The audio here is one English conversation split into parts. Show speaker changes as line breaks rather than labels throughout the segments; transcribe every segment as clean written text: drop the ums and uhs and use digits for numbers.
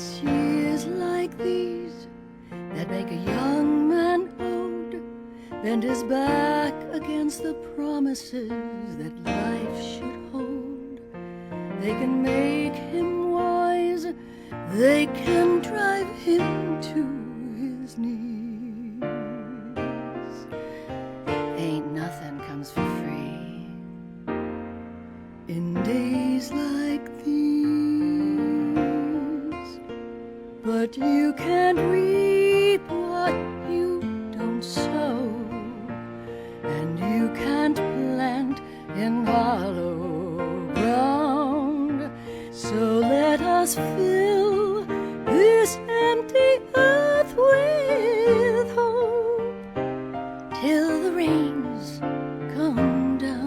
It's years like these that make a young man old, bend his back against the promises that life should hold. They can make him wise, they can drive him to his knees. Ain't nothing comes for free in days like these, but you can't reap what you don't sow, and you can't plant in hollow ground. So let us fill this empty earth with hope till the rains come down.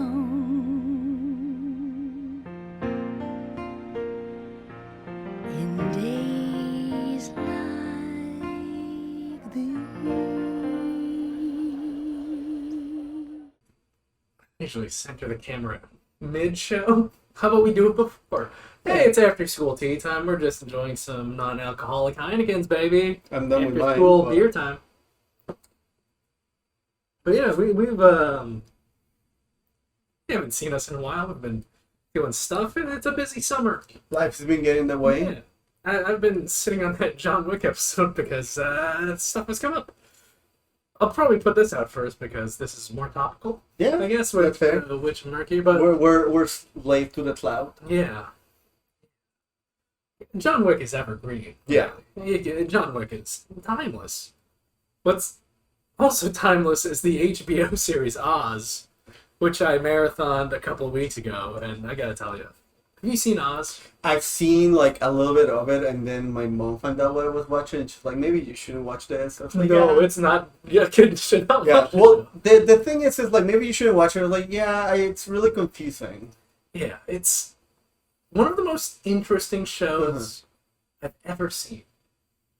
In days like these.
Usually center the camera mid-show. How about we do it before? Hey, it's after school tea time. We're just enjoying some non-alcoholic Heinekens, baby.
I'm done with mine.
After school beer time. But yeah, we haven't seen us in a while. We've been doing stuff, and it's a busy summer.
Life's been getting in the way.
Yeah. I've been sitting on that John Wick episode because stuff has come up. I'll probably put this out first because this is more topical.
Yeah,
I guess
that's
with
fair.
Witch and Mercury, but
We're slave to the cloud.
yeah, John Wick is evergreen.
Yeah.
John Wick is timeless. What's also timeless is the HBO series Oz, which I marathoned a couple of weeks ago, and I gotta tell you, have you seen Oz?
I've seen like a little bit of it, and then my mom found out what I was watching. And she's like, "Maybe you shouldn't watch this." I was like,
No,
yeah.
it's not. Yeah, kid should not
Yeah.
watch
Well,
it.
the thing is like maybe you shouldn't watch it. I was like, yeah, it's really confusing.
Yeah, it's one of the most interesting shows I've ever seen.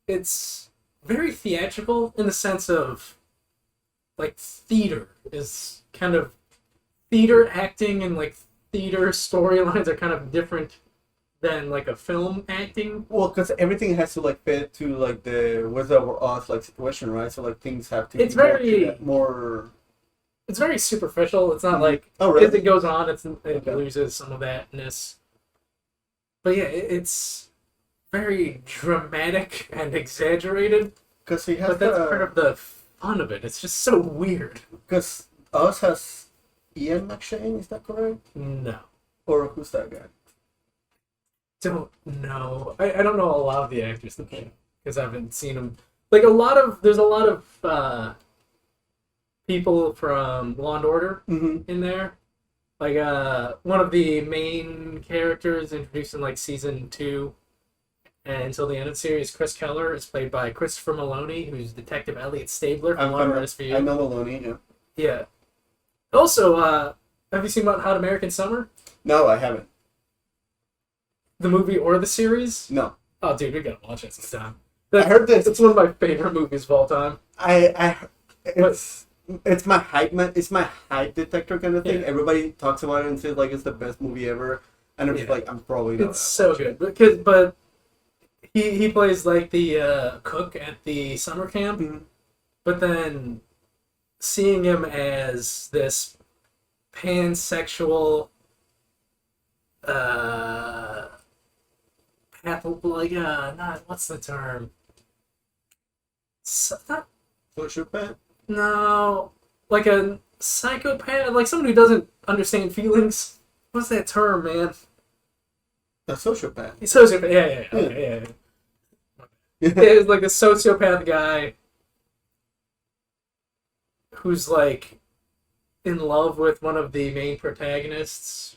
It's very theatrical in the sense of, like, theater is kind of, theater acting and, like, theater storylines are kind of different than, like, a film acting.
Well, because everything has to like fit to like the Wizard of Oz like situation, right? So like things have to.
It's
be
very-
more.
It's very superficial. It's not like,
Oh, really?
as it goes on, it loses some of thatness. But yeah, it's very dramatic and exaggerated.
Because he has
But that's part of the fun of it. It's just so weird.
Because Oz has Ian McShane, is that correct?
No.
Or who's that guy?
Don't know. I don't know a lot of the actors because I haven't seen them. Like there's a lot of people from Law and Order
Mm-hmm.
in there. Like one of the main characters introduced in like season 2 and until the end of the series, Chris Keller, is played by Christopher Maloney, who's Detective Elliot Stabler from Law and Order SVU.
I know Maloney, yeah.
Yeah. Also, have you seen about Hot American Summer?
No, I haven't.
The movie or the series?
No.
Oh, dude, we gotta watch it sometime.
I heard this.
It's one of my favorite movies of all time.
It's my hype man. It's my hype detector kind of thing.
Yeah.
Everybody talks about it and says like it's the best movie ever, and I'm just
Yeah.
like I'm probably not.
It's so good but he plays like the cook at the summer camp,
Mhm.
but then seeing him as this pansexual, not what's the term?
Sociopath?
No, like a psychopath, like someone who doesn't understand feelings. What's that term, man?
A sociopath.
Sociopath. Yeah. Okay, yeah. It's like a sociopath guy who's like in love with one of the main protagonists,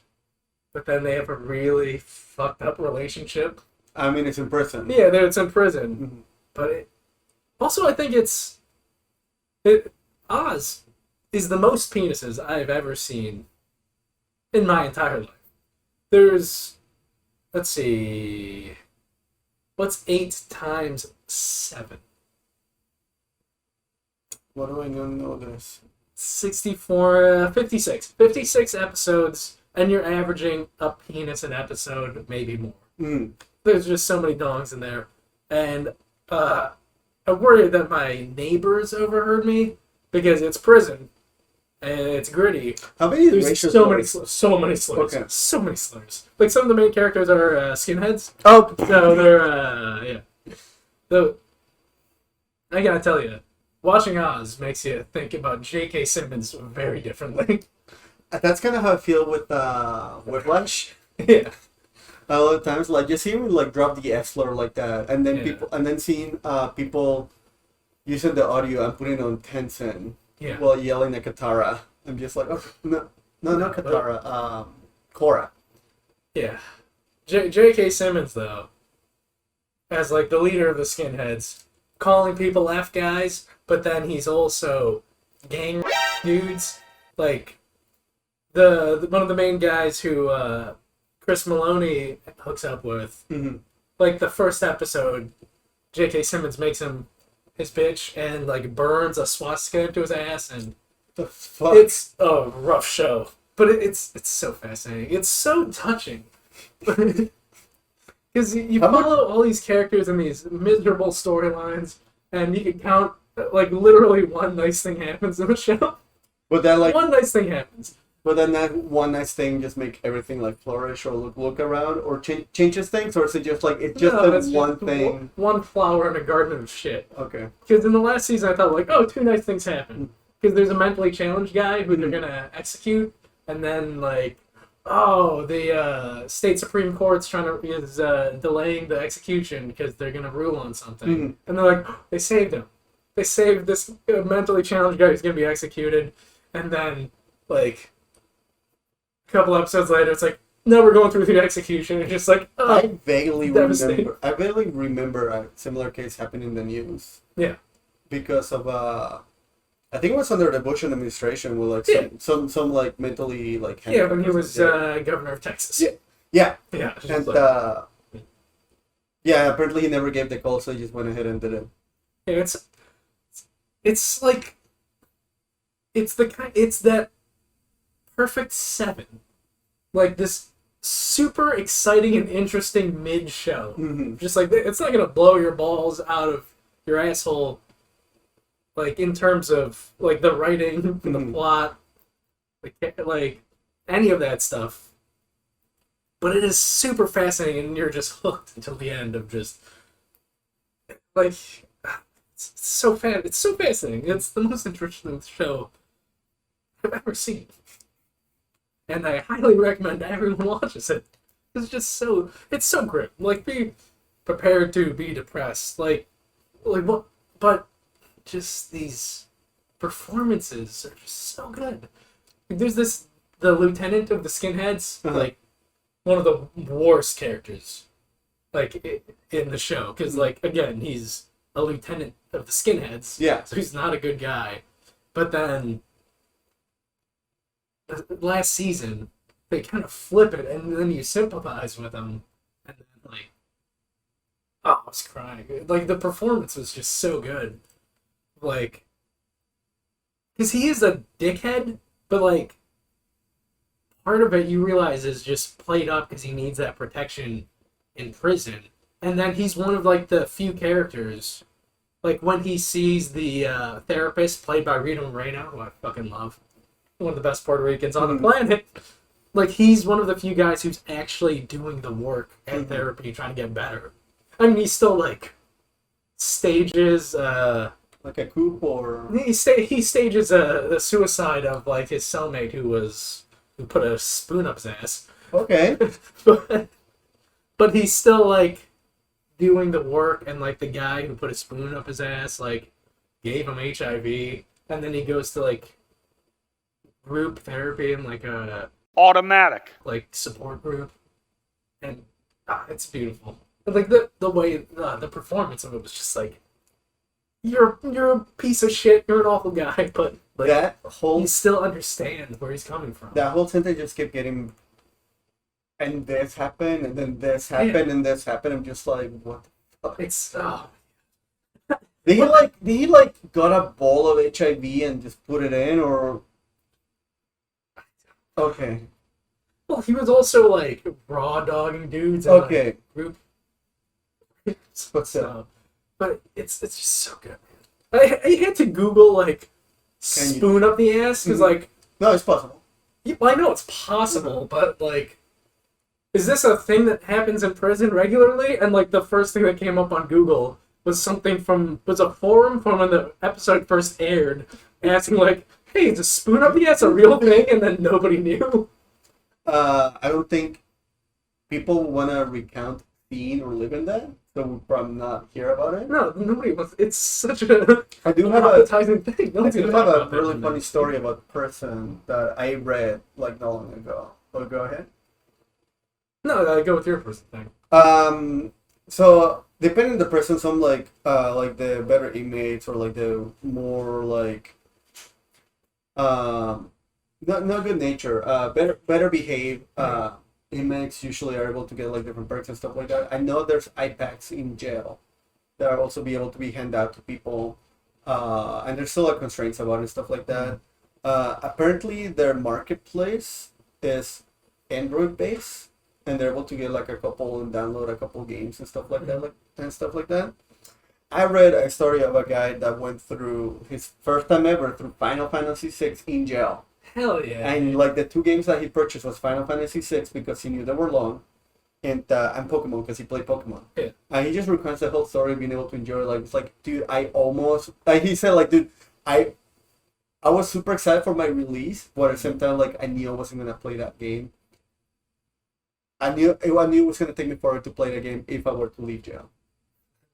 but then they have a really fucked up relationship.
I mean, it's in prison.
Yeah, it's in prison.
Mhm.
But also, I think Oz is the most penises I've ever seen in my entire life. There's, let's see, what's 8 times 7?
What do I know this?
64, 56. 56 episodes, and you're averaging a penis an episode, maybe more.
Mm.
There's just so many dongs in there. and I worry that my neighbors overheard me because it's prison and it's gritty.
How many
There's
racial
so many
slurs?
slurs.
Okay.
So many slurs. Like some of the main characters are skinheads.
Oh,
So they're yeah. So I gotta tell you, watching Oz makes you think about J.K. Simmons very differently.
that's kind of how I feel with Whiplash.
Yeah.
A lot of times, like you see him like drop the F slur like that, and then
Yeah.
seeing people using the audio and putting it on Tencent
Yeah.
while yelling at Katara. I'm just like, oh no, not Katara, Korra.
Yeah. J.K. Simmons, though, as like the leader of the skinheads, calling people F guys, but then he's also gang dudes. Like the one of the main guys who Chris Maloney hooks up with.
Mm-hmm.
Like the first episode, J.K. Simmons makes him his bitch and like burns a swastika into his ass, and
The fuck?
it's a rough show. But it's so fascinating. It's so touching. Because you follow all these characters in these miserable storylines, and you can count, like, literally one nice thing happens in the show.
But then like,
One nice thing happens.
but then that one nice thing just make everything like flourish or look around or changes things, or is it just like it's just
No,
that
it's
one
just
thing?
One flower in a garden of shit.
Okay.
Because in the last season, I thought, like, oh, two nice things happen. Because there's a mentally challenged guy who they're going to execute, and then, like, oh, the state Supreme Court's is delaying the execution because they're going to rule on something.
Mhm.
And they're like, oh, they saved him. They saved this mentally challenged guy who's going to be executed. And then, like, a couple episodes later, it's like, no, we're going through the execution. It's just like, oh,
I vaguely
devastating.
remember a similar case happening in the news.
Yeah.
Because of I think it was under the Bush administration with like some like mentally like
yeah, when he
handicapped
was
person.
governor of Texas.
Yeah. Yeah.
Yeah. it's just
And
like-
yeah, apparently he never gave the call, so he just went ahead and did it.
yeah, it's like it's that perfect 7, like this super exciting and interesting mid show.
Mm-hmm.
Just like it's not gonna blow your balls out of your asshole, like in terms of like the writing, the
Mhm.
plot, like any of that stuff. But it is super fascinating, and you're just hooked until the end of just like it's so It's so fascinating. It's the most interesting show I've ever seen, and I highly recommend everyone watches it. It's so grim. Like, be prepared to be depressed. Like what? But just these performances are just so good. Like, there's the lieutenant of the skinheads,
Uh-huh.
like one of the worst characters, like in the show, because like again he's a lieutenant of the skinheads,
Yeah.
so he's not a good guy. But then last season they kind of flip it, and then you sympathize with him, and then like, oh, I was crying. Like the performance was just so good, like, because he is a dickhead, but like part of it you realize is just played up because he needs that protection in prison. And then he's one of like the few characters, like when he sees the therapist played by Rita Moreno, who I fucking love, one of the best Puerto Ricans on the planet. Like he's one of the few guys who's actually doing the work at therapy, trying to get better. I mean, he still like stages
Like a coup or
he stages the suicide of like his cellmate who put a spoon up his ass.
okay.
but he's still like doing the work, and like the guy who put a spoon up his ass like gave him HIV, and then he goes to like group therapy and like a
Automatic.
like support group, and it's beautiful. And, like the way the performance of it was just like you're a piece of shit, you're an awful guy, but like
That whole
you still understand where he's coming from.
sentence just kept getting, and this happened, and then this happened, and this happened. I'm just like, what the fuck?
It's
Did he got a ball of HIV and just put it in, or okay,
well, he was also like raw dogging dudes and
okay.
like, group.
What's up?
But it's just so good, man. I had to Google like spoon up the ass because like
no, it's possible.
yeah, well, I know it's possible, but like, is this a thing that happens in prison regularly? And like the first thing that came up on Google was a forum from when the episode first aired, asking like, "Hey, is a spoon up the ass a real thing?" And then nobody knew.
I don't think people want to recount seeing or live in that, so we'll probably not hear about it.
No, nobody wants. It's such a
I do have
appetizing thing.
I do have a really funny story about a person that I read like not long ago. Oh, go ahead.
No, go with your person thing.
So depending on the person, some like the better inmates or like the more like not good nature, better behave inmates usually are able to get like different perks and stuff like that. I know there's iPads in jail that are also be able to be handed out to people, and there's still like constraints about it and stuff like that. Apparently their marketplace is Android based, and they're able to get like a couple and download a couple games and stuff like that. I read a story of a guy that went through his first time ever through Final Fantasy VI in jail.
Hell yeah!
And like the two games that he purchased was Final Fantasy VI because he knew they were long, and Pokemon because he played Pokemon.
Yeah.
And he just recounts the whole story, being able to enjoy it. Like it's like, dude, I almost like he said, like, dude, I was super excited for my release, but at the same time, like I knew I wasn't gonna play that game. I knew it was gonna take me forever to play the game if I were to leave jail.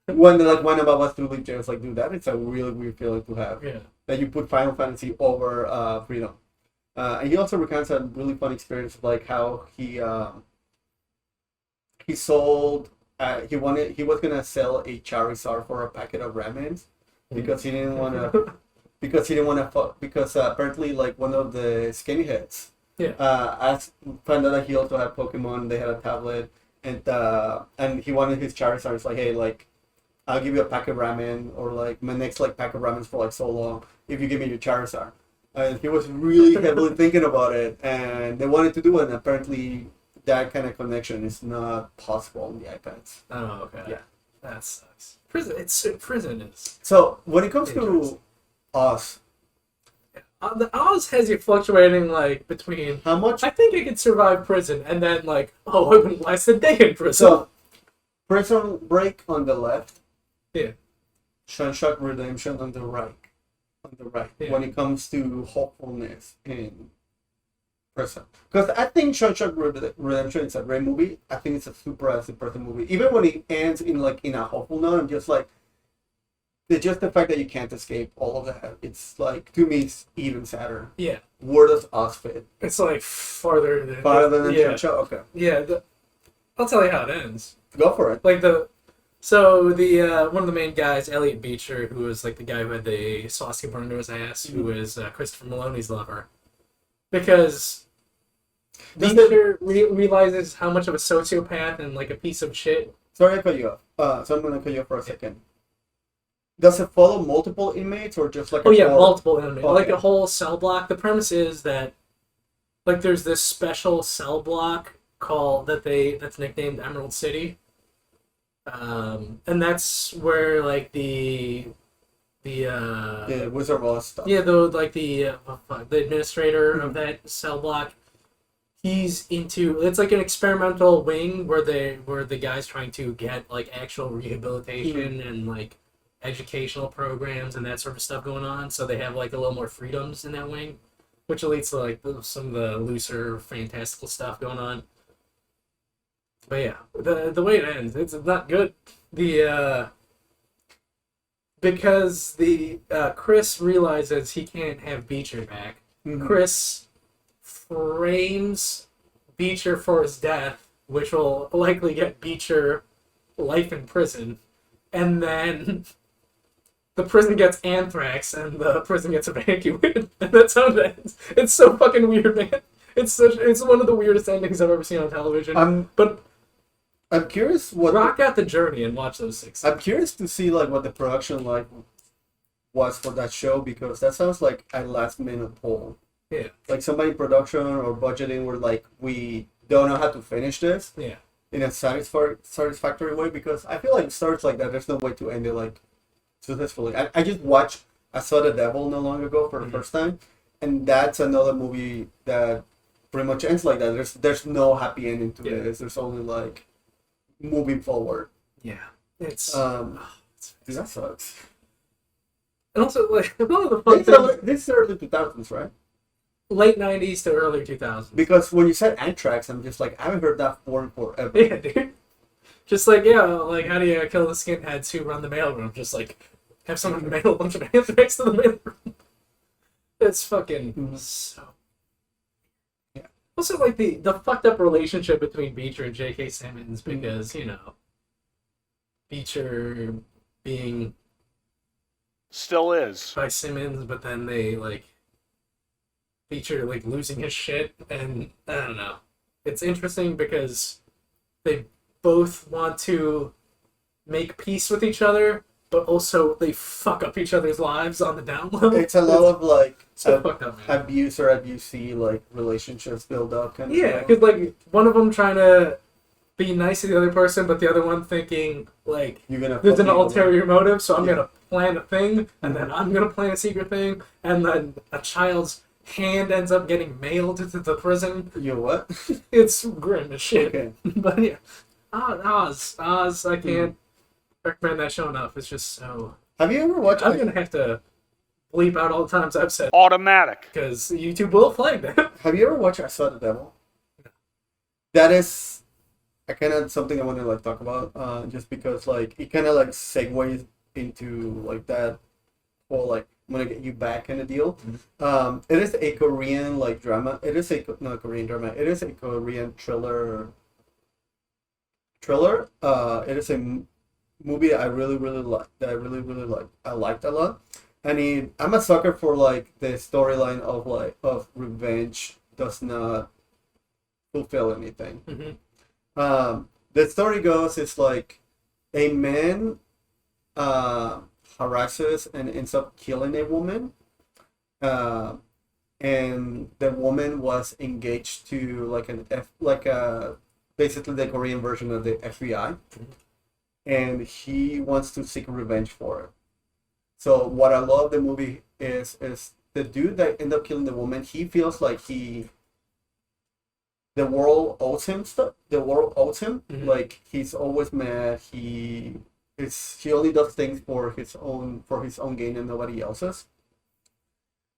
When I'm about to leave jail, it's like, dude, that is a really weird feeling to have.
Yeah.
That you put Final Fantasy over freedom. And he also recounts a really fun experience of like how he sold he was gonna sell a Charizard for a packet of ramens because he didn't want to because apparently like one of the skinnyheads found out that he also had Pokemon. They had a tablet and he wanted his Charizard. It's like, hey, like I'll give you a pack of ramen or like my next like pack of ramens for like so long if you give me your Charizard. And he was really heavily thinking about it, and they wanted to do it, and apparently that kind of connection is not possible on the iPads.
Oh, okay.
Yeah.
That sucks. Prison is...
So, when it comes to Oz...
the Oz has you fluctuating, like, between...
How much?
I think I could survive prison, and then, like, oh, I wouldn't last a day in prison.
So, Prison Break on the left.
Yeah.
Sunshine Redemption on the right.
Yeah.
When it comes to hopefulness in prison. Because I think Sunshine Redemption is a great movie. I think it's a super acid prison movie. Even when it ends in a hopeful note, I'm just like, just the fact that you can't escape all of that, it's like, to me, it's even sadder.
Yeah.
Where does Oz fit?
It's like farther than
Sunshine? Okay.
Yeah, I'll tell you how it ends.
Go for it.
Like one of the main guys, Elliot Beecher, who was like the guy who had the swastika burned to his ass, who was Christopher Maloney's lover, because Beecher realizes how much of a sociopath and like a piece of shit.
Sorry I cut you off. So I'm gonna cut you off for a second. Does it follow multiple inmates or just like
multiple inmates,
okay.
Like a whole cell block? The premise is that like there's this special cell block that's nicknamed Emerald City. And that's where like the
Wizard of Oz stuff.
Yeah, the administrator of that cell block, he's into it's like an experimental wing where the guy's trying to get like actual rehabilitation and like educational programs and that sort of stuff going on. So they have like a little more freedoms in that wing, which leads to like some of the looser fantastical stuff going on. But yeah, the way it ends, it's not good. Because Chris realizes he can't have Beecher back. Mm-hmm. Chris frames Beecher for his death, which will likely get Beecher life in prison, and then the prison gets anthrax and the prison gets evacuated, and that's how it ends. It's so fucking weird, man. It's one of the weirdest endings I've ever seen on television.
I'm curious what
rock out the journey and watch those 6.
I'm curious to see like what the production like was for that show, because that sounds like a last minute pull.
Yeah.
Like somebody in production or budgeting were like, we don't know how to finish this.
Yeah.
in a satisfactory way, because I feel like stories like that, there's no way to end it like successfully. I saw The Devil not long ago for the first time, and that's another movie that pretty much ends like that. There's no happy ending to this. There's only like moving forward.
Yeah, it's
dude, that sucks.
and also like one of the fun things,
This is early 2000s, right?
late 90s to early 2000s.
Because when you said Anthrax, I'm just like, I haven't heard that word forever.
Yeah, dude. Just like, like how do you kill the skinheads who run the mailroom? Just like have someone mail a bunch of anthrax to the mailroom. It's fucking so.
Yeah.
Also, like the fucked up relationship between Beecher and J.K. Simmons, because Beecher being
Still is.
by Simmons, but then they like Beecher like losing his shit, and I don't know. It's interesting because they both want to make peace with each other, but also they fuck up each other's lives on the down low.
It's a lot of like
so fucked up, man.
abuse or abusee like relationships build up kind of
Yeah,
thing.
because like one of them trying to be nice to the other person, but the other one thinking like
You're gonna
there's an
fuck people.
ulterior motive, so I'm
Yeah.
gonna plan a thing, and then I'm gonna plan a secret thing, and then a child's hand ends up getting mailed to the prison.
You what?
It's grim as shit.
Okay.
But yeah, Oz, I can't recommend that show enough. It's just so.
Have you ever watched?
I'm gonna have to bleep out all the times I've said
Automatic.
because YouTube will flag that.
Have you ever watched I Saw the Devil? That is, I kind of something I want to like talk about. Just because like it kind of like segues into like that whole like I'm gonna get you back kind of deal. It is a Korean like drama. It is not a Korean drama. It is a Korean thriller. It is a movie that I really like. That I really like. I liked a lot. And I'm a sucker for like the storyline of revenge does not fulfill anything. The story goes, it's like a man harasses and ends up killing a woman, and the woman was engaged to basically the Korean version of the FBI, and he wants to seek revenge for it. So what I love the movie is the dude that ended up killing the woman. He feels like the world owes him stuff. The world owes him. Like he's always mad. He only does things for his own gain and nobody else's.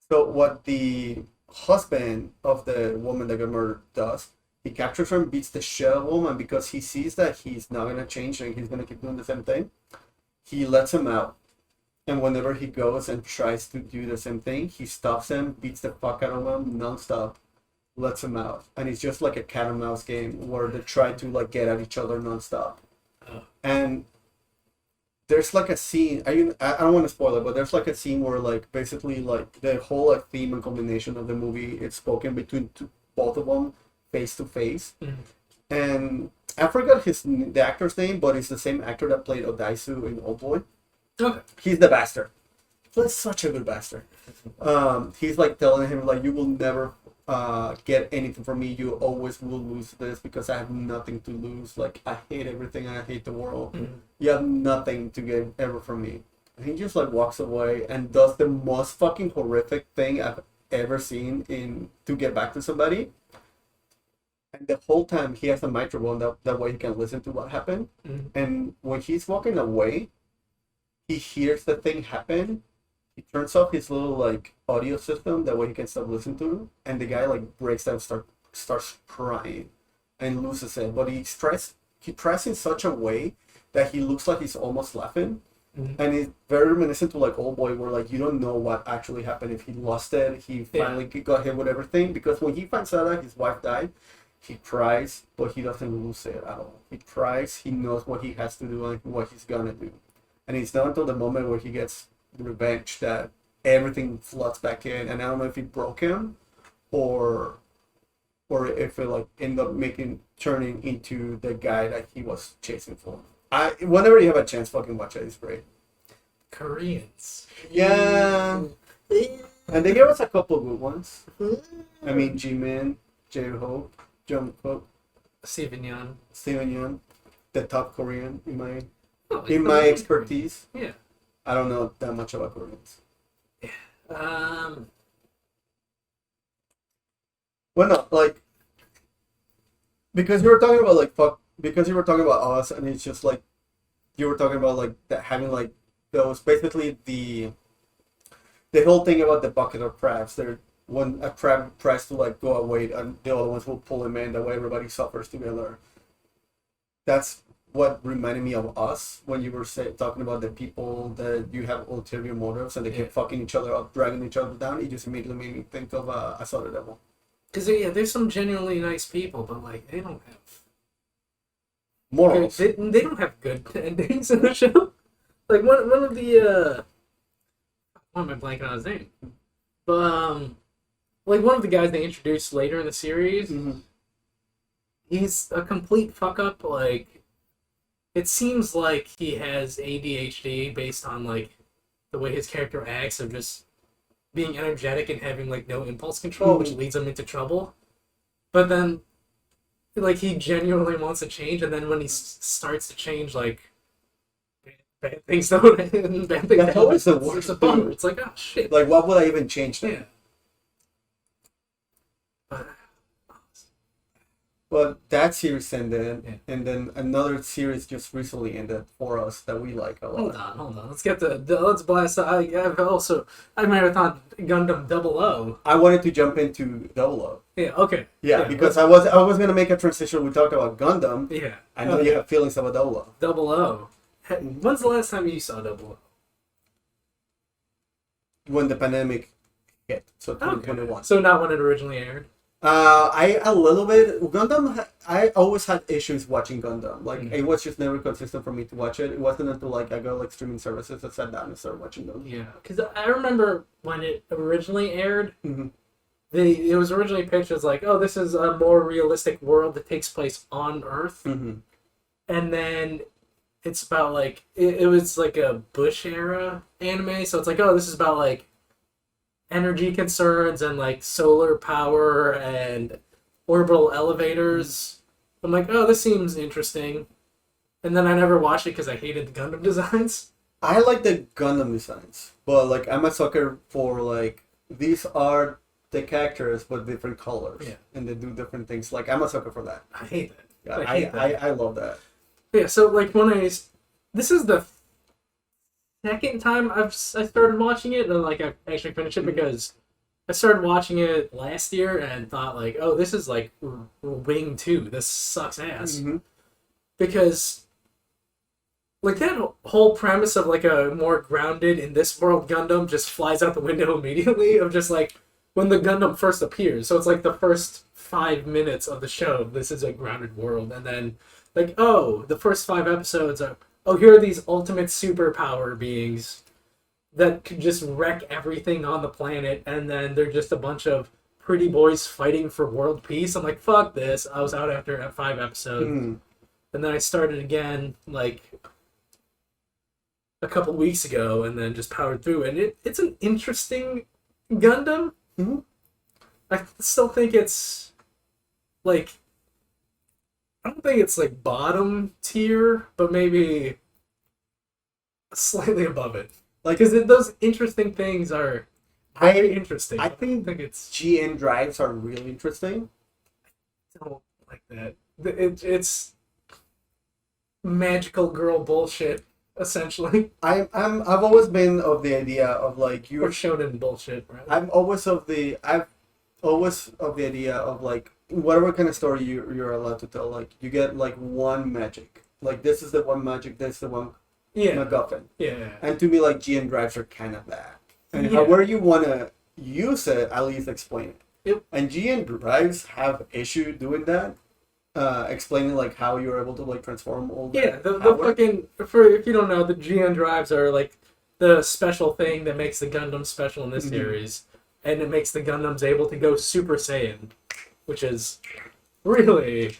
So what the husband of the woman that got murdered does, he captures her and beats the shit out of the woman because he sees that he's not gonna change and he's gonna keep doing the same thing. He lets him out. And whenever he goes and tries to do the same thing, he stops him, beats the fuck out of him nonstop, lets him out. And it's just like a cat and mouse game where they try to like get at each other nonstop. And there's like a scene, I don't want to spoil it, but there's like a scene where like basically like the whole like theme and combination of the movie is spoken between both of them face to face. And I forgot the actor's name, but it's the same actor that played Odaisu in Oldboy.
Okay.
He's the bastard. He's such a good bastard. He's like telling him like, you will never get anything from me. You always will lose this because I have nothing to lose. Like I hate everything. I hate the world. You have nothing to get ever from me. And he just like walks away and does the most fucking horrific thing I've ever seen to get back to somebody. And the whole time he has a microphone that way he can listen to what happened. And when he's walking away, he hears the thing happen. He turns off his little like audio system that way he can stop listening to it. And the guy like breaks down, starts crying, and loses it. But he tries in such a way that he looks like he's almost laughing. And it's very reminiscent to like Old Boy, where like you don't know what actually happened. If he lost it, he finally got hit with everything. Because when he finds out that his wife died, he cries, but he doesn't lose it at all. He cries. He knows what he has to do and what he's gonna do. And it's not until the moment where he gets revenge that everything floods back in. And I don't know if it broke him or if it like ended up turning into the guy that he was chasing for. Whenever you have a chance, fucking watch it. It's great.
Koreans.
Yeah. And they gave us a couple good ones. I mean, Jimin, J-Hope, Jungkook.
Steven Yeun.
Steven Yeun, the top Korean in
Oh,
my expertise.
Yeah.
I don't know that much about Koreans. Well, no, like, because you were talking about like because you were talking about us, and it's just like you were talking about like that having like those basically the whole thing about the bucket of crabs. There, when a crab tries to like go away, and the other ones will pull him in. That way, everybody suffers together. That's what reminded me of us when you were talking about the people that you have ulterior motives and they keep fucking each other up, dragging each other down. It just immediately made me think of I Saw the Devil.
Because there's some genuinely nice people, but like they don't have
Morals.
They don't have good endings in the show. Like one of the why am I blanking on his name? But like one of the guys they introduced later in the series, he's a complete fuck up. Like it seems like he has ADHD based on like the way his character acts of just being energetic and having like no impulse control, which leads him into trouble. But then, like he genuinely wants to change, and then when he starts to change, like bad things don't happen. Bad things
That's always the worst.
It's a bummer. It's like, oh shit.
Like, what would I even change that?
Yeah.
Well, that series ended, and then another series just recently ended for us that we like a lot.
Hold on. Let's blast. I marathon Gundam 00.
I wanted to jump into Double O.
Yeah. Okay.
Yeah, because I was gonna make a transition. We talked about Gundam.
Yeah.
I know you have feelings about Double O.
00. When's the last time you saw 00?
When the pandemic hit, so 2021.
Okay. So not when it originally aired.
I a little bit Gundam. I always had issues watching Gundam. Like it was just never consistent for me to watch it. It wasn't until like I got like streaming services that sat down and started watching them.
Yeah, because I remember when it originally aired, it was originally pitched as like, oh, this is a more realistic world that takes place on Earth, and then it's about like it was like a Bush era anime, so it's like, oh, this is about like energy concerns and like solar power and orbital elevators. I'm like, oh, this seems interesting. And then I never watched it because I hated the Gundam designs.
I like the Gundam designs, but like I'm a sucker for like these are the characters but different colors, and they do different things. Like I'm a sucker for that.
I hate that.
Yeah, I love that.
Yeah, so like this is the second time I started watching it, and like I actually finished it because I started watching it last year and thought like, oh, this is like Wing 2. This sucks ass. Because like that whole premise of like a more grounded in this world Gundam just flies out the window immediately of just like when the Gundam first appears. So it's like the first 5 minutes of the show, this is a grounded world, and then like, oh, the first 5 episodes are, oh, here are these ultimate superpower beings that could just wreck everything on the planet, and then they're just a bunch of pretty boys fighting for world peace. I'm like, fuck this. I was out after 5 episodes. And then I started again, like, a couple weeks ago, and then just powered through. And it's an interesting Gundam. I still think it's, like, I don't think it's like bottom tier, but maybe slightly above it. Like, because those interesting things are very interesting.
I think
it's
GN drives are really interesting.
I don't like that. It's magical girl bullshit, essentially.
I've always been of the idea of like
Or shonen bullshit, right?
I've always of the idea of like whatever kind of story you're allowed to tell, like you get like one magic, like this is the one magic, this is the one MacGuffin. And to me, like GN drives are kind of that, and however you want to use it, at least explain it. And GN drives have issue doing that, explaining like how you're able to like transform all that.
The fucking, for if you don't know, the GN drives are like the special thing that makes the Gundam special in this series, and it makes the Gundams able to go Super Saiyan, which is really,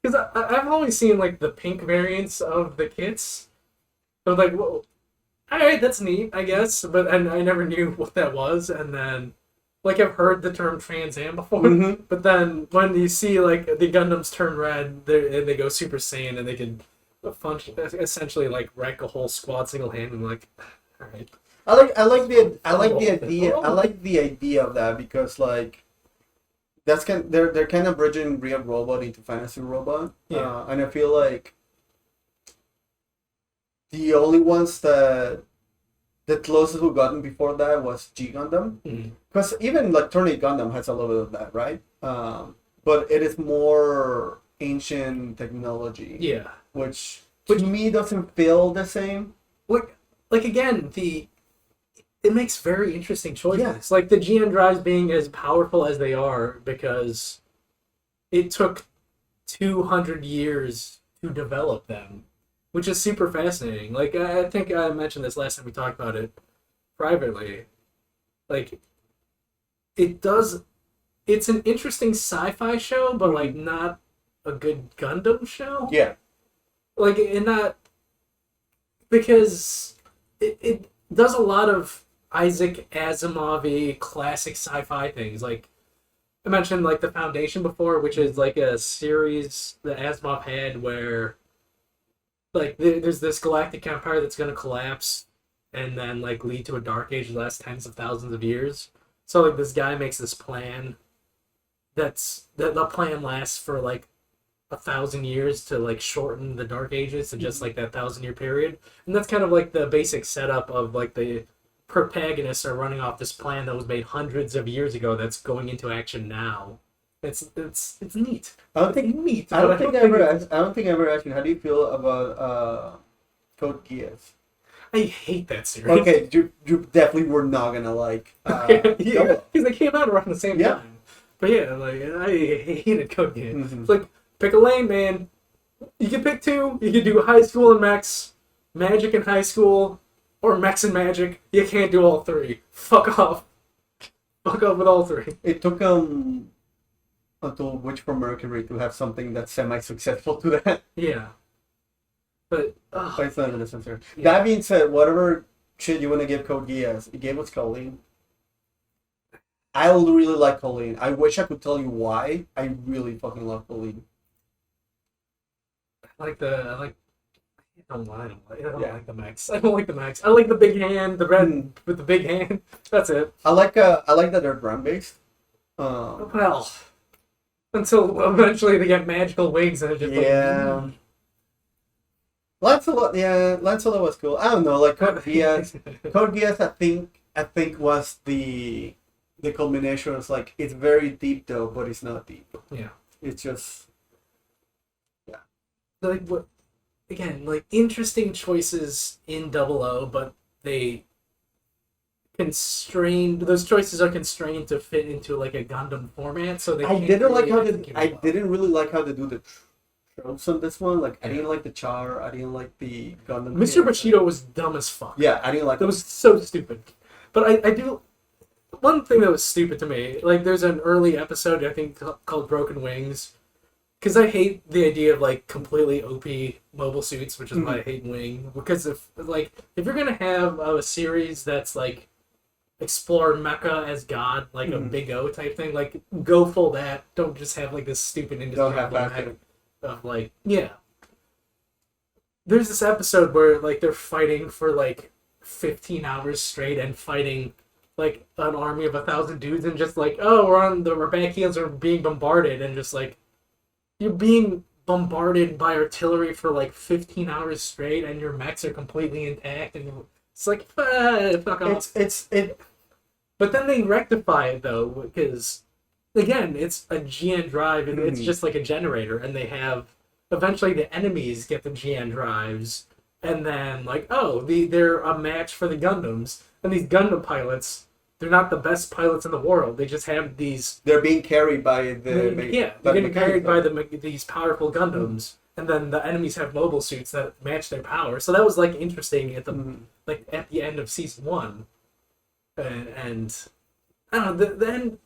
because I've always seen like the pink variants of the kits. So like, well, all right, that's neat, I guess, but I never knew what that was, and then like I've heard the term Trans Am before,
Mhm.
but then when you see like the Gundams turn red, they go Super Saiyan and they can essentially like wreck a whole squad single handed. Like, all right.
I like the idea of that because like they're kind of bridging real robot into fantasy robot.
Yeah.
And I feel like the only ones that the closest we've gotten before that was G Gundam.
Mhm.
Because even like Tornado Gundam has a little bit of that, right? But it is more ancient technology.
Yeah.
Which to me doesn't feel the same.
Like again, it makes very interesting choices.
Yeah.
Like the GN drives being as powerful as they are because it took 200 years to develop them, which is super fascinating. Like I think I mentioned this last time we talked about it privately. Like it's an interesting sci-fi show, but like not a good Gundam show.
Yeah.
Like in that because it does a lot of Isaac Asimov-y classic sci-fi things. Like I mentioned like the Foundation before, which is like a series that Asimov had where like there's this galactic empire that's going to collapse and then like lead to a dark age that lasts tens of thousands of years. So like this guy makes this plan that the plan lasts for like 1,000 years to like shorten the dark ages to just like that 1,000-year period. And that's kind of like the basic setup of like the protagonists are running off this plan that was made hundreds of years ago that's going into action now. It's neat.
I don't think
neat.
I don't think I ever asked you how do you feel about Code Geass?
I hate that series.
Okay, you definitely were not gonna like
yeah,
Double.
because they came out around the same
Yeah.
time. But yeah, like I hated Code Geass.
Mhm.
It's like pick a lane, man. You can pick two. You can do high school and mechs, magic and high school, or mechs and magic. You can't do all three. Fuck off. Fuck off with all three.
It took until Witch from Mercury to have something that's semi-successful to that.
Yeah. But
But it's not in the center.
Yeah.
That being said, whatever shit you want to give Code Geass, it gave us Colleen. I really like Colleen. I wish I could tell you why. I really fucking love Colleen.
I don't
Yeah.
like the mechs. I don't like the mechs. I like the big hand, the red with the big hand. That's it.
I like that they're ground based.
Well, until eventually they get magical wings and it just
Yeah. Lancelot was cool. I don't know, like Code Geass. Code Geass, I think was the culmination. It's like it's very deep though, but it's not deep.
Yeah.
It's just
Like what? Again, like interesting choices in Double O, but they constrained. Those choices are constrained to fit into like a Gundam format, so they.
I
can't
didn't like
really
how
execute
I
it well.
didn't really like how they do the tropes on this one. Like I
Yeah.
didn't like the Char. I didn't like the Gundam.
Mr. Bushido was dumb as fuck.
Yeah, I didn't like
That was so stupid. But I do. One thing that was stupid to me, like there's an early episode I think called Broken Wings, because I hate the idea of like completely OP mobile suits, which is why I hate Wing. Because if you're gonna have a series that's like explore mecha as god, like a Big O type thing, like go full that. Don't just have like this stupid
Don't have
industry
that.
of like yeah. There's this episode where like they're fighting for like 15 hours straight and fighting like an army of 1,000 dudes and just like, oh, our back heels are being bombarded and just like you're being bombarded by artillery for like 15 hours straight and your mechs are completely intact and it's like fuck off. But then they rectify it though because again it's a GN drive and it's just like a generator and they have eventually the enemies get the GN drives and then like they're a match for the Gundams and these Gundam pilots. They're not the best pilots in the world. They just have these.
They're being carried by
They're getting carried by these powerful Gundams, and then the enemies have mobile suits that match their power. So that was like interesting at the end of season 1, and I don't know. The end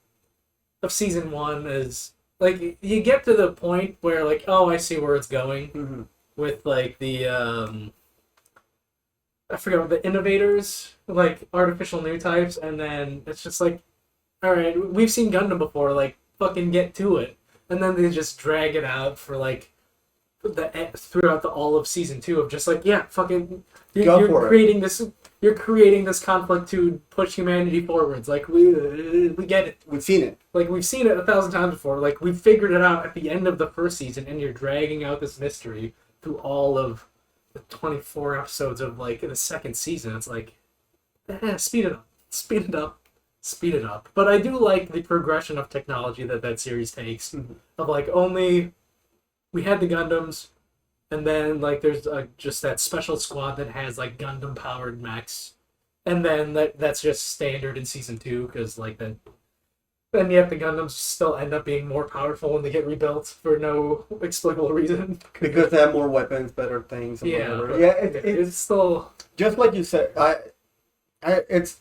of season 1 is like you get to the point where like I see where it's going with like the I forgot the innovators, like artificial new types, and then it's just like all right, we've seen Gundam before, like, fucking get to it. And then they just drag it out for, like, throughout all of season 2 of just like, yeah, fucking, you're creating this conflict to push humanity forwards. Like, we get it.
We've seen it.
Like, we've seen it 1,000 times before. Like, we figured it out at the end of the first season, and you're dragging out this mystery through all of the 24 episodes of, like, the second season. It's like, speed it up. Speed it up. Speed it up. But I do like the progression of technology that series takes. Of, like, only... We had the Gundams, and then, like, there's just that special squad that has, like, Gundam-powered mechs. And then that's just standard in Season 2, because, like, then yet the Gundams still end up being more powerful when they get rebuilt for no explicable reason.
Because they have more weapons, better things, and whatever. Yeah,
it's still...
Just like you said, I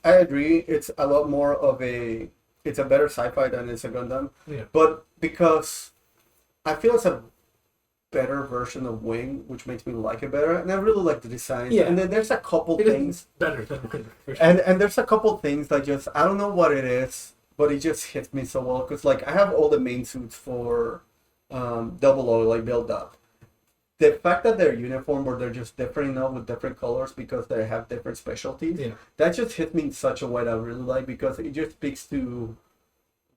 agree, it's a lot more of it's a better sci-fi than it's a Gundam.
Yeah.
But because I feel it's a better version of Wing, which makes me like it better, and I really like the design.
Yeah.
And then there's a couple things
better than Wing.
and there's a couple things that just, I don't know what it is, but it just hits me so well, because like I have all the main suits for 00, like built up. The fact that they're uniform or they're just different enough with different colors because they have different specialties, that just hit me in such a way that I really like, because it just speaks to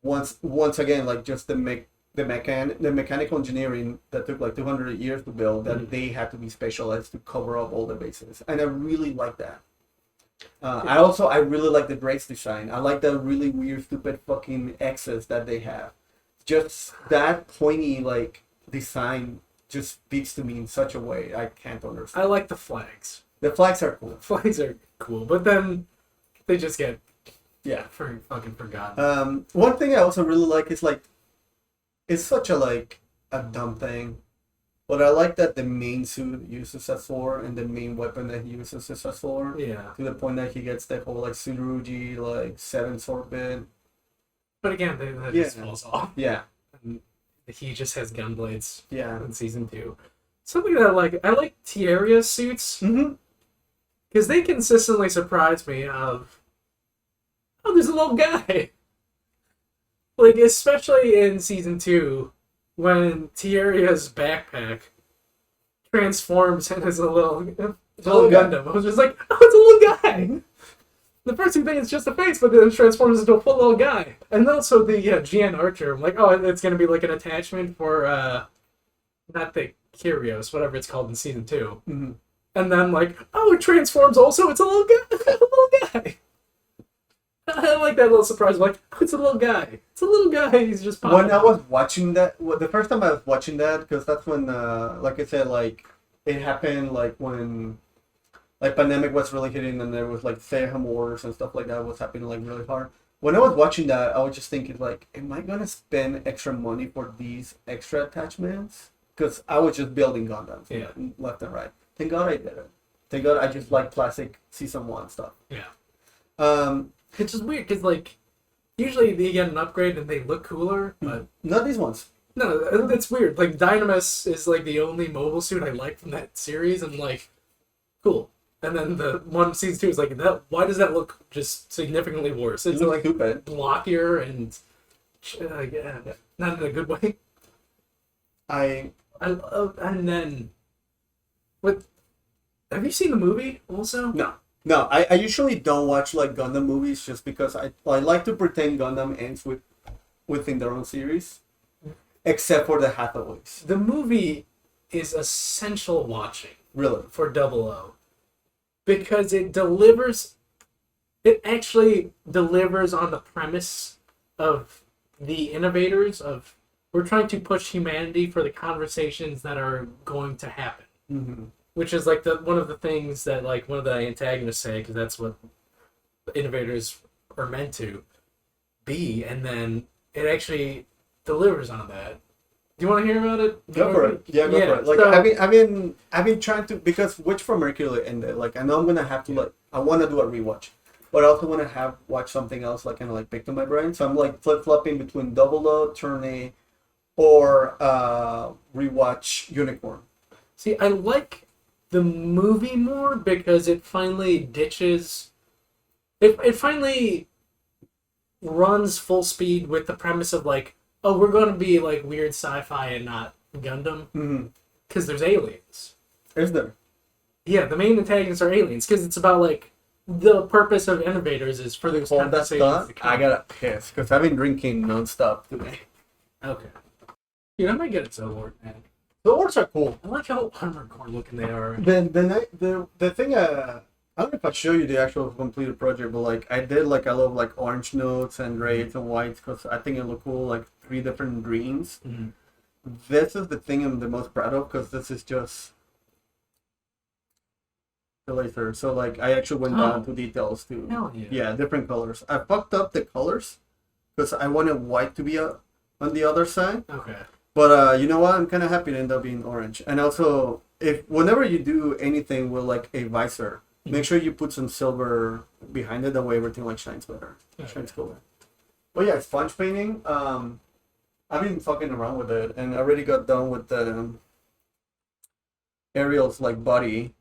once again, like, just the mechanical engineering that took like 200 years to build, that they had to be specialized to cover up all the bases, and I really like that. I really like the Drake's design. I like the really weird, stupid fucking X's that they have. Just that pointy, like, design just speaks to me in such a way I can't understand.
I like the flags.
The flags are cool.
Flags are cool, but then they just get fucking forgotten.
One thing I also really like is, like, it's such a dumb thing, but I like that the main suit uses S4 and the main weapon that he uses is S4.
Yeah.
To the point that he gets the whole, like, Tsurugi, like, 7 sword bit.
But again, that just falls off.
Yeah.
And he just has gun blades.
Yeah.
In season 2. Something that I like Tierra's suits.
Mm-hmm.
Because they consistently surprise me of, oh, there's a little guy. Like, especially in Season 2, when Tierra's backpack transforms into a little Gundam. I was just like, oh, it's a little guy! The first two things, it's just a face, but then it transforms into a full little guy. And also the GN Archer, I'm like, oh, it's going to be like an attachment for, not the Kyrios, whatever it's called in Season 2.
Mm-hmm.
And then, like, oh, it transforms also, it's a little guy! A little guy! I like that little surprise. Like, oh, it's a little guy. It's a little guy. He's just popping.
When I was watching that, the first time I was watching that, because that's when, like I said, like, it happened, like, when, like, pandemic was really hitting, and there was, like, stay-at-home orders and stuff like that was happening, like, really hard. When I was watching that, I was just thinking, like, am I gonna spend extra money for these extra attachments? Because I was just building Gundams, left and right. Thank God I didn't. Thank God I just like classic Season 1 stuff.
Yeah. It's just weird, because, like, usually they get an upgrade and they look cooler, but...
Not these ones.
No, it's weird. Like, Dynamis is, like, the only mobile suit I like from that series, and, like, cool. And then the one Season 2 is like, why does that look just significantly worse? It's, like,
stupid.
Blockier and... not in a good way. And then... Have you seen the movie, also?
No, I usually don't watch, like, Gundam movies just because I like to pretend Gundam ends within their own series, except for the Hathaways.
The movie is essential watching.
Really?
For 00. Because it actually delivers on the premise of the innovators of, we're trying to push humanity for the conversations that are going to happen.
Mm-hmm.
Which is, like, one of the things that, like, one of the antagonists say, because that's what innovators are meant to be, and then it actually delivers on that. Do you want to hear about it?
Go for it. Yeah, go for it. Like, so, I've been trying to, because Witch from Mercury ended, like, I know I'm gonna have to, like, I want to do a rewatch, but I also want to watch something else, like, kind of, like, picked on my brain, so I'm, like, flip-flopping between Turn A, or rewatch Unicorn.
See, I like the movie more because it finally ditches... It finally runs full speed with the premise of like, oh, we're going to be like weird sci-fi and not Gundam because there's aliens.
Is there?
Yeah, the main antagonists are aliens because it's about like the purpose of innovators is for those
Hold that
conversations
thought.
to come.
I gotta piss because I've been drinking nonstop today.
Okay. Dude, I might get it to Lord, man.
The orcs are cool.
I like how armored core looking they are.
The thing I don't know if I show you the actual completed project, but like I did like a lot of like orange notes and reds and whites because I think it looked cool. Like 3 different greens.
Mm-hmm.
This is the thing I'm the most proud of because this is just the laser. So like I actually went down to details too.
Hell yeah.
Yeah, different colors. I fucked up the colors because I wanted white to be on the other side.
Okay.
But you know what? I'm kind of happy it ended up being orange. And also, if whenever you do anything with like a visor, make sure you put some silver behind it. That way, everything like shines better.
Okay.
Shines cooler. But yeah, sponge painting. I've been fucking around with it, and I already got done with the Ariel's like body,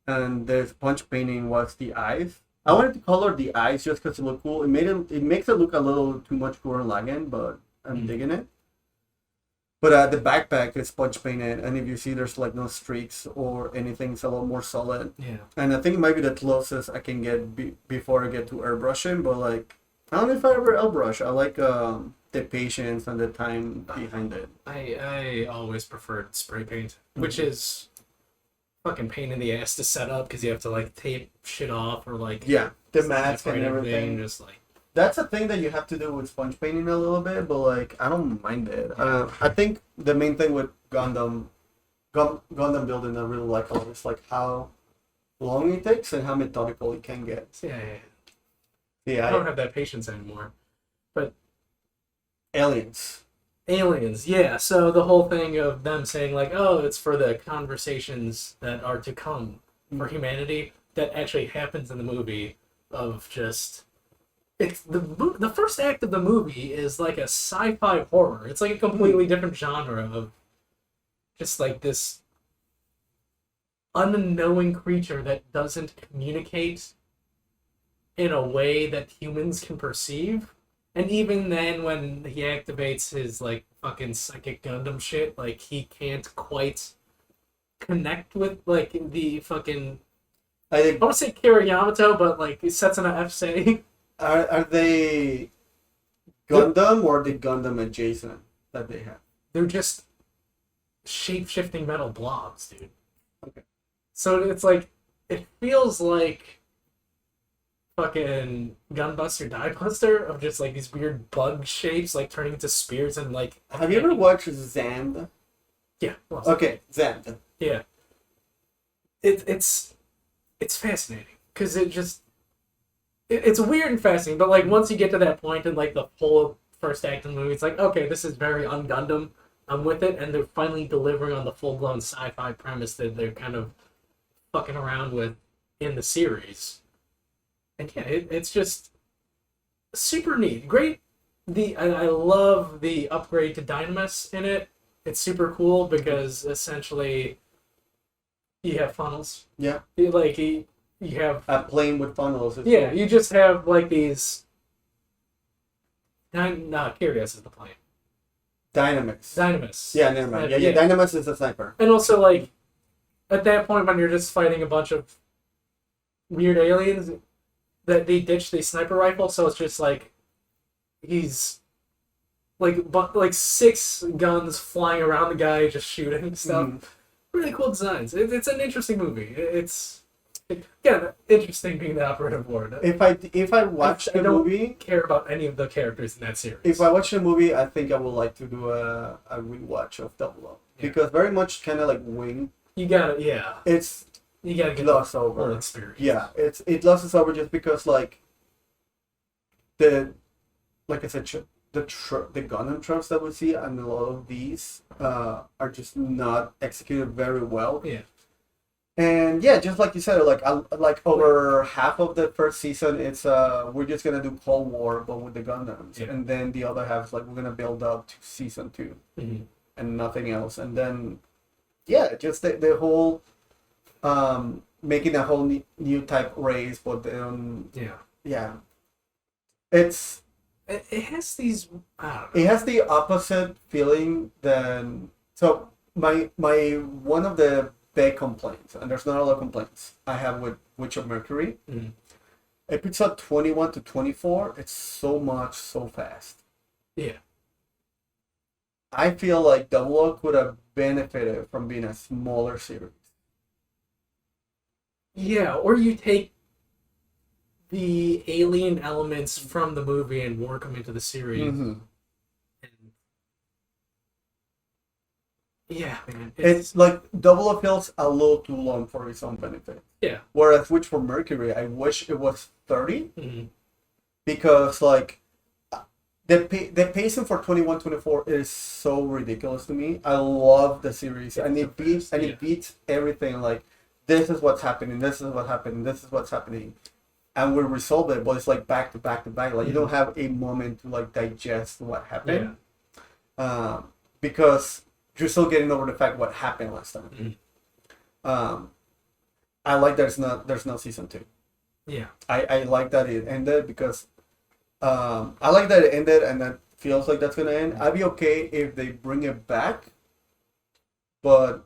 and the sponge painting was the eyes. I wanted to color the eyes just because it looked cool. It makes it look a little too much Gurren Lagann, but I'm digging it. But the backpack is sponge painted, and if you see there's like no streaks or anything, it's a lot more solid.
Yeah.
And I think it might be the closest I can get before I get to airbrushing, but like, I don't know if I ever airbrush. I like the patience and the time behind it.
I always preferred spray paint, which is fucking pain in the ass to set up because you have to like tape shit off or like
Yeah, the mats and everything.
Just like
That's a thing that you have to do with sponge painting a little bit, but like I don't mind it. I think the main thing with Gundam building I really like is like how long it takes and how methodical it can get.
I don't have that patience anymore. But
aliens.
Yeah. So the whole thing of them saying like, oh, it's for the conversations that are to come for humanity that actually happens in the movie of just. It's the first act of the movie is like a sci-fi horror. It's like a completely different genre of just like this unknowing creature that doesn't communicate in a way that humans can perceive. And even then when he activates his like fucking psychic Gundam shit, like he can't quite connect with like the fucking I want to say Kira Yamato, but like he sets an F-say.
Are they Gundam or the Gundam adjacent that they have?
They're just shape-shifting metal blobs, dude.
Okay.
So it's like, it feels like fucking Gunbuster Diebuster of just like these weird bug shapes like turning into spears and like...
Have you ever watched Zand?
Yeah.
Okay, Zand.
Yeah. It's fascinating because it just... It's weird and fascinating, but like once you get to that point in like the whole first act of the movie, it's like, okay, this is very un-Gundam. I'm with it, and they're finally delivering on the full-blown sci-fi premise that they're kind of fucking around with in the series. And yeah, it's just super neat. Great. I love the upgrade to Dynamis in it. It's super cool because essentially you have funnels.
Yeah.
You have
a plane with funnels.
Yeah, you just have like these. Curious is the plane.
Dynamis. Yeah, never mind. Yeah, Dynamis is a sniper.
And also, like, at that point when you're just fighting a bunch of weird aliens, that they ditch the sniper rifle, so it's just like he's like 6 guns flying around the guy, just shooting stuff. Really cool designs. It's an interesting movie. It's. Again, interesting being the operative word.
If I watch the movie,
I don't care about any of the characters in that series.
If I watch the movie, I think I would like to do a rewatch of Double O because very much kind of like Wing.
You gotta get
gloss over
experience.
Yeah, it glosses over just because like like I said, the Gundam tropes that we see and a lot of these are just not executed very well.
Yeah.
And yeah, just like you said, like over half of the first season, it's we're just gonna do Cold War, but with the Gundams, and then the other half is like we're gonna build up to season 2, and nothing else. And then, yeah, just the whole making a whole new type race, but then yeah, it's
It has these. I don't know.
It has the opposite feeling than so. My one of the big complaints, and there's not a lot of complaints I have with Witch of Mercury.
Mhm.
Episode 21 to 24, it's so much so fast.
Yeah.
I feel like Double O could have benefited from being a smaller series.
Yeah, or you take the alien elements from the movie and work them into the series.
Mm-hmm.
And yeah, man.
It's like Double O feels a little too long for its own benefit.
Yeah.
Whereas Witch for Mercury, I wish it was 30
Mhm.
because like the pacing for 21-24 is so ridiculous to me. I love the series and it beats everything. Like this is what's happening, this is what's happening, this is what's happening, and we resolve it. But it's like back to back to back. Like you don't have a moment to like digest what happened, because you're still getting over the fact what happened last time. I like there's no season 2.
Yeah.
I like that it ended because I like that it ended and that feels like that's gonna end. I'd be okay if they bring it back, but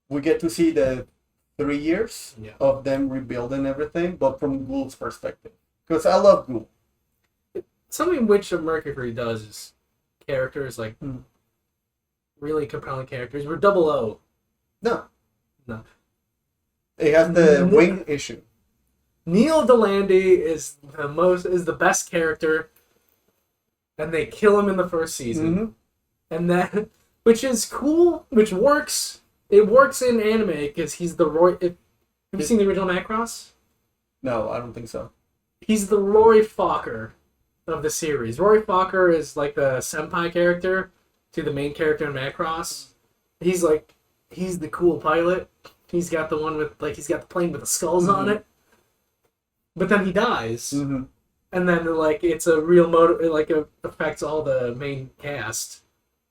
we get to see the 3 years of them rebuilding everything, but from Ghoul's perspective. Because I love Ghoul.
Something Witch of Mercury does is characters, like really compelling characters. We're Double O.
No.
No.
It has the wing issue.
Neil Delandy is the best character, and they kill him in the first season, and then which is cool, which works. It works in anime because he's the Roy. Have you seen the original Macross?
No, I don't think so.
He's the Roy Fokker of the series. Roy Fokker is like the senpai character to the main character in Macross. He's the cool pilot. He's got the one with he's got the plane with the skulls on it. But then he dies, and then it's a real motive. It affects all the main cast,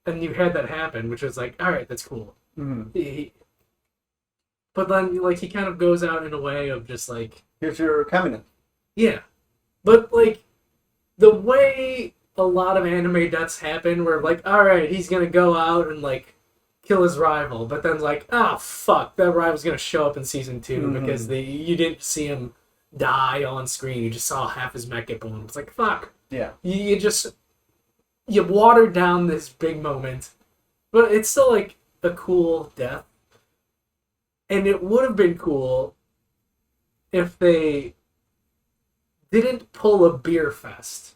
and you had that happen, which was all right, that's cool. But then he kind of goes out in a way of just
here's your cabinet.
Yeah, but the way a lot of anime deaths happen, where all right, he's gonna go out and kill his rival, but then fuck, that rival's gonna show up in season 2 because you didn't see him die on screen. You just saw half his mech get blown. It's fuck.
Yeah.
You watered down this big moment, but it's still a cool death. And it would have been cool if they didn't pull a beer fest.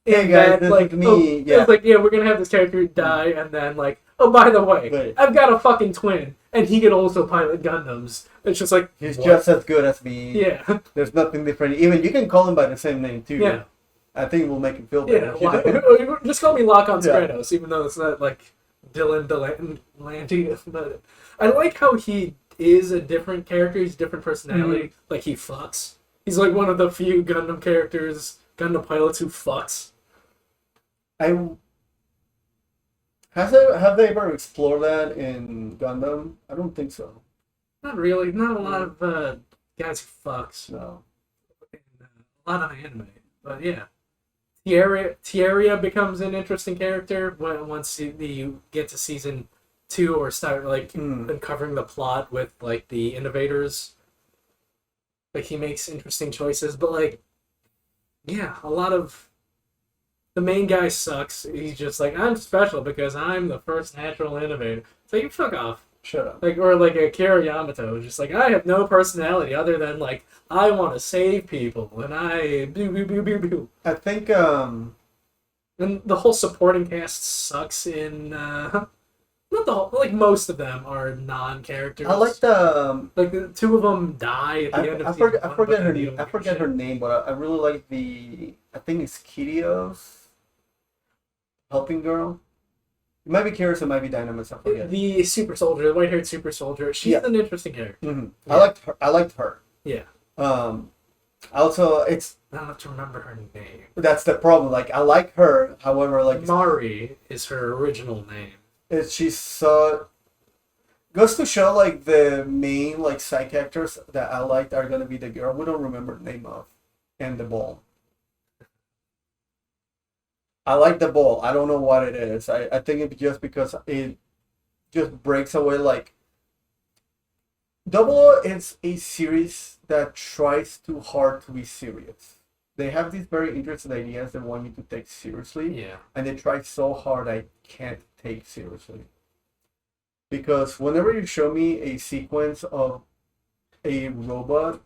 Hey guys, this is me.
It's we're gonna have this character die, and then oh, by the way, I've got a fucking twin, and he can also pilot Gundams. It's just
he's
what?
just as good as me.
Yeah.
There's nothing different. Even you can call him by the same name too.
Yeah.
I think we'll make him feel better.
Yeah. Just call me Lock-on Stratos, even though it's not Dylan Delanty. But I like how he is a different character. He's a different personality. He fucks. He's one of the few Gundam characters, Gundam pilots who fucks.
Have they ever explored that in Gundam? I don't think so.
Not really. Not a lot of guys who fucks.
No.
A lot of anime. But yeah. Tieria becomes an interesting character once you get to season 2 or start uncovering the plot with the innovators. He makes interesting choices, but yeah, a lot of the main guy sucks. He's just I'm special because I'm the first natural innovator. So you fuck off.
Shut up.
Or a Akira Yamato, just I have no personality other than I want to save people and I boo boo boo boo boo.
I think
And the whole supporting cast sucks in not the whole, most of them are non-characters.
I like the
the 2 of them die at the end of
I forget her name, but I really like I think it's Kirio's helping girl. It might be Kyrus, it might be Dynamis, I forget.
The super soldier, the white-haired super soldier. She's an interesting character.
Yeah. I liked her.
Yeah.
Also, it's
I don't have to remember her name.
That's the problem. I like her, however,
Mari is her original name.
She's so goes to show the main side characters that I liked are gonna be the girl we don't remember the name of and the ball. I like the ball. I don't know what it is. I think it's just because it just breaks away like Double O is a series that tries too hard to be serious. They have these very interesting ideas they want you to take seriously,
Yeah.
and they try so hard I can't take seriously. Because whenever you show me a sequence of a robot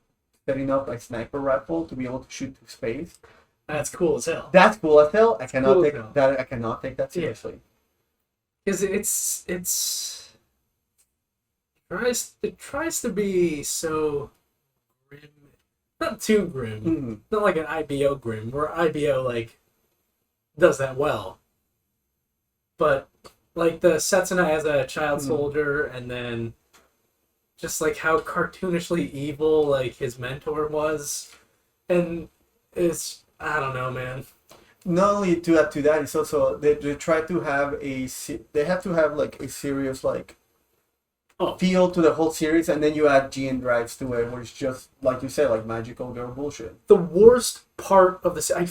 setting up a sniper rifle to be able to shoot to space,
That's cool as hell.
that's cool as hell. I cannot
cool as
take
hell.
that. I cannot take that
Yeah.
seriously.
Because it tries to be so grim, not too grim,
Mhm.
not like an IBO grim, where IBO like does that well. But like the Setsuna as a child soldier, and then just like how cartoonishly evil like his mentor was, and it's I don't know, man.
Not only to add to that, it's also they try to have they have to have like a serious like feel to the whole series, and then you add GN drives to it, which is just like you said, like magical girl bullshit.
The worst part of the I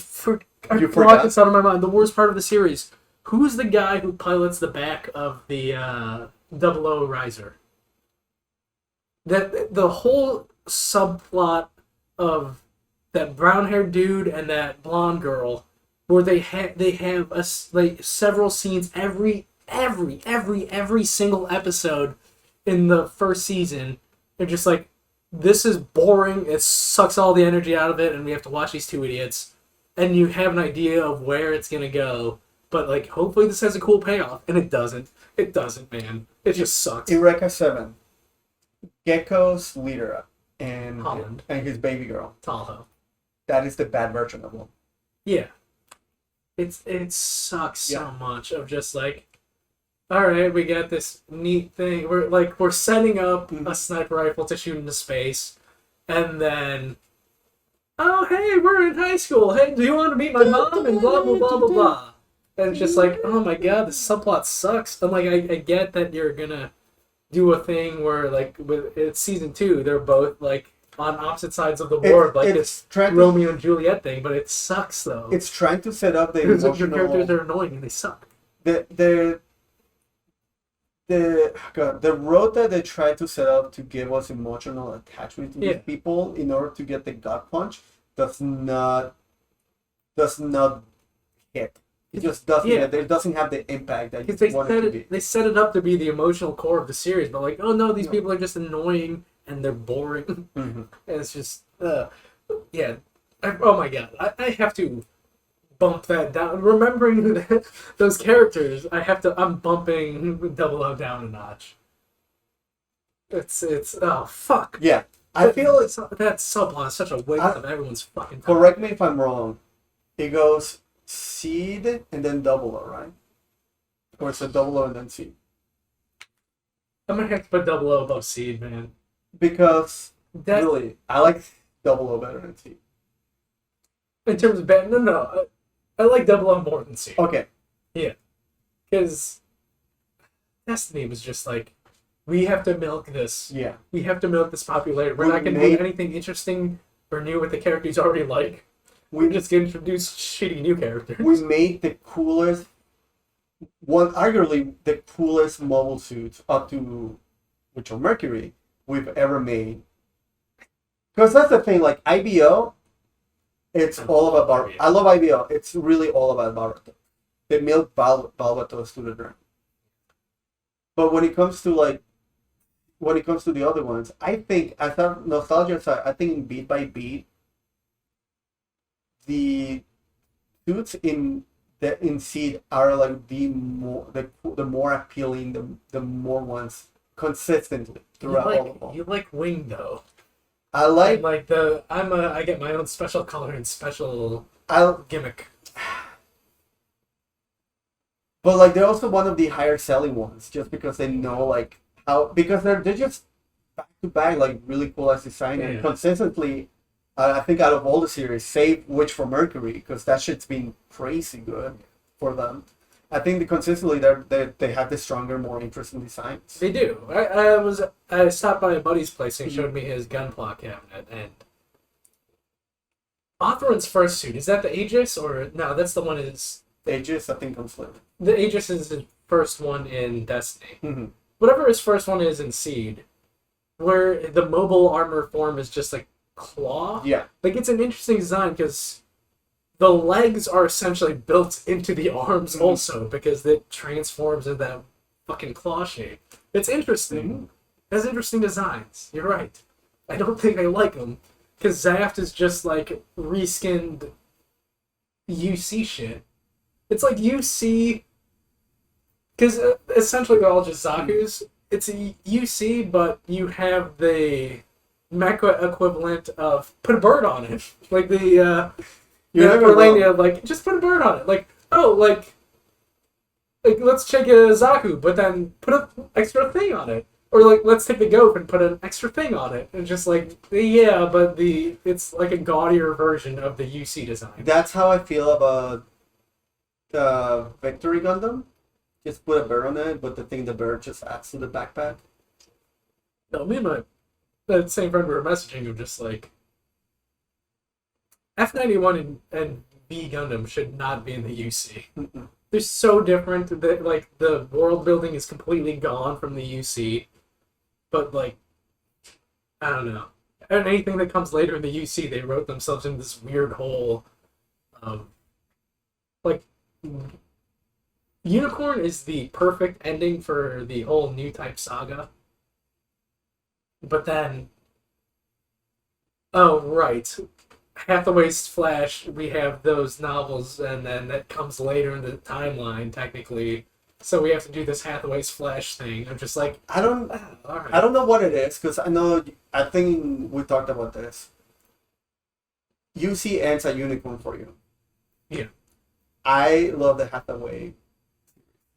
You
blocked
forgot?
this out of my mind. The worst part of the series. Who's the guy who pilots the back of the Double O Riser? That the whole subplot of that brown-haired dude and that blonde girl, where they have like several scenes every single episode in the first season. They're just like, this is boring. It sucks all the energy out of it, and we have to watch these two idiots. And you have an idea of where it's gonna go, but like, hopefully this has a cool payoff, and it doesn't. It doesn't, man. It just sucks.
Eureka 7, Gecko's leader, and
Holland.
and his baby girl.
Tahoe.
That is the bad version of him.
Yeah. It sucks
Yeah.
so much of just like, all right, we got this neat thing. We're setting up a sniper rifle to shoot into space, and then, oh hey, we're in high school. Hey, do you want to meet my mom? And blah blah blah blah blah. And it's just like, oh my god, this subplot sucks. And like, I get that you're gonna do a thing where like it's season 2, they're both like on opposite sides of the board, like this Romeo and Juliet thing, but it sucks though.
It's trying to set up the
Because
emotional.
your characters are annoying and they suck.
The road that they try to set up to give us emotional attachment to these people in order to get the gut punch does not hit. It just doesn't. It doesn't have the impact that you want it to be.
They set it up to be the emotional core of the series, but like, oh no, these people are just annoying and they're boring.
Mm-hmm.
And it's just, yeah. Oh my god, I have to bump that down. Remembering those characters, I'm bumping Double O down a notch. It's oh fuck.
Yeah, I feel
that subplot is such a waste of everyone's fucking time.
Correct me if I'm wrong. It goes Seed and then Double O, right? Or it's a Double O and then Seed.
I'm gonna have to put Double O above Seed, man.
Because really, I like Double O better than Seed.
In terms of no, I like Double O more than Seed.
Okay.
Yeah, because Destiny was just like, we have to milk this.
Yeah.
We have to milk this popularity. We're not going to do anything interesting or new with the characters already like. We're just going to introduce shitty new characters.
We made the coolest, arguably the coolest mobile suits up to which are Mercury we've ever made. Because that's the thing, like IBO, it's all about Barbatos. I love IBO. It's really all about Barbatos. They milk Barbatos to the drain. But when it comes to the other ones, I think, as a nostalgia side, I think beat by beat, the suits in Seed are like the more appealing, the more ones consistently throughout all of them.
You like Wing though.
I like
I get my own special color and special gimmick.
But like they're also one of the higher selling ones, just because they know like how, because they're just back to back like really cool as design and consistently. I think out of all the series, save Witch for Mercury, because that shit's been crazy good for them. I think consistently they have the stronger, more interesting designs.
They do. I stopped by a buddy's place and he showed me his gunpla cabinet, and Othron's first suit, is that the Aegis or no? That's the one is
Aegis, I think, comes later.
The Aegis is his first one in Destiny.
Mm-hmm.
Whatever his first one is in Seed, where the mobile armor form is just like claw.
Yeah.
Like, it's an interesting design because the legs are essentially built into the arms also because it transforms into that fucking claw shape. It's interesting.
Mm-hmm.
It has interesting designs. You're right. I don't think I like them because Zaft is just like reskinned UC shit. It's like UC because essentially they're all just Zaku's. It's a UC, but you have the mecha equivalent of put a bird on it, like the Orlania, like just put a bird on it, like like let's check a Zaku, but then put an extra thing on it, or like let's take the goat and put an extra thing on it, and just like yeah, but it's like a gaudier version of the UC design.
That's how I feel about the Victory Gundam. Just put a bird on it, but the bird just adds to the backpack.
No, me and that same friend we were messaging of just like F91 and B Gundam should not be in the UC.
Mm-mm.
They're so different that like the world building is completely gone from the UC, but like I don't know. And anything that comes later in the UC, they wrote themselves into this weird hole. Like Unicorn is the perfect ending for the whole new type saga. But then, oh right, Hathaway's Flash. We have those novels, and then that comes later in the timeline, technically. So we have to do this Hathaway's Flash thing. I'm just like,
I don't
all right.
I don't know what it is, because I think we talked about this. UC ends a Unicorn for you.
Yeah.
I love the Hathaway.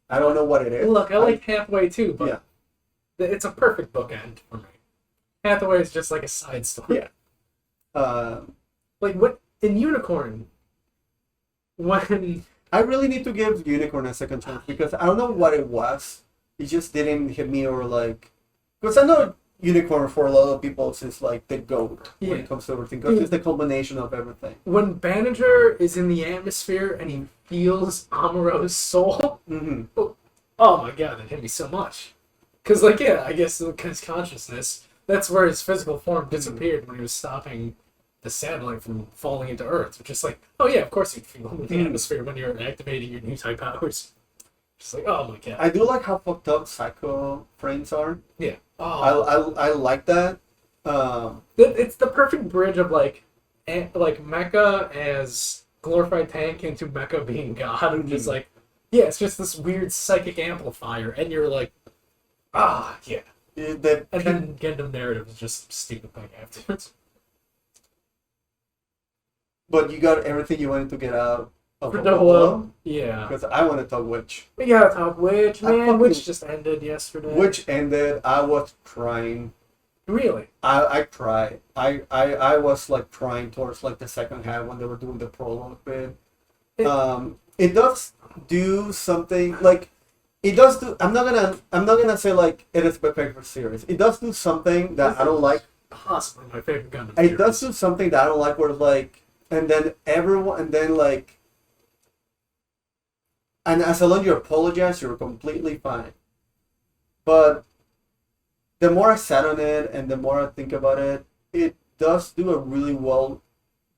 I don't know what it is.
Look, I like Hathaway too, but
Yeah.
it's a perfect bookend for me. Hathaway is just like a side story.
Yeah.
Like what in Unicorn, when
I really need to give Unicorn a second chance, because I don't know what it was. It just didn't hit me, or like, because I know Unicorn for a lot of people is like the GOAT when
Yeah.
it comes to everything, because it's the culmination of everything.
when Banniger is in the atmosphere and he feels Amuro's soul,
Mm-hmm.
oh my god, that hit me so much. Because like yeah, I guess his consciousness, that's where his physical form disappeared when he was stopping the satellite from falling into Earth. Which is like, oh yeah, of course you'd feel him in the atmosphere when you're activating your new type powers. Just like, oh my god.
I do like how fucked up Psycho frames are.
Yeah. Oh.
I like that.
It's the perfect bridge of like Mecha as glorified tank into Mecha being God, and just like, yeah, it's just this weird psychic amplifier, and you're like, yeah. And then Gundam narrative is just stupid thing afterwards.
But you got everything you wanted to get out of
For
a
the
Polo,
yeah.
because I want to talk Witch.
We gotta talk Witch,
I
man.
fucking-
Witch just ended yesterday.
Witch ended. I was crying.
Really?
I cried. I was like crying towards like the second half when they were doing the prologue bit. It does do something like it does do. I'm not gonna say like it is my favorite series. It does do something that I don't like.
Possibly my favorite Gundam.
It does do something that I don't like, where like, and then everyone, and then like, and as long as you apologize, you're completely fine. But the more I sat on it and the more I think about it, it does do a really well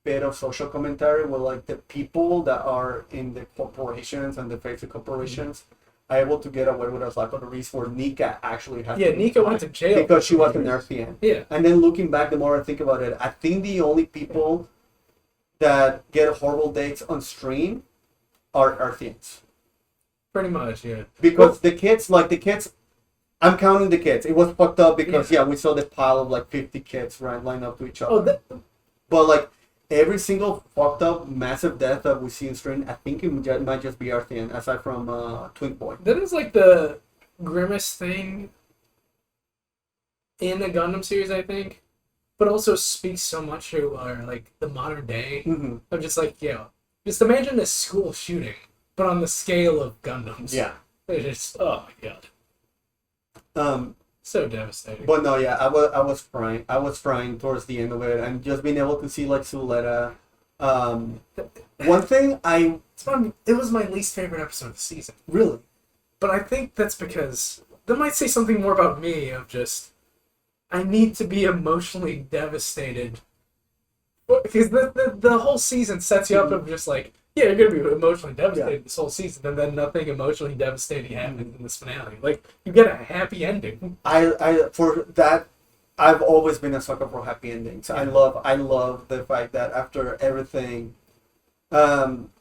bit of social commentary where like the people that are in the corporations and the basic corporations are able to get away with a slap on the wrist, where Nika actually has
Yeah,
to
Nika went to jail
because she was an RPN.
Yeah.
And then looking back, the more I think about it, I think the only people that get horrible dates on stream are Earthians.
Pretty much, yeah.
Because the kids, I'm counting the kids. It was fucked up because, we saw the pile of like 50 kids lined up to each other. But like every single fucked up massive death that we see in stream, I think it might just be Earthian, aside from Twink Boy.
That is like the grimmest thing in the Gundam series, I think, but also speaks so much to like the modern day.
Mm-hmm.
Of just like, just imagine a school shooting, but on the scale of Gundams.
Yeah.
It's just, oh my god. So devastating.
But no, I was crying. I was crying towards the end of it, and just being able to see like Suletta One thing
It was my least favorite episode of the season.
really,
But I think that's because that might say something more about me of just I need to be emotionally devastated. Because the whole season sets you up of just like, yeah, you're going to be emotionally devastated this whole season, and then nothing emotionally devastating happens in this finale. Like, you get a happy ending.
for that, I've always been a sucker for happy endings. I love the fact that after everything, one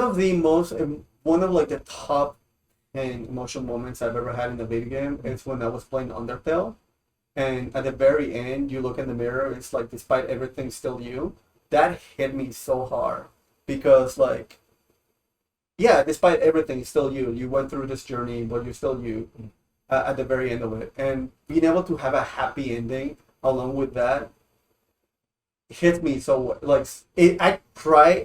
of like the top 10 emotional moments I've ever had in a video game is when I was playing Undertale, and at the very end, you look in the mirror. It's like, despite everything, still you. That hit me so hard because, like, yeah, despite everything, it's still you. You went through this journey, but you're still you at the very end of it. And being able to have a happy ending along with that hit me so, like, I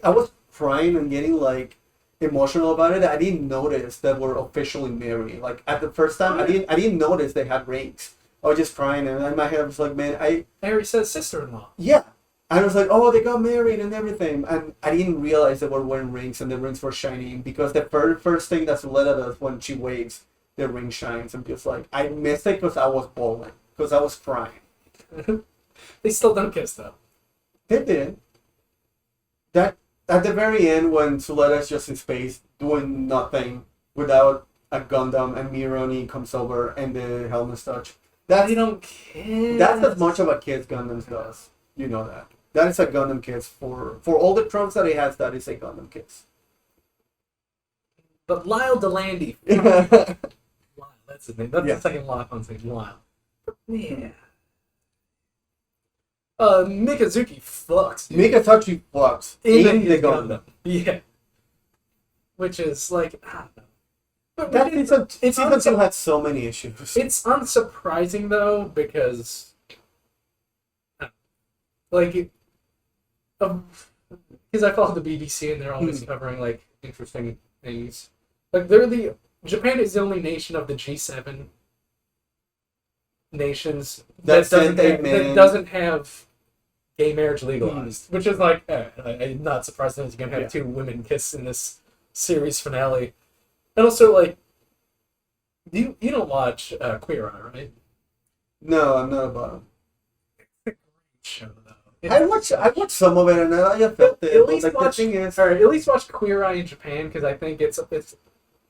was crying and getting, like, emotional about it. I didn't notice that we're officially married. Like, at the first time, I didn't notice they had rings. I was just crying, and in my head I was like, man,
Harry says sister-in-law.
yeah. I was like, oh, they got married and everything. And I didn't realize they were wearing rings and the rings were shining because the first thing that Suletta does when she waves, the ring shines. And just like, I missed it because I was bawling, because I was crying.
They still don't kiss, though.
They did. That, at the very end, when Suletta's just in space doing nothing without a Gundam and Mironi comes over and the helmets touch.
They don't kiss.
That's as much of a kiss Gundam does. You know that. That is a Gundam kiss for all the tropes that he has. That is a Gundam kiss.
But Lyle Delandy. Lyle, that's the name. That's the second lock on stage. Lyle. Yeah. Mikazuki fucks.
Mikazuki fucks in the Gundam.
Yeah. Which is like, I don't know. But
That season 2 had so many issues.
It's unsurprising though because, like, because I follow the BBC and they're always covering like interesting things. Like Japan is the only nation of the G7 nations that doesn't have gay marriage legalized, which is like, I'm not surprised that you're gonna have two women kiss in this series finale. And also, like, you don't watch Queer Eye, right?
No, I'm not about him.
It's a great show, though.
I watched some of it and I felt it.
At least
At
least watch Queer Eye in Japan because I think it's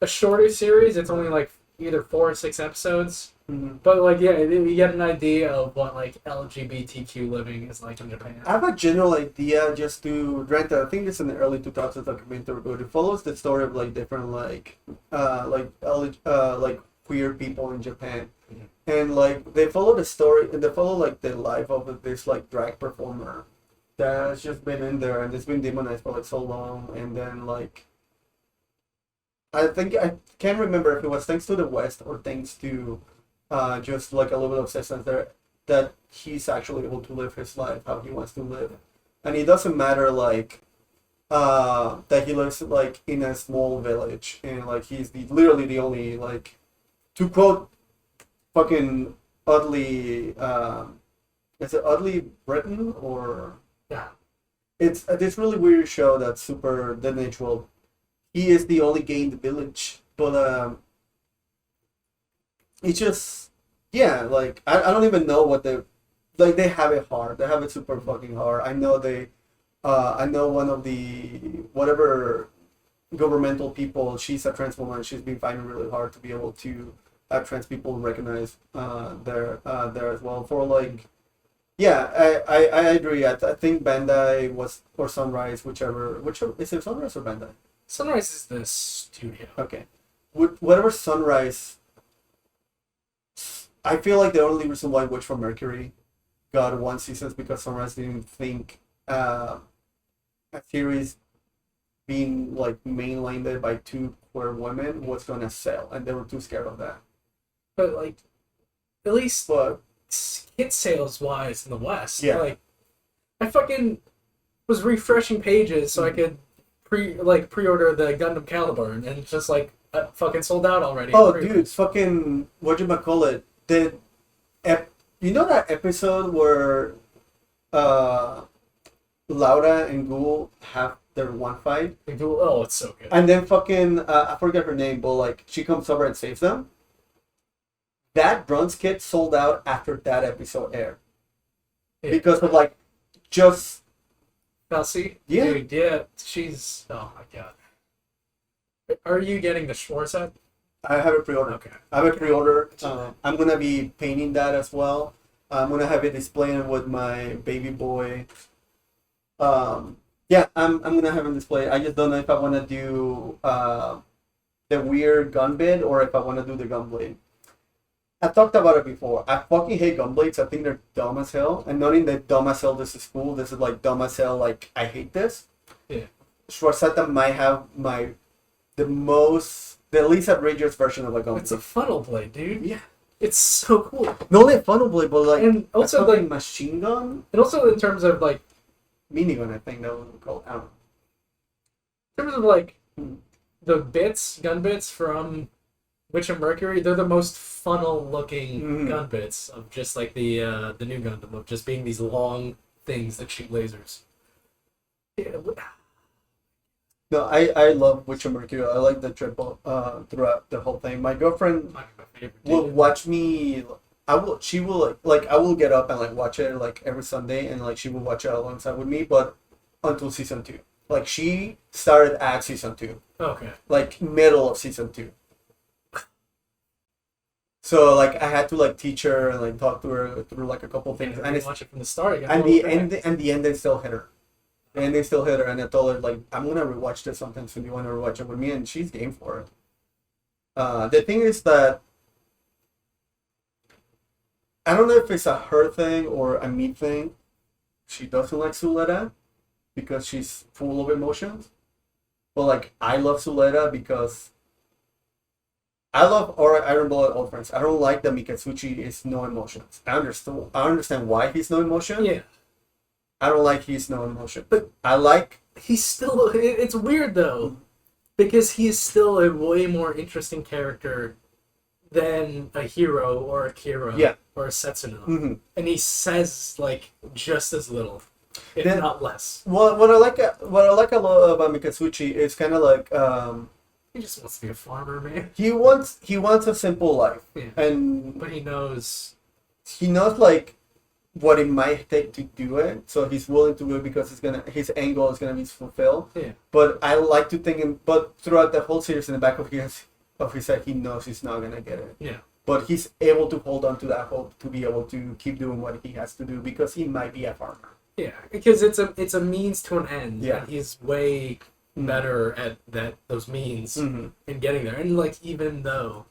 a shorter series. It's only like either 4 or 6 episodes.
Mm-hmm.
But like, yeah, you get an idea of what like LGBTQ living is like in Japan.
I have a general idea just to rent. I think it's in the early 2000s documentary, but it follows the story of like different like queer people in Japan, and like they follow the story and they follow like the life of this like drag performer that's just been in there and it's been demonized for like so long, and then like I think I can't remember if it was thanks to the West or thanks to just like a little bit of assistance there that he's actually able to live his life how he wants to live, and it doesn't matter like that he lives like in a small village and like he's literally the only like, to quote fucking Oddly is it Oddly Britain or
Yeah.
It's this really weird show that's super the natural. He is the only gay in the village, but it's just like I don't even know what they have it hard. They have it super fucking hard. I know I know one of the whatever governmental people. She's a trans woman. She's been fighting really hard to be able to have trans people recognized there as well. For like, I agree. I think Bandai was or Sunrise, whichever is it Sunrise or Bandai?
Sunrise is the studio.
Okay, whatever Sunrise. I feel like the only reason why Witch from Mercury got 1 season is because Sunrise didn't think a series being like mainlined by 2 queer women was gonna sell, and they were too scared of that.
But like, at least hit sales wise in the West, like I fucking was refreshing pages so I could pre-order the Gundam Caliber, and it's just like fucking sold out already.
Oh, dude, fucking whatchamacallit. You know that episode where Laura and Ghoul have their one fight,
Oh, it's so good.
and then fucking I forget her name, but like she comes over and saves them. That bronze kit sold out after that episode aired because of like just
Kelsey?
Yeah.
Dude, yeah. She's... Oh, my God. Are you getting the Schwartz set?
I have a pre-order.
Okay.
I have a pre-order. I'm gonna be painting that as well. I'm gonna have it displaying with my baby boy. Yeah, I'm gonna have him display. I just don't know if I want to do the weird gun bit or if I want to do the gun blade. I've talked about it before. I fucking hate gun blades. I think they're dumb as hell. And not in the dumb as hell, this is cool. This is like dumb as hell, like I hate this.
Yeah.
Schwarzetta might have the least outrageous version of a gun
It's
blade.
a funnel blade, dude.
Yeah.
It's so cool.
Not only a funnel blade, but like
And also,
a fucking
like-
machine gun,
And also in terms of, like...
minigun. I think that was called. I don't know.
In terms of, like,
Hmm.
the gun bits from Witch of Mercury, they're the most funnel-looking
Mhm.
gun bits of just, like, the new Gundam, of just being these long things that shoot lasers. Yeah,
No, I love Witcher Mercury. I like the triple throughout the whole thing. My girlfriend
my favorite.
will
dude.
watch me. She will like I will get up and like watch it like every Sunday, and like she will watch it alongside with me, but until season 2. Like she started at season 2,
Okay.
like middle of season 2. So like I had to like teach her and like talk to her through like a couple things,
And
and it's,
watch it from the start. You gotta
and
go
the
back.
end they still hit her. And they still hit her, and I told her like I'm gonna rewatch this sometime soon. You wanna rewatch it with me? And she's game for it. The thing is that I don't know if it's a her thing or a me thing. She doesn't like Suleta because she's full of emotions. But like I love Suleta because I love Iron Blood Old Friends. I don't like that Mikatsuchi is no emotions. I understand why he's no emotion.
Yeah.
I don't like he's no emotion. But I like
He's still... It's weird, though, because he is still a way more interesting character than a Hero or a Kira
Yeah.
or a Setsuno.
mhm.
And he says, like, just as little, if
Then-
not less.
What I like a lot about Mikatsuchi is kind of like
He just wants to be a farmer, man.
he wants a simple life,
Yeah.
and
But he knows...
he knows like what it might take to do it, so he's willing to do it because his end goal is gonna be fulfilled.
Yeah.
But I like to think, but throughout the whole series, in the back of his head, he knows he's not gonna get it.
Yeah.
But he's able to hold on to that hope to be able to keep doing what he has to do because he might be a farmer.
Yeah, because it's a means to an end.
Yeah.
And he's way
Mhm.
better at those means
Mm-hmm.
in getting there. And, like, even though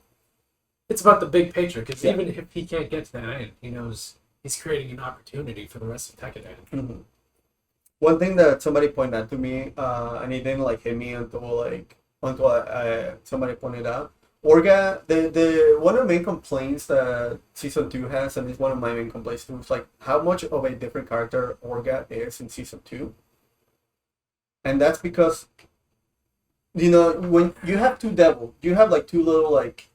it's about the big picture, because
Yeah.
even if he can't get to that end, he knows he's creating an opportunity for the rest of Tekkadan.
Mm-hmm. One thing that somebody pointed out to me, and it didn't like hit me until somebody pointed out. Orga, the one of the main complaints that season 2 has, and it's one of my main complaints too, is like how much of a different character Orga is in season 2. And that's because, you know, when you have two devils, you have like two little like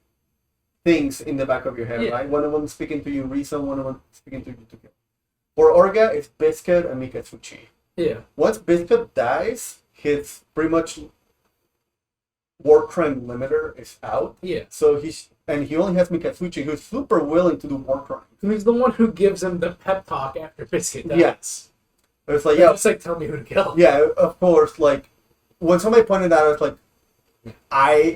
things in the back of your head,
Yeah.
right? One of them speaking to you, Risa, one of them speaking to you, Tuki. For Orga, it's Biscuit and Mikatsuchi.
Yeah.
Once Biscuit dies, his pretty much war crime limiter is out.
Yeah.
So he only has Mikatsuchi, who's super willing to do war crime.
He's the one who gives him the pep talk after Biscuit dies.
Yes. It's like,
Yeah.
yeah,
Just like, tell me who to kill.
yeah, of course. Like when somebody pointed out, it's like, I'm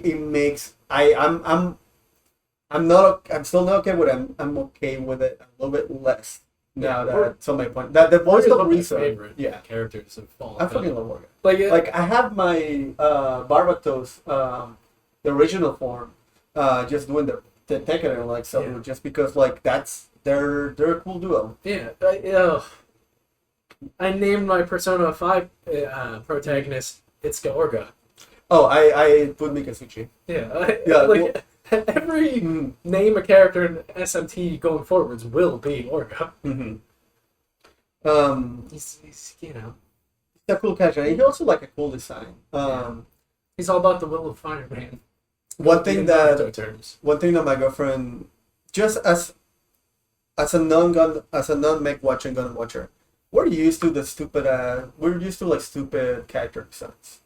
still not okay with it. I'm okay with it a little bit less now
Yeah,
that somebody pointed that the voice
Morgan's
of
one of my
Risa.
favorite
Yeah,
characters of all
I
time.
fucking love Orga.
Like
Like I have my Barbatos, the original form, just doing the Tekken like so,
Yeah.
just because like they're a cool duo.
yeah. I named my Persona 5 protagonist Itsuka Orga.
Oh, I put Mikatsuchi.
Yeah.
Yeah,
Like every
Mm-hmm.
name a character in SMT going forwards will be Orga.
Mm-hmm.
He's you know,
He's a cool character. And he also like a cool design.
he's all about the will of fire, man.
One thing
In
that
Naruto terms.
my girlfriend, just as a non mech watcher and Gundam watcher, we're used to the stupid. We're used to like stupid character designs.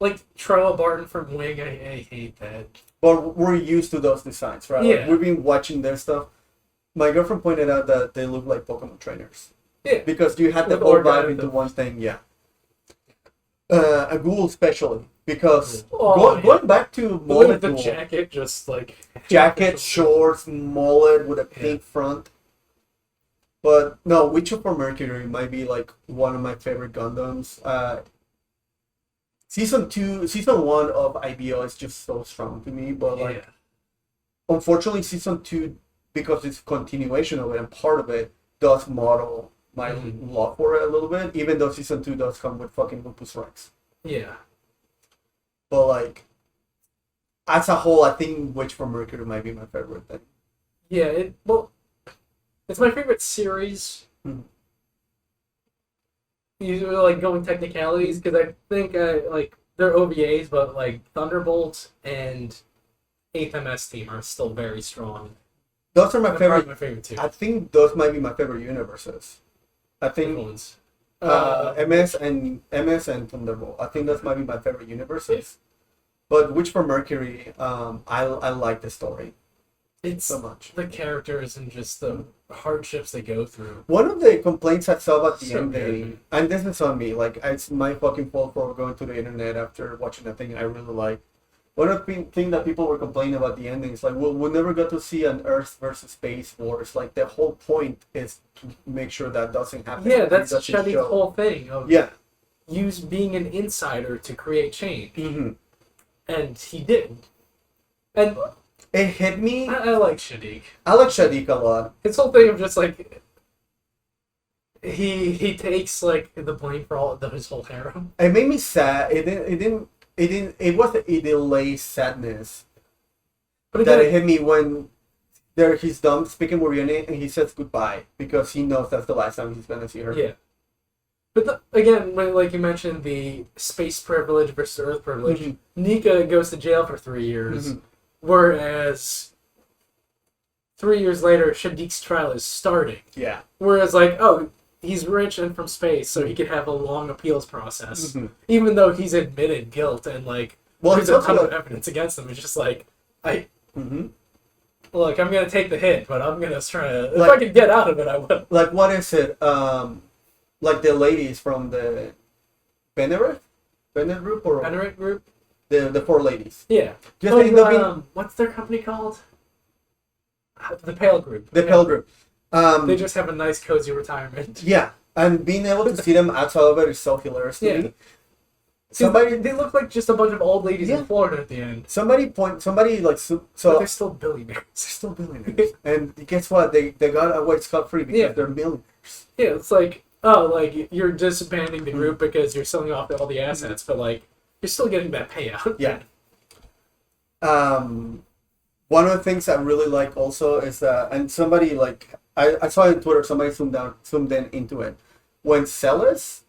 Like Trella Barton from Wing, I hate that.
But we're used to those designs, right?
Yeah.
Like, we've been watching their stuff. My girlfriend pointed out that they look like Pokemon trainers.
Yeah.
Because you had the
With
whole
organic
vibe into
stuff.
one thing, yeah. A ghoul especially, because
Oh,
going back to
The way
mullet
the
ghoul,
jacket just like
jacket, shorts, mullet with a pink front. But no, Witcher for Mercury might be like one of my favorite Gundams. Season 1 of IBO is just so strong to me, but like unfortunately season 2, because it's a continuation of it and part of it, does model my love for it a little bit, even though season 2 does come with fucking Lupus Rex.
Yeah.
But like as a whole, I think Witch for Mercury might be my favorite thing.
Yeah, it's my favorite series.
Mhm.
Usually, like going technicalities, because I think like they're OVAs, but like Thunderbolt and 8th MS team are still very strong.
Those are my
They're
favorite.
probably my favorite too.
I think those might be my favorite universes. I
Which
think
ones?
MS and Thunderbolt. I think those might be my favorite universes. But Witch for Mercury, I like the story
It's
so much.
the characters and just the hardships they go through.
One of the complaints I saw about the
So
ending,
good.
and this is on me, like it's my fucking fault for going to the internet after watching a thing I really like. One of the things that people were complaining about the ending is like, we'll never get to see an Earth versus space wars. Like the whole point is to make sure that doesn't happen.
Yeah, that's
It doesn't
Shadi's
show.
whole thing of
Yeah.
use being an insider to create change,
Mm-hmm.
and he did. And
It hit me.
I like Shadik.
I like Shadik a lot.
His whole thing of just like he takes like the blame for all of his whole harem.
It made me sad. It was a delayed sadness
But
that it
again,
hit me when he's done speaking with Rione and he says goodbye because he knows that's the last time he's gonna see her.
yeah. But again, when, like you mentioned, the space privilege versus Earth privilege,
Mhm.
Nika goes to jail for 3 years,
Mhm.
whereas 3 years later, Shadik's trial is starting.
Yeah.
Whereas, like, oh, he's rich and from space, so he could have a long appeals process,
Mhm.
even though he's admitted guilt and like
Well,
there's
he's
a ton
also
of evidence against him. It's just like,
mm-hmm.
look, I'm gonna take the hit, but I'm gonna try to. If
Like-
I could get out of it, I will.
Like what is it? Like the ladies from the Benner group or
Venerate group,
the 4 ladies.
yeah.
Just end up being
What's their company called? The Pale Group.
the Pell group.
They just have a nice, cozy retirement.
Yeah, and being able to see them outside of it is so hilarious to
Yeah.
me.
Somebody, they look like just a bunch of old ladies
Yeah.
in Florida at the end.
Somebody like
But
so
they're still billionaires.
they're still billionaires, and guess what? They got away scot-free because
Yeah.
they're millionaires.
Yeah, it's like, oh, like you're disbanding the group because you're selling off all the assets, but like you're still getting that payout.
Yeah. One of the things I really like also is that, and somebody like I saw on Twitter, somebody zoomed in into it. When Celis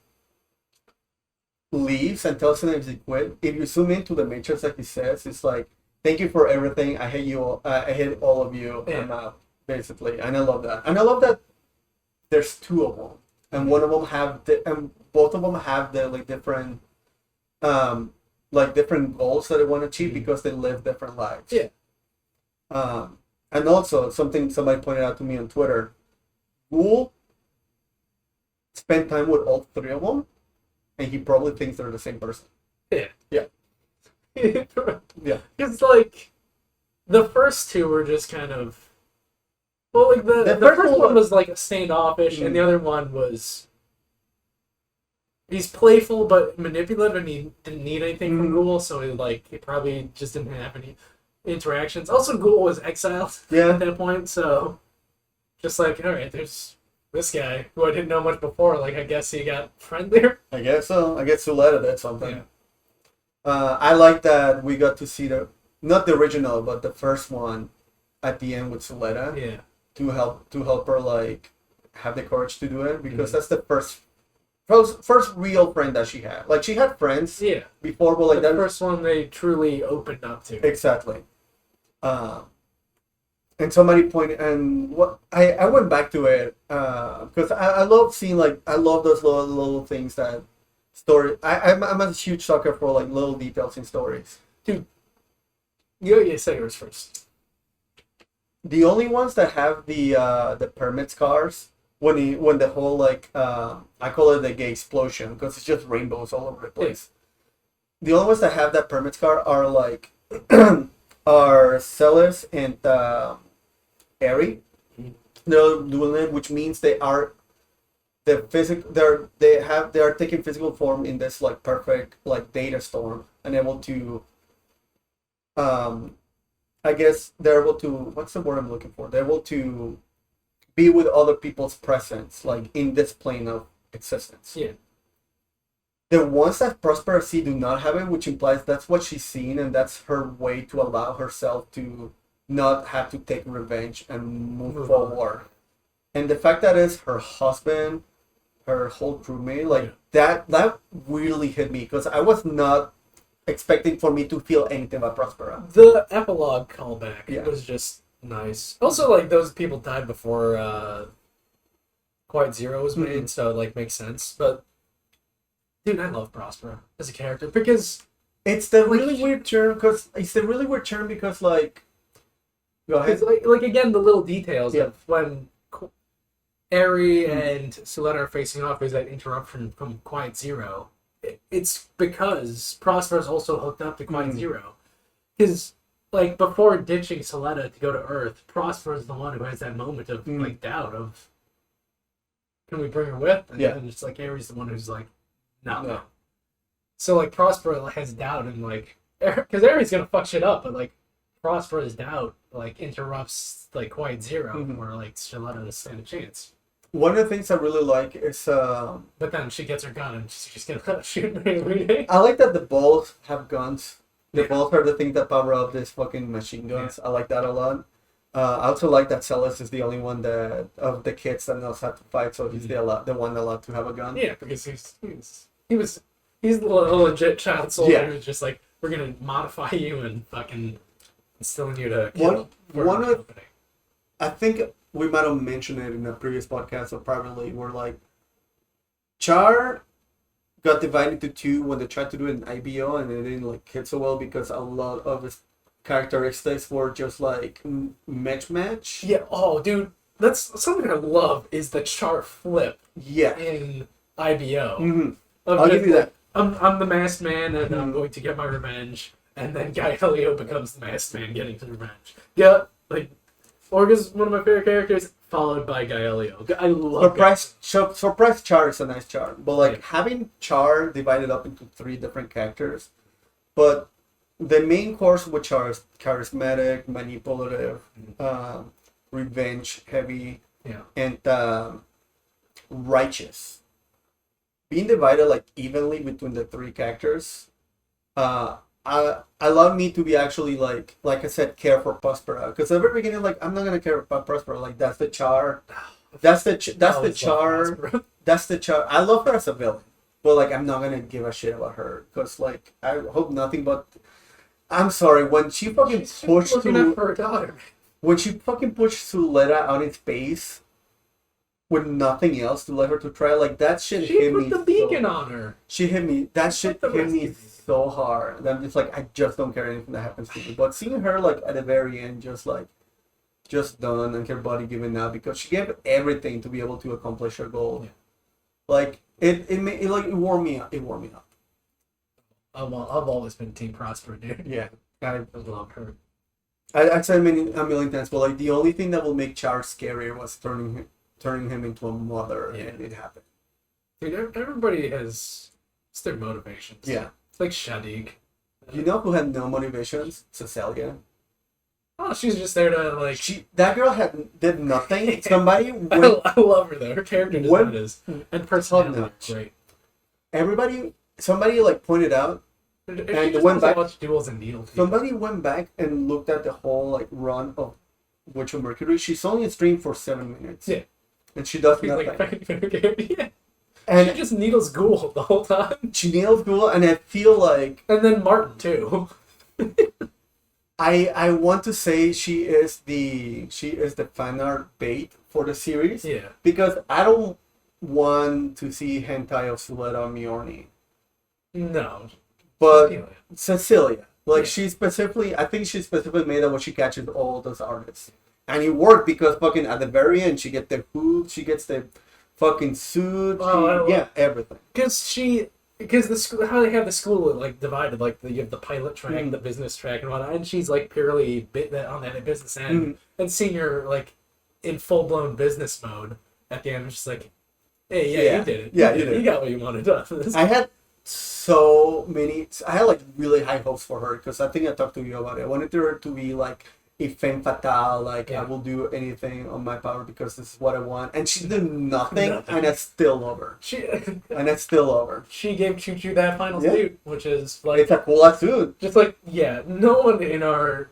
leaves and tells him he quit, if you zoom into the matrix that he says, it's like, "Thank you for everything. I hate you. I hate all of you.
Yeah.
I'm out." Basically, and I love that. And I love that there's 2 of them, and one of them and both of them have the different different goals that they want to achieve because they live different lives.
Yeah.
And also something somebody pointed out to me on Twitter, Ghoul spent time with all 3 of them, and he probably thinks they're the same person.
Yeah.
Yeah. Yeah.
It's like the first 2 were just kind of like the
The
first
first
one
one-
was like standoffish, and the other one was he's playful but manipulative, and he didn't need anything from
Mhm.
Ghoul, so he probably just didn't have any interactions. Also, Ghoul was exiled
Yeah.
at that point, so just like, all right, there's this guy who I didn't know much before. Like, I guess he got friendlier.
I guess so. I guess Suletta did something.
Yeah.
I like that we got to see not the original, but the first one at the end with Suletta
Yeah.
to help her like have the courage to do it because
Mhm.
that's the first real friend that she had. Like she had friends
Yeah.
before, but like
the
that
first one they truly opened up to.
exactly. and somebody pointed, and what I went back to it because I love seeing I love those little things that story. I'm a huge sucker for like little details in stories.
Dude, you say yours first.
The only ones that have the permit scars when the whole I call it the gay explosion because it's just rainbows all over the place. Yeah. The only ones that have that permit scar are are Celis and Eri. They're doing it, which means they are they are taking physical form in this perfect data storm and able to I guess they're able to, what's the word I'm looking for? They're able to be with other people's presence, in this plane of existence.
Yeah.
The ones that Prospera see do not have it, which implies that's what she's seen, and that's her way to allow herself to not have to take revenge and move forward. And the fact that it's her husband, her whole crewmate, that really hit me, because I was not expecting for me to feel anything about Prospera.
The epilogue callback was just nice. Also, those people died before Quiet Zero was made, so makes sense. But dude, I love Prospera as a character because
it's the really weird turn. Go ahead.
Again, the little details of when Eri and Suletta are facing off. There's that interruption from Quiet Zero. It's because Prospera's also hooked up to Quiet Zero. Because, before ditching Suletta to go to Earth, Prospera's the one who has that moment of, doubt of, can we bring her with? And then it's Eri's the one who's no. So, Prospera has doubt and, because Eri's gonna fuck shit up, but, Prospera's doubt, interrupts, Quiet Zero, where, Suletta doesn't stand a chance.
One of the things I really like is...
but then she gets her gun and she's just gonna shoot every day.
I like that the balls have guns. The balls are the thing that power up these fucking machine guns. I like that a lot. I also like that Celis is the only one of the kids that knows how to fight, so he's the one allowed to have a gun.
Yeah, because he's the legit child soldier who's just we're gonna modify you and fucking instill you to kill.
I think we might have mentioned it in a previous podcast or privately, where Char got divided into two when they tried to do an IBO and it didn't hit so well because a lot of his characteristics were just match.
Yeah. Oh, dude, that's something I love is the Char flip.
Yeah.
In IBO.
Mm-hmm. I'll give you that.
I'm the masked man and I'm going to get my revenge, and then Galileo becomes the masked man getting his revenge. Yeah, Orga's one of my favorite characters, followed by Galileo. I love
Surprise Char is a nice Char, but having Char divided up into three different characters, but the main course with Char is charismatic, manipulative, revenge heavy, and righteous. Being divided evenly between the three characters, allowed me to be actually like I said, care for Prospera, because at the very beginning I'm not gonna care about Prospera, that's the Char, that's the Char. I love her as a villain, but I'm not gonna give a shit about her because I hope nothing but. I'm sorry, when she fucking pushed
her daughter.
When she fucking pushed Suletta out in space with nothing else to let her to try, that shit hit me.
She put the beacon on her.
She hit me. That shit hit me so hard. And I'm just I just don't care anything that happens to me. But seeing her at the very end, just done and her body giving up because she gave everything to be able to accomplish her goal. Yeah. It wore me up. It wore me up.
I've always been Team Prospera, dude.
Yeah,
I love her.
I said a million times, but the only thing that will make Char scarier was turning him into a mother, and it happened.
Dude, everybody has their motivations.
Yeah.
It's like Shadig.
You know who had no motivations? Cecilia.
Oh, she's just there to
that girl did nothing. Somebody
I love her though. Her character design is and personality great.
Somebody pointed out and went back.
Watch Duels and Needles.
Somebody went back and looked at the whole run of Witch of Mercury. She's only in stream for 7 minutes.
Yeah.
And she does nothing.
Yeah.
And
she just needles Ghoul the whole time.
She needles Ghoul, and I feel
and then Martin too.
I want to say she is the fan art bait for the series.
Yeah.
Because I don't want to see hentai of Suleta Miorni.
No.
But
Cecilia.
Cecilia. Like
Yeah.
I think she specifically made that when she catches all those artists. And it worked because fucking at the very end she gets the hood, she gets the fucking suit, everything.
Because the school, how they have the school like divided, like you have the pilot track, the business track, and whatnot, and she's like purely on that business end, and seeing her like in full blown business mode at the end, just like, hey, you did it,
you did it.
You got what you wanted done.
I had like really high hopes for her because I think I talked to you about it. I wanted her to be like a femme fatale, like I will do anything on my power because this is what I want, and she did nothing. And I still love her. She
gave Choo Choo that final suit, which is like
it's a cool suit.
Just like no one in our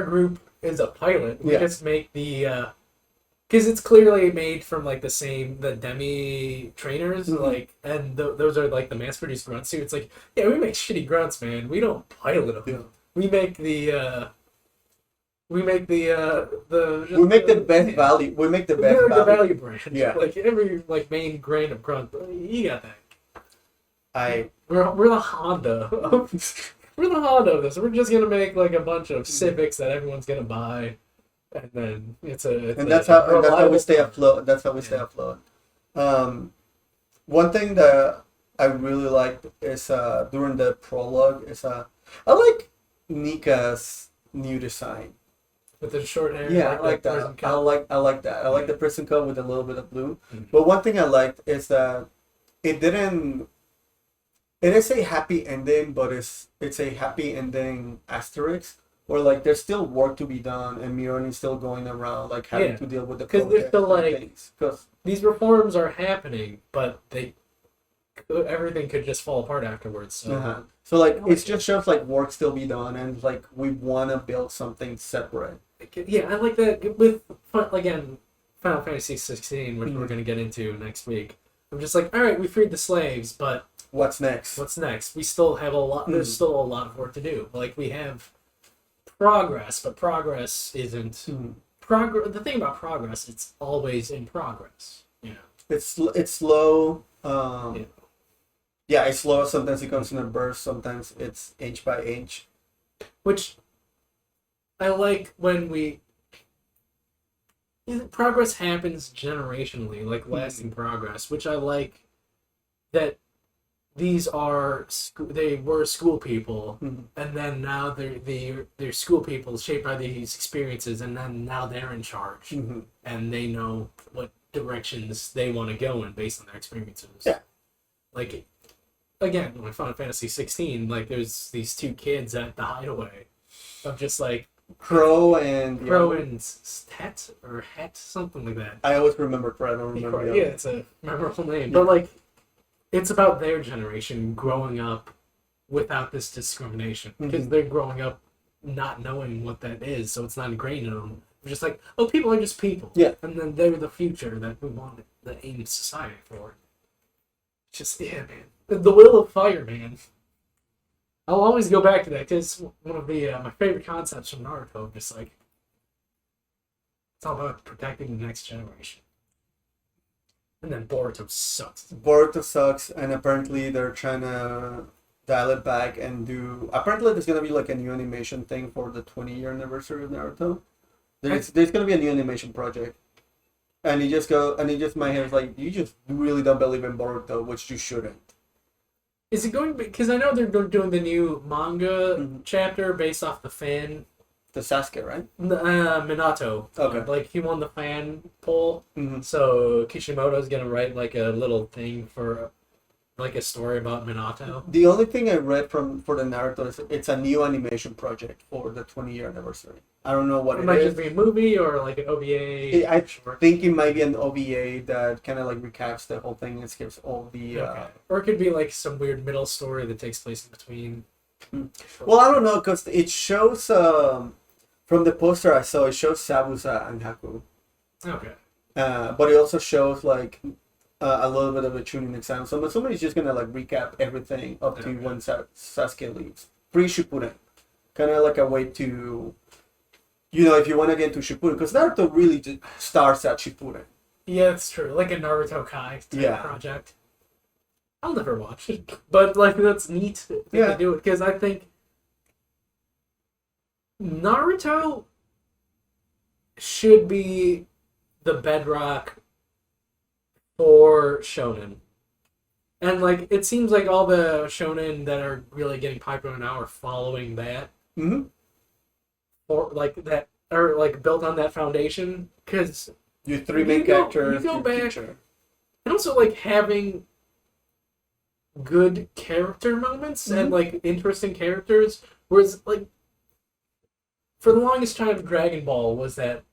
group is a pilot. We just make the because it's clearly made from like the demi trainers, like, and those are like the mass produced grunt suits. Like, we make shitty grunts, man. We don't pilot them. We make the
best value. We make the best value.
The value brand.
Yeah.
Like every like main grain of grunt, you got that. We're the Honda. We're the Honda of this. We're just gonna make like a bunch of Civics that everyone's gonna buy, and then that's
how we stay afloat. That's how we stay afloat. One thing that I really liked is during the prologue is I like Nika's new design.
With the short hair.
Yeah, I like that. I like that. I like the prison coat with a little bit of blue.
Mm-hmm.
But one thing I liked is that it is a happy ending, but it's a happy ending asterisk. Or like there's still work to be done, and Miorni's still going around like having to deal with the
because they're still like
because
these reforms are happening, but everything could just fall apart afterwards. So,
so like it just shows like work still be done, and like we want to build something separate.
Yeah, I like that with again Final Fantasy 16, which we're gonna get into next week. I'm just like, all right, we freed the slaves, but
what's next?
We still have a lot. There's still a lot of work to do. Like we have progress, but progress isn't progress. The thing about progress, it's always in progress.
It's slow. It's slow. Sometimes it comes in a burst. Sometimes it's inch by inch.
Which I like when progress happens generationally, like lasting progress. Which I like that these are they were school people, and then now they're school people shaped by these experiences, and then now they're in charge, and they know what directions they want to go in based on their experiences.
Yeah,
like again, with Final Fantasy 16, like there's these two kids at the hideaway of just like
Crow and
Het or Het, something like that.
I always remember Crow. I don't remember.
Yeah, it's a memorable name, but like. It's about their generation growing up without this discrimination because they're growing up not knowing what that is, so it's not ingrained in them. They're just like, oh, people are just people.
Yeah.
And then they're the future that we want the aim society for. Just, man. The Will of Fire, man. I'll always go back to that because one of the my favorite concepts from Naruto, just like, it's all about protecting the next generation. And then Boruto sucks. And apparently they're trying to dial it back and do... Apparently there's going to be like a new animation thing for the 20-year anniversary of Naruto. There's going to be a new animation project. And my hair is like, you just really don't believe in Boruto, which you shouldn't. Is it going... Because I know they're doing the new manga chapter based off the fan...
The Sasuke, right?
Minato.
Okay.
Like, he won the fan poll, so Kishimoto's gonna write, like, a little thing for, like, a story about Minato.
The only thing I read for the Naruto is it's a new animation project for the 20-year anniversry. I don't know what it
might
is.
just be a movie or, like, an OVA.
I think it might be an OVA that kind of, like, recaps the whole thing and skips all the...
Or it could be, like, some weird middle story that takes place in between.
Well, I don't know, because it shows... From the poster I saw, it shows Sabusa and Haku.
Okay.
But it also shows like a little bit of a tuning exam. So I'm assuming it's just gonna like recap everything up to when Sasuke leaves. Pre-Shippuden. kind of like a way to, if you want to get into Shippuden, because Naruto really just starts at Shippuden.
Yeah, it's true. Like a Naruto Kai type
Yeah.
project. I'll never watch it, but like that's neat that they do it because I think Naruto should be the bedrock for shonen, and like it seems like all the shonen that are really getting popular now are following that, or like that, or like built on that foundation. Because
Your three main characters,
you go
your
back,
teacher.
and also like having good character moments and like interesting characters. Whereas like for the longest time, Dragon Ball was that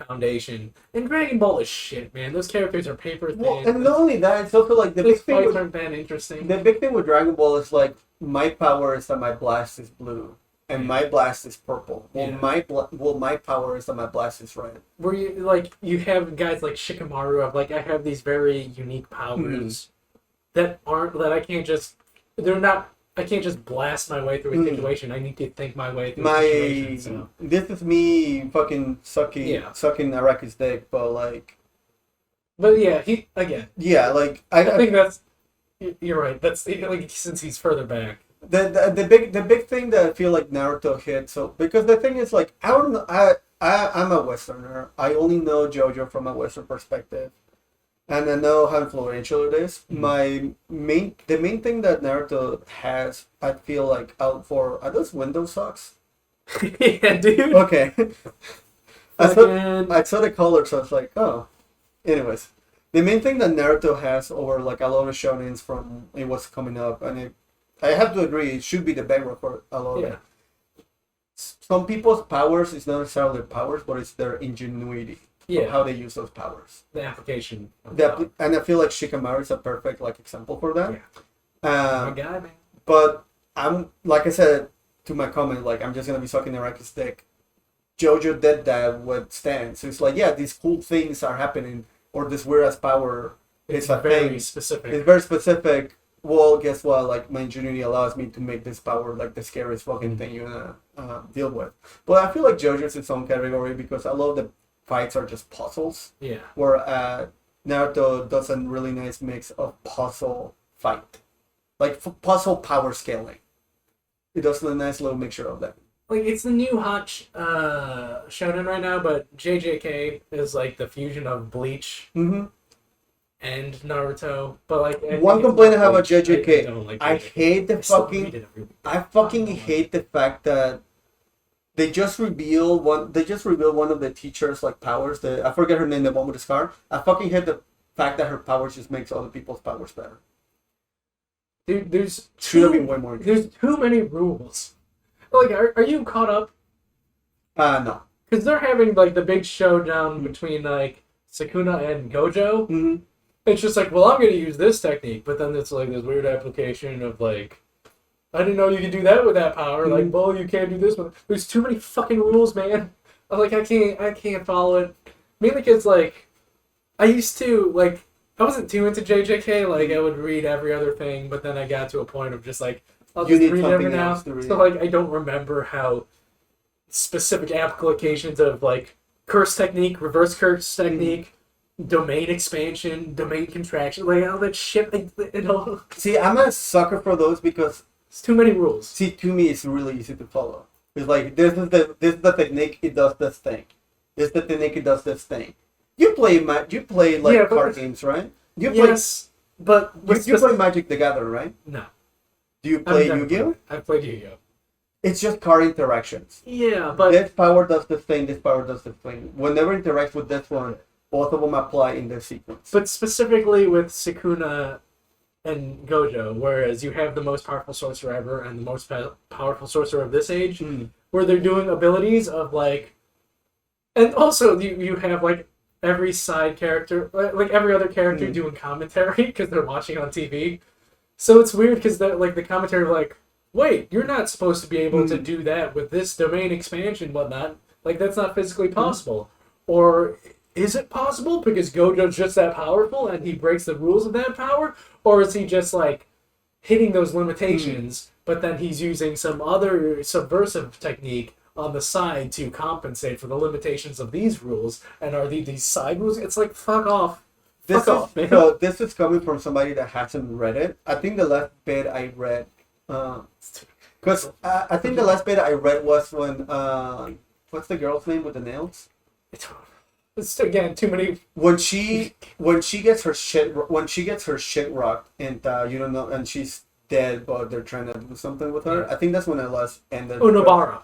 foundation, and Dragon Ball is shit, man. Those characters are paper thin.
Well, and not only that, it's also like the
Those
big thing.
fights aren't that interesting.
The big thing with Dragon Ball is like my power is that my blast is blue and my blast is purple. Well,
Yeah.
my power is that my blast is red.
Where you have guys like Shikamaru of like I have these very unique powers that I can't just blast my way through a situation. I need to think my way through a situation. So.
This is me fucking sucking Araki's dick, but like.
But yeah, he again.
Yeah, like
I think that's. You're right. That's like since he's further back.
The big thing that I feel like Naruto hit. So because the thing is like I'm a Westerner. I only know JoJo from a Western perspective, and I know how influential it is. The main thing that Naruto has, I feel like out for are those window socks?
Yeah, dude.
Okay. I saw the color, so I was like, oh. Anyways, the main thing that Naruto has over like a lot of shonens from it was coming up, and I have to agree, it should be the bedrock for a lot of it. Some people's powers is not necessarily their powers, but it's their ingenuity. Of how they use those powers.
The application.
And I feel like Shikamaru is a perfect like example for that.
Yeah. My guy, man.
But I'm like I said to my comment, like I'm just gonna be sucking Araki's dick. JoJo did that with Stan. So it's like, yeah, these cool things are happening, or this weird ass power is a
very
thing.
specific.
It's very specific. Well, guess what? Like my ingenuity allows me to make this power like the scariest fucking thing you're gonna deal with. But I feel like JoJo's its own category because I love the fights are just puzzles.
Yeah.
Where Naruto does a really nice mix of puzzle fight, like puzzle power scaling. It does a nice little mixture of that.
Like it's the new hot shonen right now, but JJK is like the fusion of Bleach and Naruto. But like
one complaint I have about
JJK,
JJK,
I don't like
I
JJK.
hate the
I still
fucking.
read it every week.
I fucking hate the fact that they just revealed one. They just revealed one of the teachers' like powers. I forget her name. The one with the scar. I fucking hate the fact that her powers just makes other people's powers better.
Dude,
Should have been way more.
There's too many rules. Like, are you caught up?
No.
Because they're having like the big showdown between like Sukuna and Gojo.
Mm-hmm.
It's just like, well, I'm gonna use this technique, but then it's like this weird application of like, I didn't know you could do that with that power. Like, well, you can't do this one. There's too many fucking rules, man. I'm like, I can't follow it. Mainly because like, I used to like, I wasn't too into JJK. Like, I would read every other thing, but then I got to a point of just like, I'll
You
just
need
read it every
something
now.
else to read.
So like, I don't remember how specific applications of like curse technique, reverse curse technique, domain expansion, domain contraction, like all that shit. Like, you know,
See, I'm a sucker for those because
it's too many rules.
see, to me, it's really easy to follow. It's like this is the technique. It does this thing. This is the technique. It does this thing. You play like card games, right?
Yes, but
You play Magic the Gathering, right?
no.
Do you play
I've never
Yu-Gi-Oh?
played- I've played Yu-Gi-Oh.
It's just card interactions.
Yeah, but
This power does this thing. This power does this thing. Whenever it interacts with this one, both of them apply in their sequence.
but specifically with Sukuna and Gojo, whereas you have the most powerful sorcerer ever and the most powerful sorcerer of this age, where they're doing abilities of like, and also you have like every side character, like every other character doing commentary because they're watching on TV. So it's weird because like the commentary like, wait, you're not supposed to be able to do that with this domain expansion, whatnot. Like that's not physically possible. Or is it possible because Gojo's just that powerful and he breaks the rules of that power? Or is he just like hitting those limitations, but then he's using some other subversive technique on the side to compensate for the limitations of these rules. And are these side rules? It's like, fuck off.
This
Fuck off,
is
man.
so. This is coming from somebody that hasn't read it. I think the last bit I read, because I think the last bit I read was when what's the girl's name with the nails?
It's again too many.
When she gets her shit rocked and you don't know, and she's dead, but they're trying to do something with her. I think that's when I last ended.
Oh, Nobara.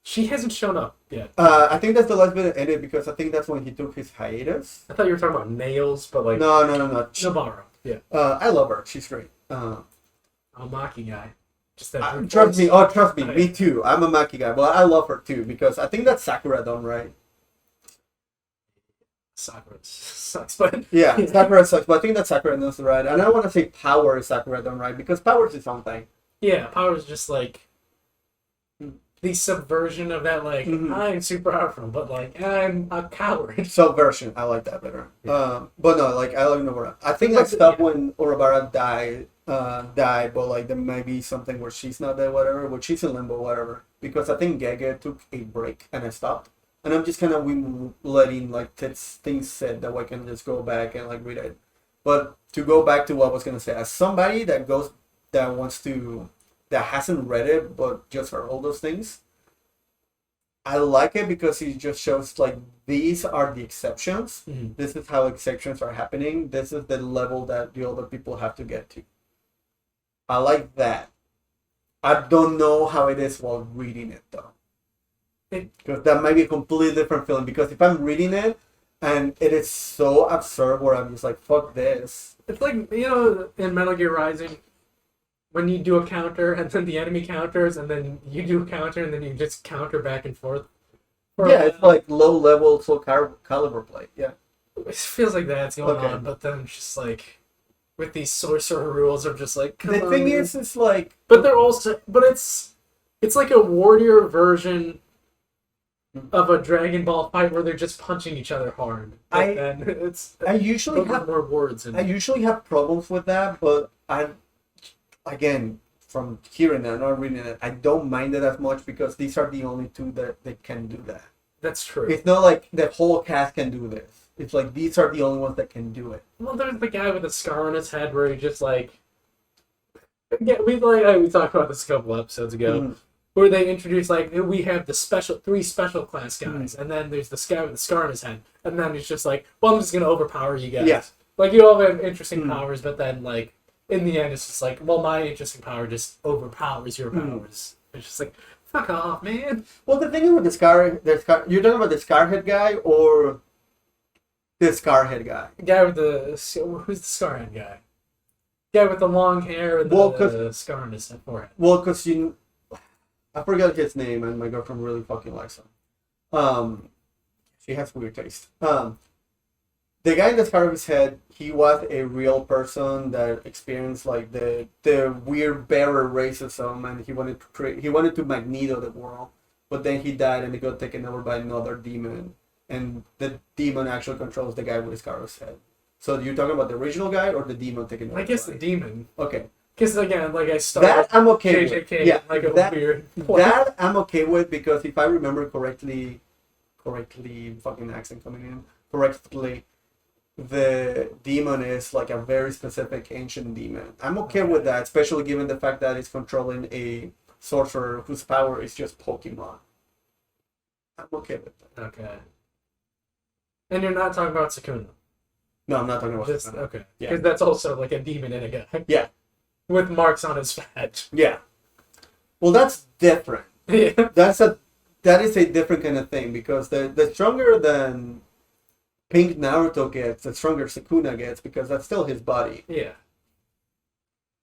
She hasn't shown up yet.
I think that's the last bit it ended because I think that's when he took his hiatus.
I thought you were talking about nails, but like
No.
Nobara. Yeah.
I love her. She's great.
Oh, Maki guy. Just that.
Trust me. Oh, trust me. Me too. I'm a Maki guy, but I love her too because I think that's Sakura done right.
Sakura sucks, but
Yeah, Sakura sucks, but I think that Sakura does it right. And I don't want to say Power is Sakura done right because Power is its own thing.
yeah, Power is just like the subversion of that. Like I'm super powerful, but like I'm a coward.
Subversion. I like that better.
Yeah.
But no, like I love Nobara. I think
Like,
that stuff
yeah.
when Urabara died, but like there might be something where she's not there, whatever. But she's in limbo, whatever. Because I think Gege took a break and I stopped. And I'm just kind of letting like things said that I can just go back and like read it. But to go back to what I was gonna say, as somebody that hasn't read it but just heard all those things, I like it because it just shows like these are the exceptions.
Mhm.
This is how exceptions are happening. This is the level that the other people have to get to. I like that. I don't know how it is while reading it though. Because that might be a completely different feeling. Because if I'm reading it and it is so absurd where I'm just like, fuck this.
It's like, in Metal Gear Rising, when you do a counter and then the enemy counters and then you do a counter and then you just counter back and forth.
Yeah, it's like low level, full caliber play. Yeah.
It feels like that's going
Okay.
on, but then it's just like, with these sorcerer rules of just like, come
The
on,
thing
man.
is, it's like.
But they're also, but it's like a warrior version of a Dragon Ball fight where they're just punching each other hard. And it's
I usually
those are
have
more words.
I usually have problems with that, but again, from hearing it, not reading it, I don't mind it as much because these are the only two that they can do that.
That's true.
It's not like the whole cast can do this. It's like these are the only ones that can do it.
Well, there's the guy with a scar on his head where he just like. Yeah, we talked about this a couple episodes ago, where they introduce like we have the three special class guys, and then there's this guy with the scar on his head, and then it's just like, well, I'm just gonna overpower you guys.
Yeah.
Like you all have interesting powers, but then like in the end, it's just like, well, my interesting power just overpowers your powers. It's just like, fuck off, man.
Well, the thing with the scar, you're talking about the Scarhead guy or the Scarhead guy?
The guy with who's the scarhead guy? Guy with the long hair and the scar on his forehead.
Well, because I forgot his name, and my girlfriend really fucking likes him. She has weird taste. The guy in the scar of his head, he was a real person that experienced like the weird bearer racism, and he wanted to Magneto the world, but then he died and he got taken over by another demon, and the demon actually controls the guy with the scar of his head. So you're talking about the original guy or the demon taking over?
I guess the demon.
Okay.
Because again, like I started
That I'm okay with.
JJK,
Yeah,
like a weird point.
that I'm okay with because if I remember correctly, fucking accent coming in correctly, the demon is like a very specific ancient demon. I'm okay with that, especially given the fact that it's controlling a sorcerer whose power is just Pokemon. I'm okay with that.
Okay. And you're not talking about Sukuna.
No, I'm not talking about
Just
that.
okay.
Yeah.
Because that's also like a demon in a guy.
Yeah.
With marks on his fat.
Yeah. Well, that's different.
Yeah.
That is a different kind of thing because the stronger than Pink Naruto gets, the stronger Sukuna gets because that's still his body.
Yeah.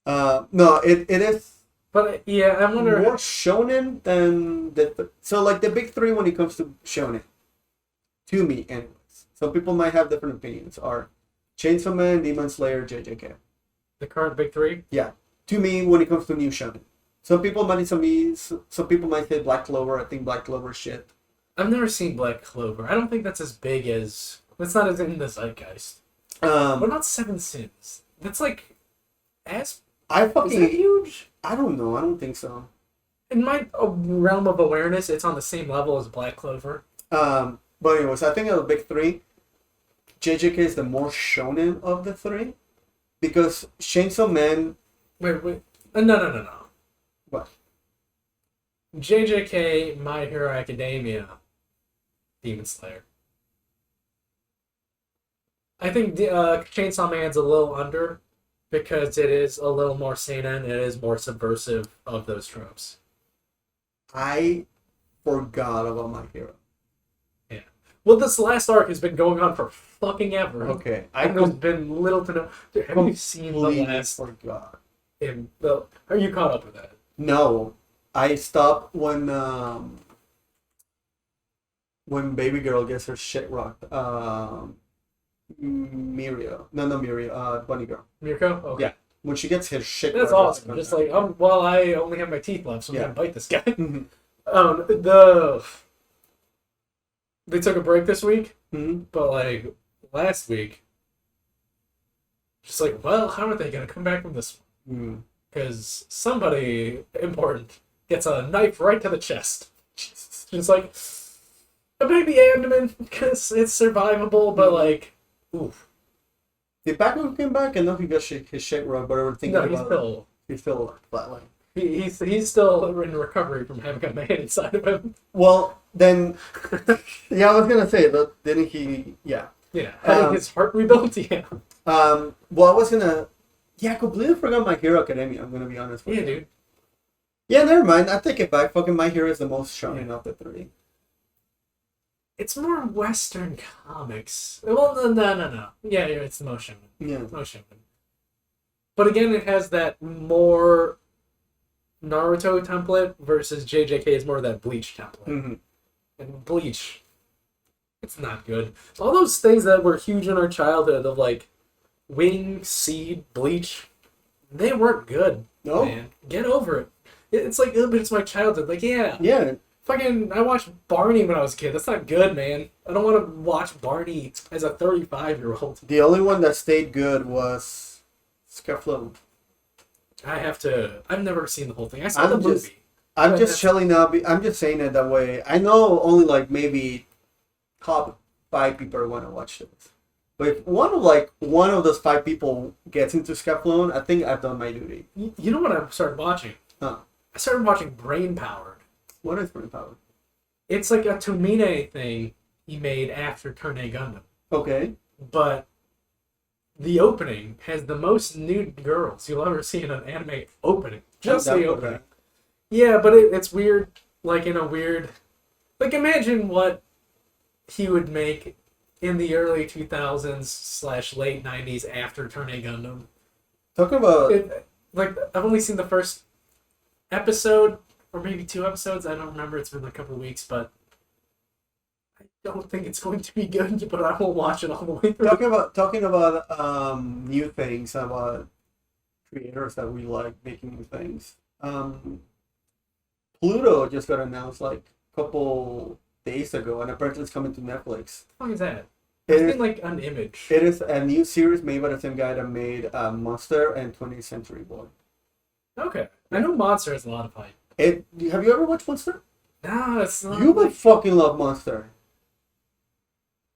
No, it is
But yeah, I wonder.
more shonen than so like the big three when it comes to shonen. To me, anyways. Some people might have different opinions. Are Chainsaw Man, Demon Slayer, JJK.
The current big three?
Yeah. To me, when it comes to new shonen. Some people might say Black Clover. I think Black Clover is shit.
I've never seen Black Clover. I don't think that's as big as. That's not as in the zeitgeist. What about Seven Sins? That's like.
I
Is
fucking
that huge?
I don't know. I don't think so.
In my realm of awareness, it's on the same level as Black Clover.
But anyways, I think of the big three, JJK is the more shonen of the three, because Chainsaw Man.
Wait. No.
What?
JJK, My Hero Academia, Demon Slayer. I think Chainsaw Man's a little under because it is a little more seinen. It is more subversive of those tropes.
I forgot about My Hero.
Yeah. Well, this last arc has been going on for fucking ever.
Okay,
And there's been little to no. Dude, have you seen the
completely
last?
forgot.
Are you caught up with that?
No, I stopped when Baby Girl gets her shit rocked. Mirio. No, Mirio. Bunny Girl.
Mirko? Okay.
Yeah. When she gets his shit
That's
rocked.
awesome. Just like, well, I only have my teeth left, so I'm
Yeah.
gonna bite this guy.
Mhm.
They took a break this week,
Mhm.
but like last week, just like, well, how are they gonna come back from this?
Mm.
Because somebody important gets a knife right to the chest. Just like a baby abdomen, because it's survivable, but like, oof.
Did Batman came back? I know he got his shit rocked, but I was thinking
No, he's
about he's still flatline.
he's still in recovery from having a man inside of him.
Well, then, yeah, I was gonna say that. Didn't he? Yeah.
Yeah, having his heart rebuilt. Yeah.
Well, I was gonna. Yeah, I completely forgot My Hero Academia. I'm gonna be honest with
Yeah,
you.
dude.
Yeah, never mind. I take it back. Fucking My Hero is the most shonen of the three.
It's more Western comics. Well, no. Yeah, it's the most shonen.
Yeah.
Most shonen. But again, it has that more Naruto template versus JJK is more of that Bleach template.
Mm-hmm.
And Bleach, it's not good. All those things that were huge in our childhood of like Wing, Seed, Bleach, they weren't good.
No.
Man, get over it. It's like, but it's my childhood. Like, yeah.
Yeah.
Fucking, I watched Barney when I was a kid. That's not good, man. I don't want to watch Barney as a 35-year-old.
The only one that stayed good was Scarflow.
I've never seen the whole thing. I saw the movie.
I'm just chilling up. I'm just saying it that way. I know only like maybe top 5 people want to watch this. But if one of those 5 people gets into Scarflow, I think I've done my duty.
You know what I started watching?
Huh.
I started watching Brain Powered.
What is Brain Power?
It's like a Tomine thing he made after Turn A Gundam.
Okay.
But the opening has the most nude girls you'll ever see in an anime opening. Just
I'm down
the
for
opening.
that.
Yeah, but it's weird. Like in a weird... Like imagine what he would make in the early 2000s / late 90s after Turn A Gundam.
Talking about
Like, I've only seen the first episode, or maybe 2 episodes. I don't remember. It's been a couple of weeks, but I don't think it's going to be good. But I will watch it all the way through.
talking about new things about creators that we like making new things. Pluto just got announced like a couple days ago, and apparently it's coming to Netflix.
How long is that?
It
It's
is-
been like an image.
It is a new series made by the same guy that made Monster and 20th Century Boy.
Okay. I know Monster has a lot of hype.
Have you ever watched Monster?
No, it's not.
You would fucking love Monster.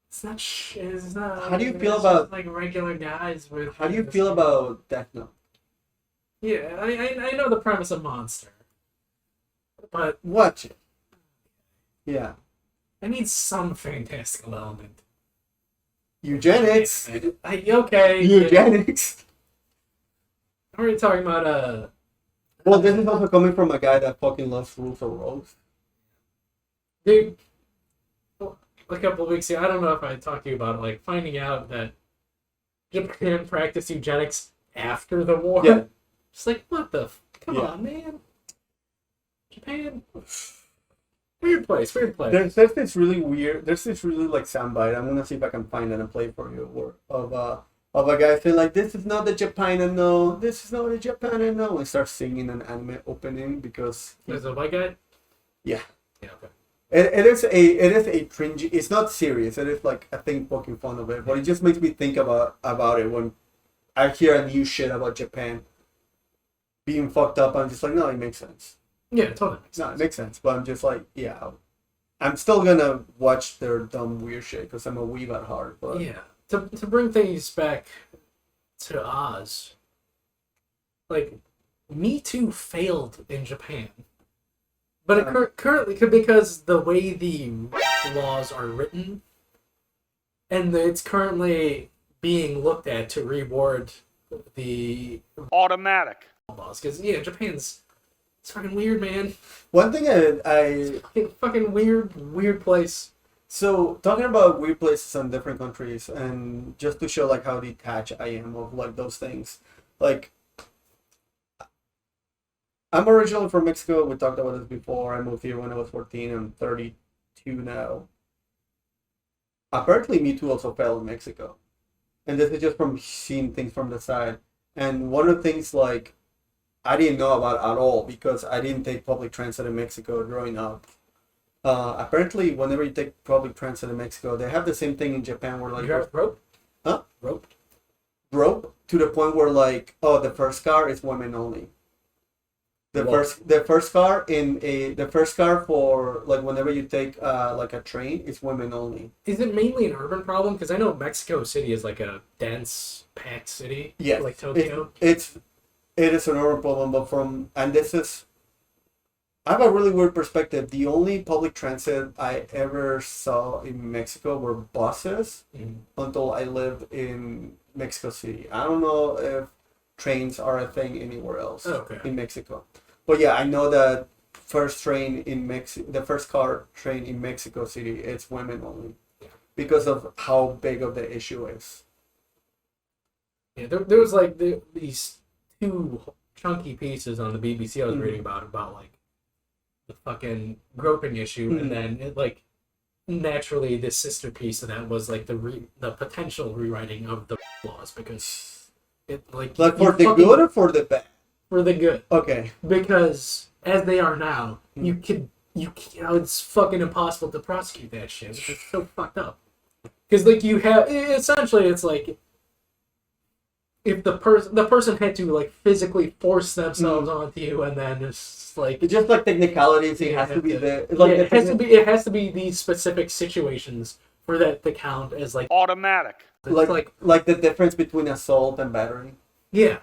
It's not. It's not.
How do you feel
it's
about-
just like regular guys with?
How do you feel about Death Note?
Yeah, I know the premise of Monster, but
Watch it. Yeah.
I need some fantastical element.
Eugenics.
Okay.
Eugenics.
I'm already talking about
Well, this is also coming from a guy that fucking loves Rules of Rose.
dude. A couple of weeks ago, I don't know if I talked to you about it, like finding out that Japan practiced eugenics after the war.
Yeah.
Just like, what the? Come
Yeah.
on, man. Japan. Weird place.
There's this really weird. There's this really like soundbite. I'm gonna see if I can find it and play it for you. Of a guy saying like, "This is not the Japan I know. This is not the Japan I know," and starts singing an anime opening because
Is it a white guy?
yeah.
Yeah. Okay.
It is a cringy. It's not serious. It is like I think poking fun of it, but it just makes me think about it when I hear a new shit about Japan. being fucked up. I'm just like, no, it makes sense.
Yeah, it totally makes
No,
sense.
it makes sense. But I'm just like, yeah, I'm still gonna watch their dumb weird shit because I'm a weeb at heart. But
Yeah. To bring things back to Oz, like, Me Too failed in Japan. But it currently, because the way the laws are written, and it's currently being looked at to reward the
Automatic.
laws. Because, yeah, Japan's... It's fucking weird, man.
one thing I
Fucking weird place.
so talking about weird places in different countries, and just to show like how detached I am of like those things, like I'm originally from Mexico. We talked about this before. I moved here when I was 14. I'm 32 now. Apparently, Me Too also fell in Mexico, and this is just from seeing things from the side. And one of the things like I didn't know about at all because I didn't take public transit in Mexico growing up. Apparently, whenever you take public transit in Mexico, they have the same thing in Japan where like
You got rope?
Huh?
Rope?
rope to the point where like, oh, the first car is women only. The
What?
first car for like whenever you take like a train is women only.
Is it mainly an urban problem? Because I know Mexico City is like a dense, packed city.
Yes,
Like Tokyo.
It is an urban problem, but I have a really weird perspective. The only public transit I ever saw in Mexico were buses until I lived in Mexico City. I don't know if trains are a thing anywhere else in Mexico. But yeah, I know that the first car train in Mexico City, it's women only because of how big of the issue is.
Yeah, there was like these two chunky pieces on the BBC I was reading about like the fucking groping issue, and then it like naturally the sister piece of that was like the potential rewriting of the laws because it like
For the good or for the bad?
For the good.
Okay.
Because as they are now, it's fucking impossible to prosecute that shit. It's so fucked up. Because like you have essentially it's like if the person had to like physically force themselves onto you, and then it's like
It's just like technicalities. It has to be
it has to be these specific situations for that to count as like
Automatic.
like the difference between assault and battery.
yeah,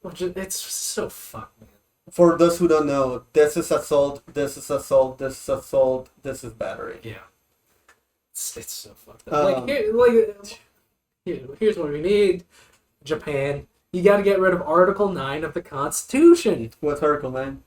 which it's so fucked, man.
For those who don't know, this is assault, this is assault, this is assault, this is battery.
Yeah, it's so fucked up. Here's what we need. Japan, you got to get rid of Article 9 of the Constitution.
What's Article 9?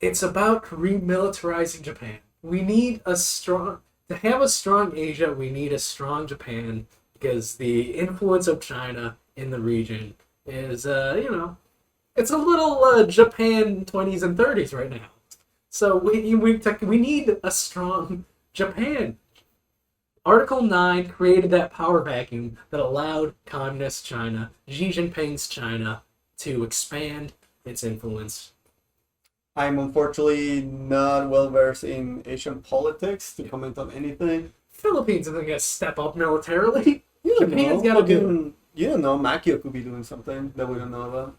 It's about remilitarizing Japan. We need to have a strong Asia, we need a strong Japan, because the influence of China in the region is, it's a little Japan 20s and 30s right now. So we need a strong Japan. Article 9 created that power vacuum that allowed communist China, Xi Jinping's China, to expand its influence.
I'm unfortunately not well versed in Asian politics to comment on anything.
Philippines isn't going to step up militarily.
You don't
Japan's
know.
got to do it.
You don't know. Makio could be doing something that we don't know about.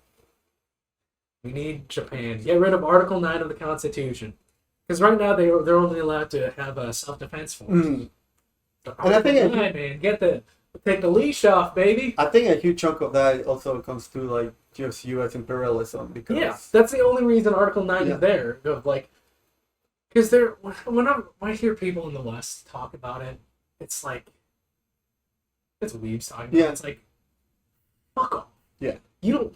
We need Japan to get rid of Article 9 of the Constitution. Because right now they're only allowed to have a self-defense force.
And I think
take the leash off, baby.
I think a huge chunk of that also comes to like just U.S. imperialism because
that's the only reason Article 9 is there. Of like, because when I hear people in the West talk about it, it's like it's weebs talking about it. It's like fuck off.
Yeah.
You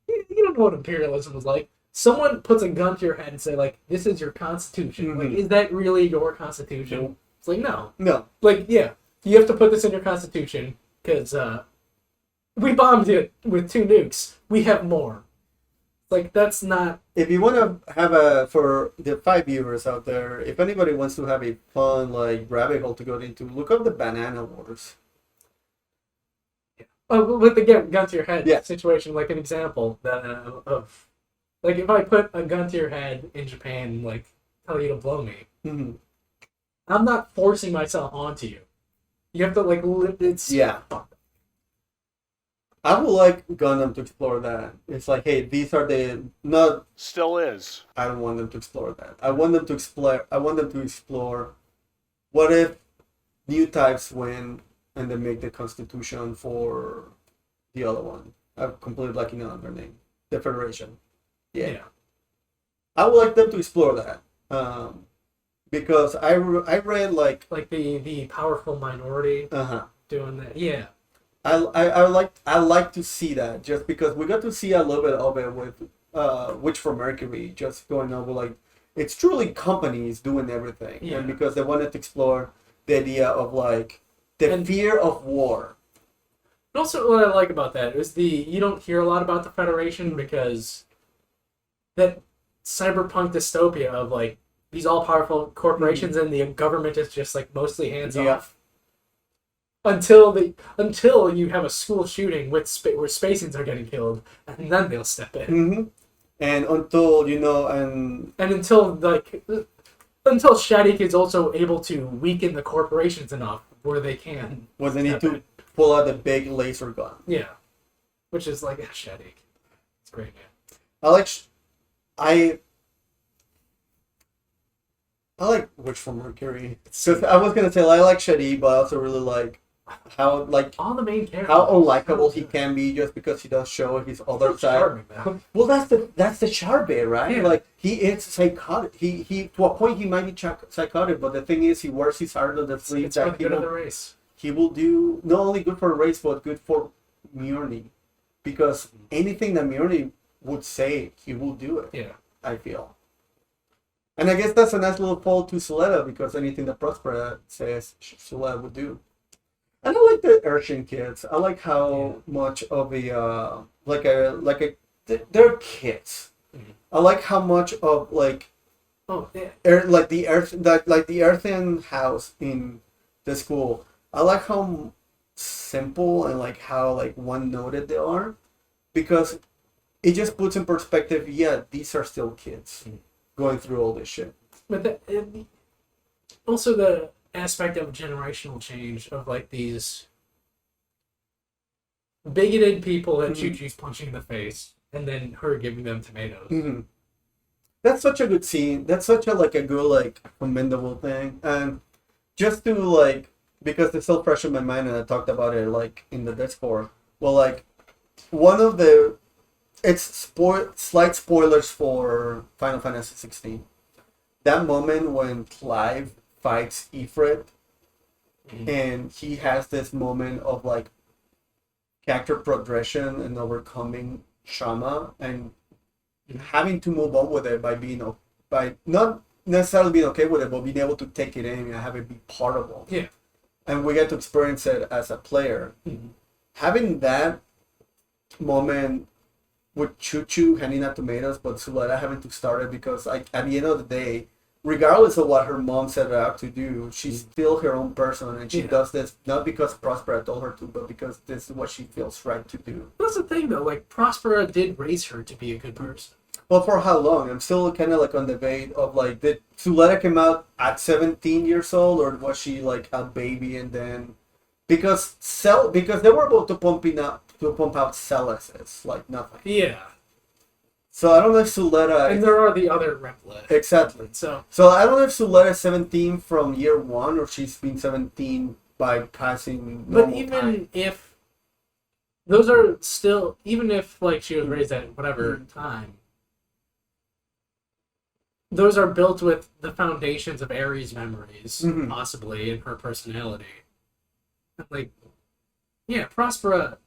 don't know what imperialism is like. Someone puts a gun to your head and say like, "This is your constitution." Like, is that really your constitution?
Nope.
It's like no.
Like,
yeah, you have to put this in your constitution because we bombed it with 2 nukes. We have more. Like, that's not...
If you want to have for the 5 viewers out there, if anybody wants to have a fun, like, rabbit hole to go into, look up the Banana Wars.
With the gun to your head situation, like an example of... Like, if I put a gun to your head in Japan and, like, tell you to blow me, I'm not forcing myself onto you. You have to, like, it's...
Yeah. I would like Gundam to explore that. It's like, hey, these are the not.
Still is.
I don't want them to explore that. I want them to explore. I want them to explore. What if new types win and they make the constitution for the other one? I'm completely blanking on their name. The Federation. Yeah. I would like them to explore that. Because I read like
the powerful minority
uh-huh.
doing that. Yeah.
I like to see that just because we got to see a little bit of it with Witch from Mercury just going over like it's truly companies doing everything and because they wanted to explore the idea of like the fear of war.
And also what I like about that is you don't hear a lot about the Federation because that cyberpunk dystopia of like these all-powerful corporations and the government is just like mostly hands-off. Until you have a school shooting where Spacians are getting killed, and then they'll step in.
Mm-hmm. And until and
until Shadik is also able to weaken the corporations enough where they can.
Well, they need to pull out the big laser gun.
Yeah, which is like Shadik. It's great,
man. I like Witch from Mercury. So I was gonna say I like Shadi, but I also really like how like
all the main characters,
how unlikable he can be just because he does show his other side.
Charming,
well, that's the sharp bit, right?
Yeah.
Like he is psychotic. He to a point he might be psychotic, but the thing is he wears his heart on the sleeve.
It's for the good of the race.
He will do not only good for the race, but good for Mjolnir, because anything that Mjolnir would say, he will do it.
Yeah,
I feel. And I guess that's a nice little fall to Suletta because anything that Prospera says, Suletta would do. And I like the Urchin kids. I like how much of a they're kids. Mm-hmm. I like how much of like the earthen house in the school. I like how simple and like how like one noted they are, because it just puts in perspective. Yeah, these are still kids. Mm-hmm. Going through all this shit.
But also the aspect of generational change of like these bigoted people that Chuchu's punching in the face and then her giving them tomatoes.
Mm-hmm. That's such a good scene. That's such a good commendable thing. And just to like, because it's still fresh in my mind and I talked about it like in the Discord. Well, like one of the slight spoilers for Final Fantasy 16. That moment when Clive fights Ifrit, and he has this moment of like character progression and overcoming trauma and having to move on with it by not necessarily being okay with it, but being able to take it in and have it be part of it.
Yeah.
And we get to experience it as a player. Mm-hmm. Having that moment with Chuchu handing out tomatoes, but Suletta having to start it because, like, at the end of the day, regardless of what her mom set her out to do, she's still her own person, and she does this not because Prospera told her to, but because this is what she feels right to do.
That's the thing, though. Like, Prospera did raise her to be a good person.
Well, for how long? I'm still kind of like on the debate of like, did Suletta come out at 17 years old, or was she like a baby and then because they were about to pump out Celestis like nothing.
Yeah.
So I don't know if Suletta...
And there are the other Replit.
Exactly. So I don't know if Suletta is 17 from year one or she's been 17 by passing normal
But even
time.
if... Those are still... Even if like she was raised at whatever time, those are built with the foundations of Aries' memories, possibly, in her personality. Like, yeah, Prospera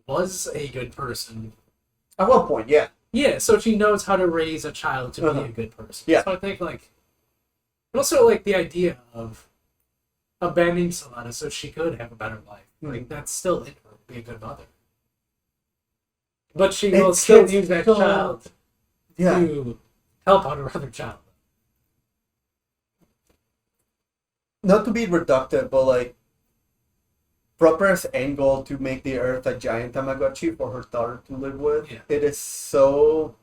was a good person.
At one point, yeah.
Yeah, so she knows how to raise a child to be a good person.
Yeah.
So I think, like... And also, like, the idea of abandoning Suletta so she could have a better life. Like, that's still in her to be a good mother. But she will still use that child to help out her other child.
Not to be reductive, but, like, Prospera's end goal to make the Earth a giant Tamagotchi for her daughter to live with, it is so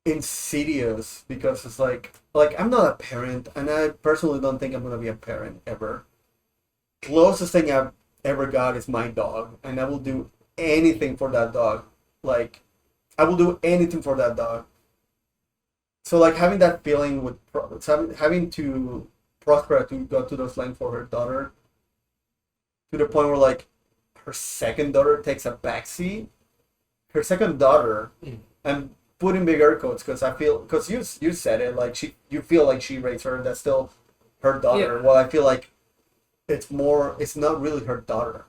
insidious because it's like I'm not a parent, and I personally don't think I'm gonna be a parent ever. Closest thing ever got is my dog, and I will do anything for that dog. Like, I will do anything for that dog. So like having that feeling with having to Prospera to go to those lengths for her daughter, to the point where like her second daughter takes a backseat. Her second daughter, I'm putting big air quotes because you said it, like you feel like she raised her. That's still her daughter.
Yeah.
Well, I feel like it's not really her daughter.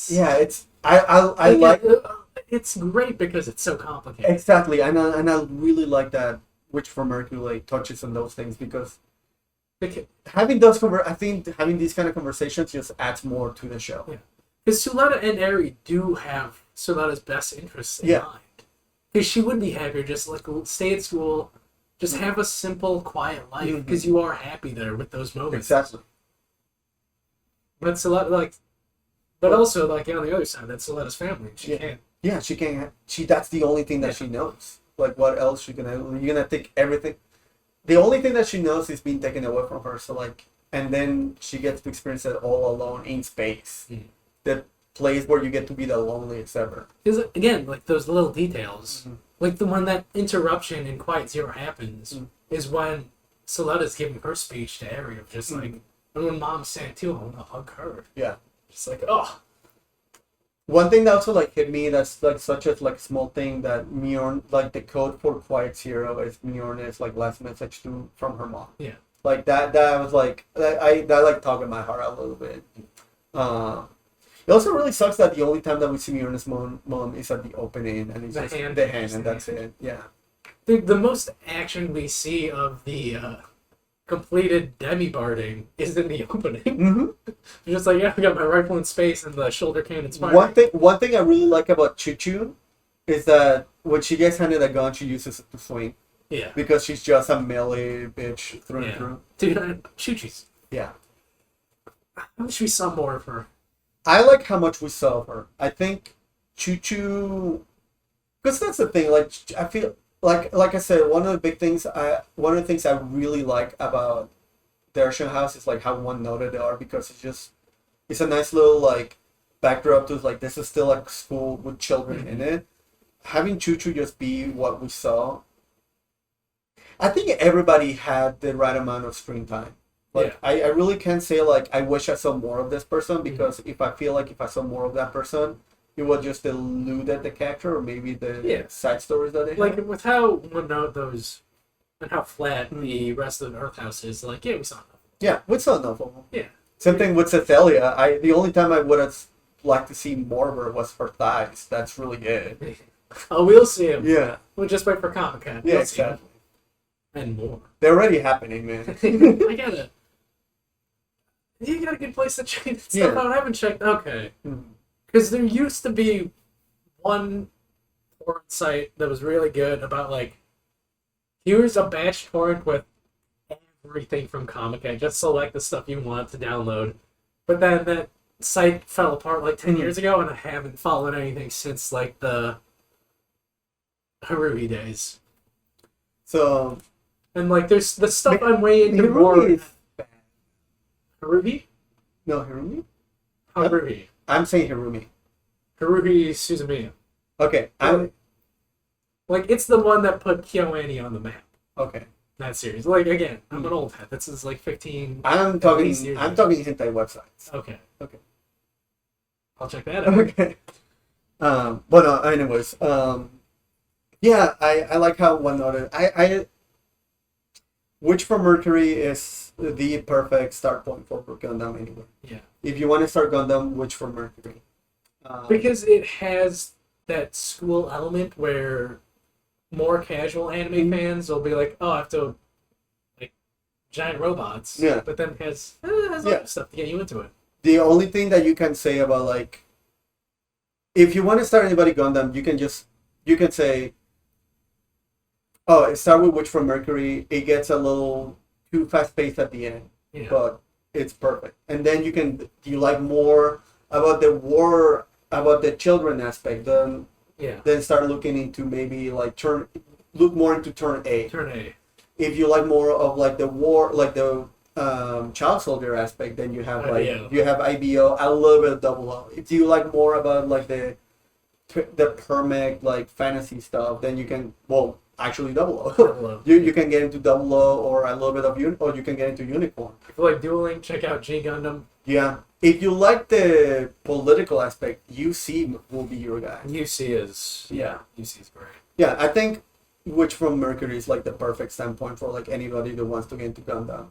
Yeah, I like
it's great because it's so complicated.
exactly, and I really like that Witch from Mercury like, touches on those things because having I think having these kind of conversations just adds more to the show.
Yeah. Because Suletta and Eri do have Suletta's best interests in mind. Because she would be happier just like stay at school, just have a simple, quiet life. Because you are happy there with those moments.
Exactly.
But Suletta, like, but also like on the other side, that's Suletta's family. She can't.
Yeah, she can't. That's the only thing that she knows. Like, what else you're gonna take everything. The only thing that she knows is being taken away from her. So like, and then she gets to experience it all alone in space. The place where you get to be the loneliest ever.
Because again, like those little details, like the one that interruption in Quiet Zero happens is when Suletta's giving her speech to Eri of just like, and when Mom's saying too, I want to hug her.
Yeah.
Just like, oh.
One thing that also like hit me, that's like such a like small thing, that Mjorn, like the code for Quiet Zero is Mjorn's like last message from her mom.
Yeah.
Like that was like that like tugged at my heart a little bit. It also really sucks that the only time that we see Mjorn's mom is at the opening, and it's
The
just
hand
the hand, and that's it. Yeah.
The most action we see of the completed demi-barding is in the opening. You're just like, yeah, I got my rifle in space and the shoulder cannon firing.
One thing I really like about Choo is that when she gets handed a gun, she uses it to swing.
Yeah.
Because she's just a melee bitch through and through.
Dude, Choo-Choo's.
Yeah.
I wish we saw more of her.
I like how much we saw of her. I think Choo, because that's the thing. Like, I feel like I said, one of the things I really like about the Ocean House is like how one noted they are, because it's a nice little like backdrop to like this is still like school with children in it. Having Choo just be what we saw, I think everybody had the right amount of screen time. Like, I really can't say like I wish I saw more of this person, because if I saw more of that person, it would just dilute the character, or maybe the side stories that they have.
Like with how one note those and how flat the rest of the Earth House is, like we saw enough.
Yeah, we saw enough of them.
Yeah.
Same thing with Cethelia. The only time I would have liked to see more of her was her thighs. That's really it.
Oh, we'll see him.
Yeah.
We'll just wait for Comic-Con.
Yeah, exactly.
And more.
They're already happening, man.
You got a good place to check stuff out. I haven't checked. Okay.
Mm-hmm.
Because there used to be one torrent site that was really good about, like, here's a batch torrent with everything from Comic-Con. Just select the stuff you want to download. But then that site fell apart like 10 years ago, and I haven't followed anything since, like, the Haruhi days.
So...
And, like, there's the stuff I'm way into more... Haruhi?
No, Hirumi?
Haruhi.
I'm saying Hirumi.
Haruhi Suzumiya.
Okay,
Like, it's the one that put KyoAni on the map.
Okay.
That series. Like, again, I'm an old head. This is like 15...
I'm talking hentai websites.
Okay.
Okay.
I'll check that out.
Okay. But no, anyways, yeah, I like how one noted. Witch from Mercury is the perfect start point for Gundam anyway.
Yeah.
If you want to start Gundam, Witch from Mercury.
Because it has that school element where more casual anime fans will be like, oh, I have to, like, giant robots.
Yeah.
But then it has other stuff to get you into it.
The only thing that you can say about, like, if you want to start anybody Gundam, you can say, oh, it starts with Witch from Mercury. It gets a little too fast-paced at the end, but it's perfect. And then you like more about the war, about the children aspect, then start looking into maybe like look more into Turn A.
Turn A.
If you like more of like the war, like the child soldier aspect, then you have
Yeah.
you have IBO, a little bit of double O. If you like more about like the permit like fantasy stuff, then you can actually double O.
Double O.
You can get into double O or a little bit of or you can get into unicorn.
If you like dueling, check out G Gundam.
Yeah. If you like the political aspect, UC will be your guy.
UC is UC is great.
Yeah, I think Witch from Mercury is like the perfect standpoint for like anybody that wants to get into Gundam.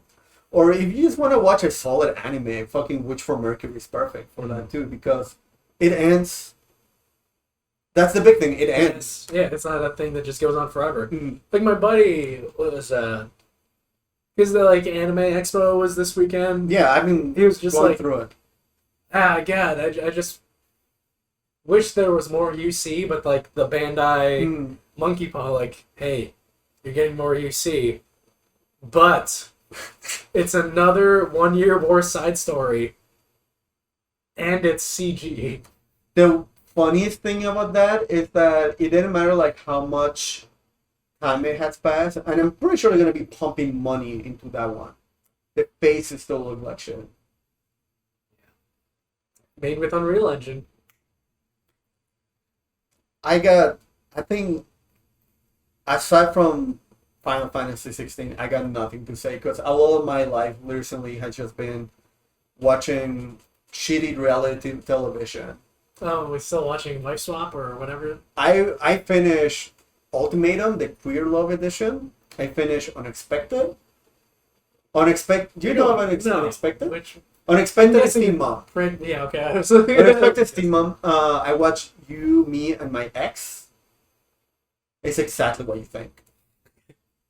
Or if you just want to watch a solid anime, fucking Witch from Mercury is perfect for that too, because it ends. That's the big thing. It ends.
It's not a thing that just goes on forever.
Mm.
Like my buddy was because the like anime expo was this weekend.
Yeah, I mean,
He was just
going
like,
through it.
God, I just wish there was more UC, but like the Bandai Monkey Paw, like, hey, you're getting more UC, but it's another 1 Year War side story, and it's CG.
The funniest thing about that is that it didn't matter like how much time it has passed, and I'm pretty sure they're gonna be pumping money into that one. The faces still look like shit.
Made with Unreal Engine.
I think, aside from Final Fantasy 16, I got nothing to say because a lot of my life recently has just been watching shitty reality television.
Oh, we're still watching Life Swap or whatever.
I finished Ultimatum, the Queer Love edition. I finished Unexpected. Do you know about Unexpected?
Which?
Unexpected is Teen Mom.
Yeah, okay.
Unexpected is Teen Mom. I watched You, Me, and My Ex. It's exactly what you think.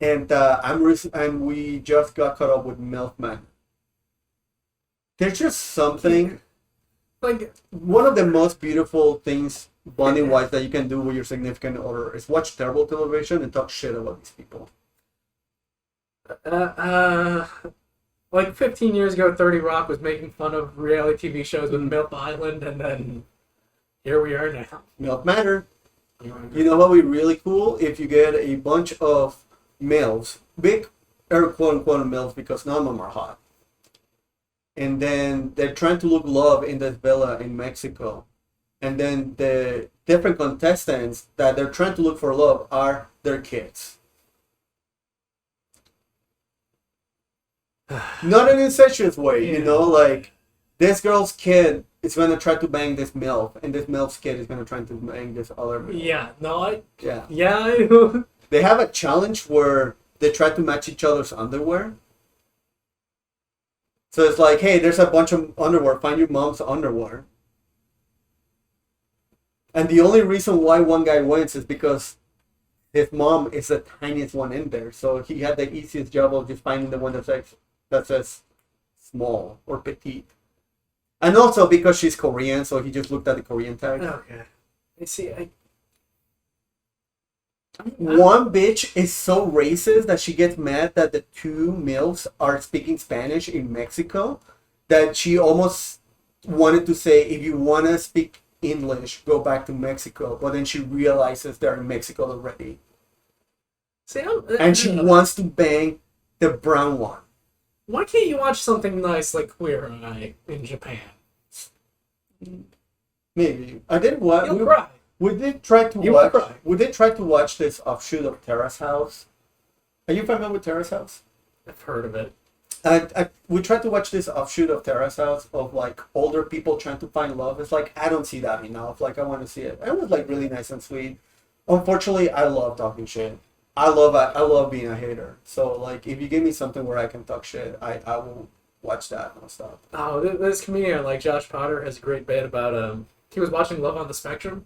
And and we just got caught up with Milf Man. There's just something.
Like,
One of the most beautiful things bonding wise that you can do with your significant other is watch terrible television and talk shit about these people.
like 15 years ago, 30 Rock was making fun of reality TV shows with Milf Island, and then here we are now.
Milf Manor. You know what would be really cool? If you get a bunch of males, big quote unquote males, because none of them are hot. And then they're trying to look love in this villa in Mexico. And then the different contestants that they're trying to look for love are their kids. Not in an incestuous way, you know, like this girl's kid is going to try to bang this MILF, and this MILF's kid is going to try to bang this other MILF.
Yeah, no,
Yeah,
I know.
They have a challenge where they try to match each other's underwear. So it's like, hey, there's a bunch of underwear, find your mom's underwear. And the only reason why one guy wins is because his mom is the tiniest one in there. So he had the easiest job of just finding the one that says small or petite. And also because she's Korean, so he just looked at the Korean tag.
Okay. I see.
One bitch is so racist that she gets mad that the two MILFs are speaking Spanish in Mexico that she almost wanted to say, if you want to speak English, go back to Mexico. But then she realizes they're in Mexico already.
See,
And she wants to bang the brown one.
Why can't you watch something nice like Queer Eye in Japan?
Maybe. I did what?
You'll cry.
We did try to
You will
watch.
cry.
We did try to watch this offshoot of Terrace House. Are you familiar with Terrace House?
I've heard of it.
We tried to watch this offshoot of Terrace House of like older people trying to find love. It's like I don't see that enough. Like I want to see it. It was like really nice and sweet. Unfortunately, I love talking shit. I love being a hater. So like if you give me something where I can talk shit, I will watch that nonstop.
Oh, this comedian like Josh Potter has a great bit about he was watching Love on the Spectrum.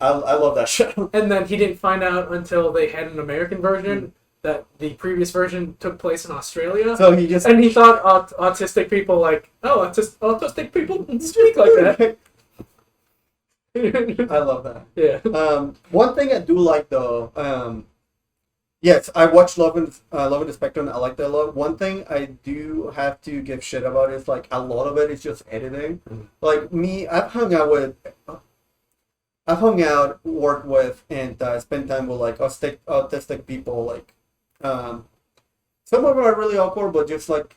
I love that show.
And then he didn't find out until they had an American version that the previous version took place in Australia.
So he just
and he thought autistic people like, oh, autistic people speak like that.
I love that.
Yeah.
One thing I do like though, yes, I watched Love and the Spectrum. I like that a lot. One thing I do have to give shit about is like a lot of it is just editing. Like me, I've hung out, worked with, and spent time with like autistic people. Like, some of them are really awkward, but just like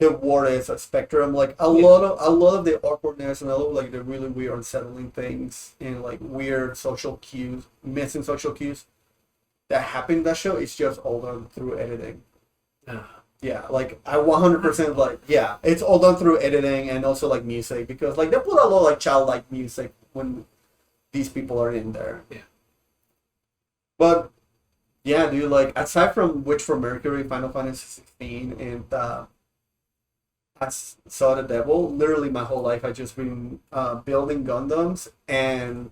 the word is a spectrum. Like a lot of the awkwardness and a lot of like the really weird unsettling things and like weird social cues, missing social cues that happen in that show is just all done through editing. Yeah, like I 100% like it's all done through editing and also like music because like they put a lot of like childlike music when these people are in there.
Yeah.
But yeah, dude, like aside from Witch from Mercury, Final Fantasy 16, and I Saw the Devil, literally my whole life I just been building Gundams and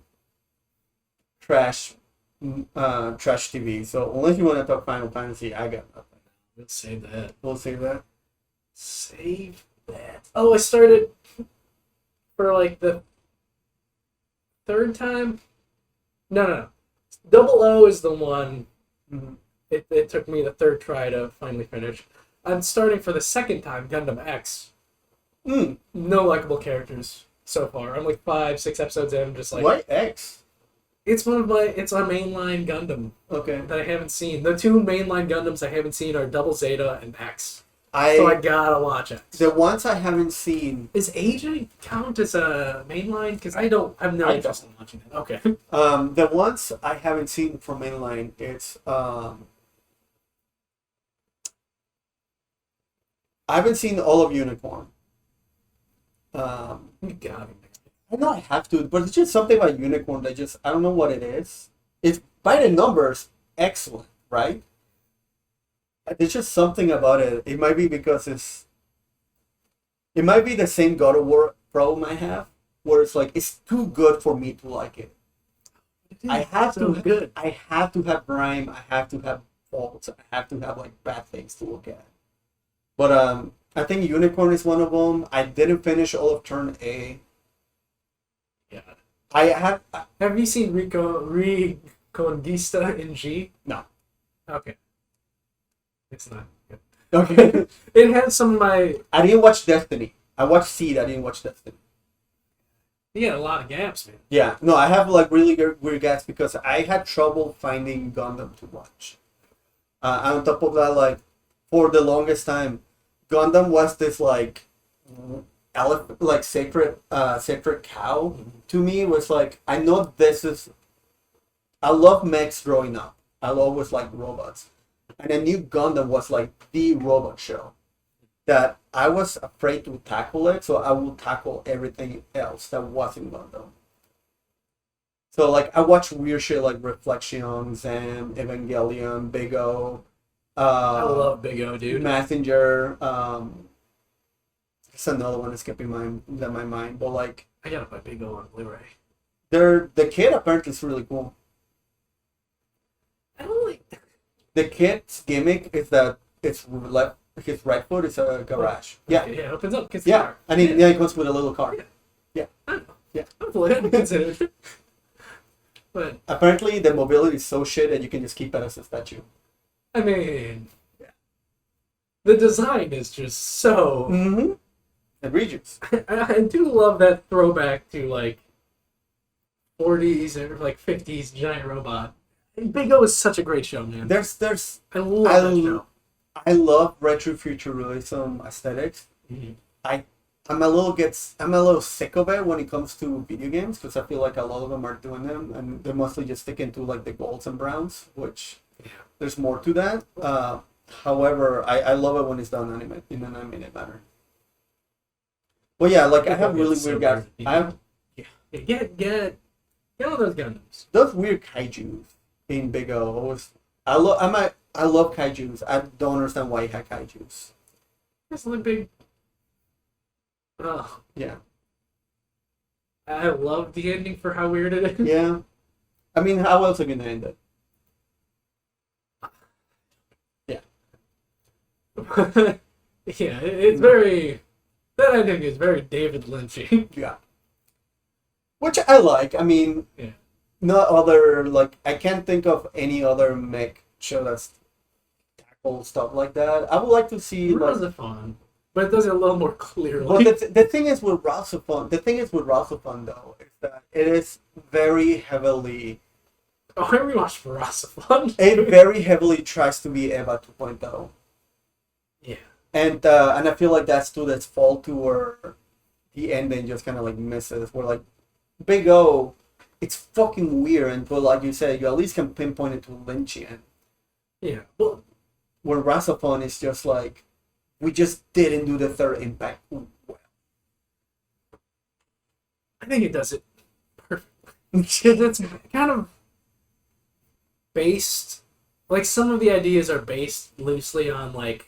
trash TV. So unless you want to talk Final Fantasy, I got nothing.
We'll save that.
We'll save that.
Save that. Oh, I started for like the third time. No. Double O is the one.
Mm-hmm.
It took me the third try to finally finish. I'm starting for the second time Gundam X. No likable characters so far. I'm like 5-6 episodes in. I'm just like,
Why X?
it's a mainline Gundam
Okay.
that I haven't seen. The two mainline Gundams I haven't seen are Double Zeta and X. So I gotta watch X.
The ones I haven't seen.
Is Agent count as a mainline? Because I have no interest in watching that. Okay.
The ones I haven't seen from mainline, it's I haven't seen all of Unicorn.
God.
I know I have to, but it's just something about Unicorn that just I don't know what it is. It's by the numbers excellent, right? There's just something about it. It might be because it might be the same God of War problem I have, where it's like it's too good for me to like it. I have to have rhyme. I have to have faults. I have to have like bad things to look at. But I think Unicorn is one of them. I didn't finish all of Turn A.
Yeah.
Have
you seen Reconquista in G?
No.
Okay. It's not good.
Okay.
It had some of my...
I didn't watch Destiny. I watched Seed. I didn't watch Destiny.
You had a lot of gaps, man.
Yeah. No, I have like really weird gaps because I had trouble finding Gundam to watch. On top of that, like for the longest time, Gundam was this like sacred cow to me. It was like I know this is. I love mechs growing up. I always liked robots, and I knew Gundam was like the robot show that I was afraid to tackle it, so I would tackle everything else that wasn't Gundam. So like I watch weird shit like Reflection, Zam, Evangelion, Big O.
I love Big O, dude.
Messenger. It's another one that's skipping my mind, but like
I gotta buy Big O on Blu-ray.
the kid apparently is really cool.
I don't like
The kid's gimmick is that his right foot is a garage. Yeah.
Okay, yeah, it opens up.
Yeah. And he comes with a little car.
Yeah. I know.
Yeah.
Hopefully, I hadn't considered it. But
apparently the mobility is so shit that you can just keep it as a statue.
I mean, the design is just so.
Mm-hmm. Egregious.
I do love that throwback to like 40s or like 50s giant robot. Big O is such a great show, man. I love that show.
I love retro futurism aesthetics.
Mm-hmm.
I'm a little sick of it when it comes to video games because I feel like a lot of them are doing them and they're mostly just sticking to like the golds and browns, which there's more to that. However, I love it when it's done in an animated manner. Well, yeah, like I have really weird guys.
Get all those Gundams.
Those weird kaijus in Big O. I love kaijus. I don't understand why you had kaijus.
It's like big. Oh.
Yeah.
I love the ending for how weird it is.
Yeah. I mean, how else are you gonna end it? Yeah.
Yeah, it's very. That ending is very David Lynchy.
Yeah. Which I like. I mean, not other, like, I can't think of any other mech show that's tackle stuff like that. I would like to see,
RahXephon, but it does it a little more clearly.
Well, the thing is with RahXephon, though, is that it is very heavily...
Oh, I rewatched RahXephon.
It very heavily tries to be Eva 2.0.
Yeah.
And I feel like that's too that's fault to where the ending just kind of like misses. Where like Big O, it's fucking weird, but like you said, you at least can pinpoint it to Lynchian.
Yeah. Well,
Where RahXephon is just like, we just didn't do the third impact well.
I think it does it perfectly. 'Cause it's kind of based, like some of the ideas are based loosely on like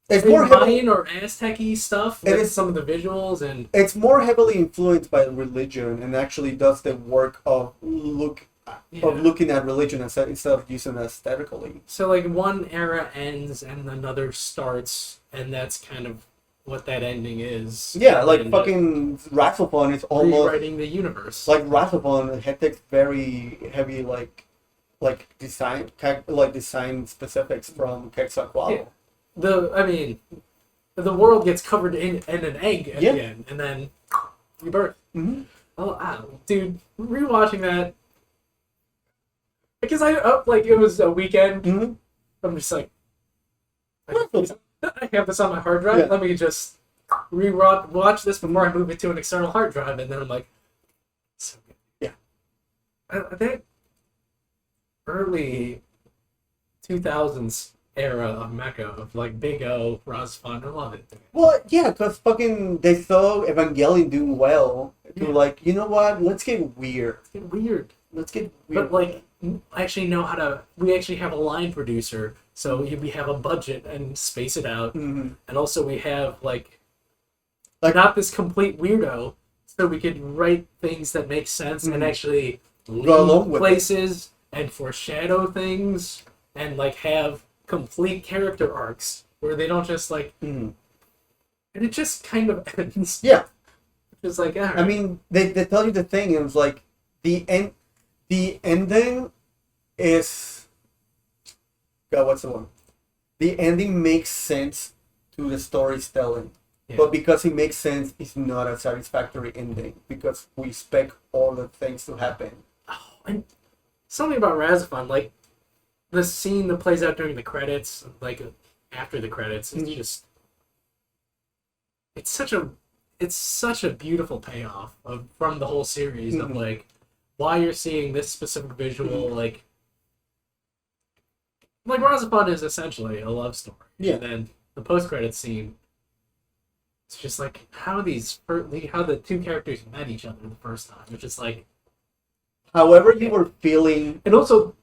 It's more heavily,
Mayan or Aztec-y stuff.
It
Like
is-
some of the visuals and
it's more heavily influenced by religion and actually does the work of looking at religion instead of using it aesthetically.
so like one era ends and another starts, and that's kind of what that ending is.
Yeah, like
And
fucking RahXephon is almost
rewriting the universe.
like RahXephon had takes very heavy like design specifics from Quetzalcoatl.
Yeah. The world gets covered in an egg at
Yeah.
the end, and then rebirth.
Mm-hmm.
Oh, dude, rewatching that because it was a weekend.
Mm-hmm.
I'm just like, I have this on my hard drive.
Yeah.
Let me just watch this before I move it to an external hard drive, and then I'm like, so good.
Yeah.
That early 2000s era of mecha of like Big O, RahXephon, I love it.
Well, yeah, because fucking they saw Evangelion doing well. To
Yeah.
like, you know what? Let's get weird.
It's getting weird.
Let's get weird.
But like, I actually know how to. We actually have a line producer, so we have a budget and space it out,
Mhm.
and also we have like
Like-
not this complete weirdo, so we could write things that make sense and
Mhm.
actually
Go along
lead
with
places and foreshadow things and like have complete character arcs where they don't just like,
Mhm.
and it just kind of ends.
Yeah.
It's like, all right.
I mean, they tell you the thing, and it's like the ending is God. What's the one? The ending makes sense to the story's telling,
Yeah.
but because it makes sense, it's not a satisfactory ending because we expect all the things to happen.
Oh, and something about RahXephon, like the scene that plays out during the credits, like after the credits, is
Mhm.
just it's such a beautiful payoff from the whole series of
Mhm.
like why you're seeing this specific visual, like RahXephon is essentially a love story.
Yeah.
And then the post credits scene, it's just like how the two characters met each other the first time. It's just like,
However, you were feeling.
and also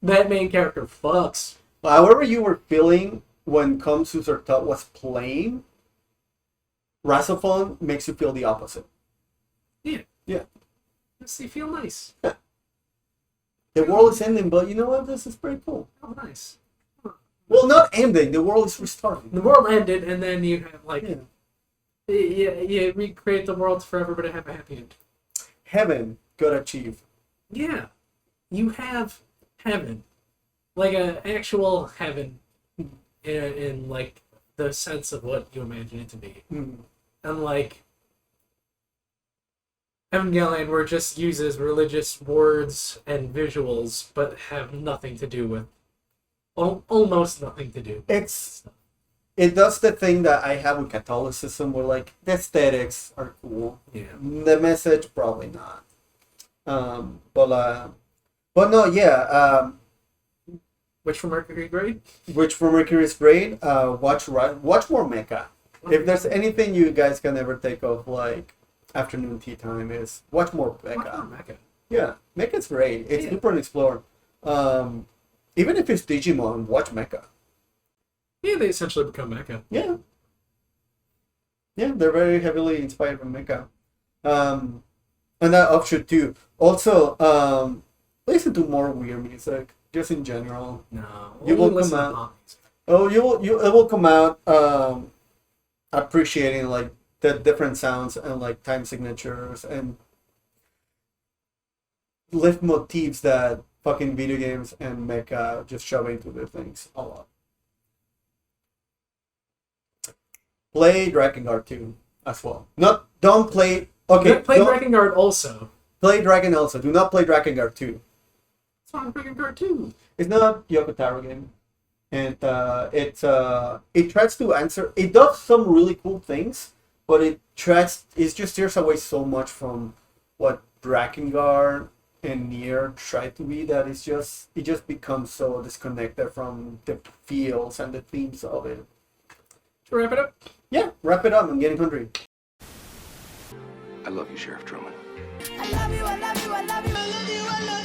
that main character fucks.
However, you were feeling when Come Susurta was playing, RahXephon makes you feel the opposite.
Yes, they feel nice.
The world is ending, but you know what? This is pretty cool.
Oh, nice.
Well, not ending. The world is restarting.
The world ended, and then you have like,
Yeah.
you recreate the world for everybody to have a happy end.
Heaven got achieved.
Yeah, you have heaven, like an actual heaven, in like the sense of what you imagine it to be.
Mm.
Unlike Evangelion, where it just uses religious words and visuals, but have nothing to do with, almost nothing to do.
It does the thing that I have with Catholicism, where like the aesthetics are cool,
Yeah.
the message probably not. But no, yeah.
Which for Mercury grade?
Which for Mercury is great. Watch more mecha. If there's anything you guys can ever take of like afternoon tea time is watch more mecha.
Mecha.
Yeah, mecha's great. It's
Yeah.
super unexplored. Even if it's Digimon, watch mecha.
Yeah, they essentially become mecha.
Yeah. Yeah, they're very heavily inspired from mecha. And that offshoot too. Also, listen to more weird music, just in general.
No,
You
only
will
listen
come
to
out.
pop music.
Oh, it will come out appreciating like the different sounds and like time signatures and lift motifs that fucking video games and mecha just shove into their things a lot. Play Drakengard 2 as well. Don't play. Okay,
Play
don't-
Dragon Guard also.
play Dragon also. Do not play Drakengard 2.
It's on Dragon Guard 2.
It's not Yoko Taro game. and it tries to answer. It does some really cool things, but it just steers away so much from what Drakengard and Nier try to be that it just becomes so disconnected from the feels and the themes of it.
To wrap it up,
Yeah, wrap it up. I'm getting hungry.
I love you, Sheriff Truman.
I love you, I love you, I love you, I love you, I love you.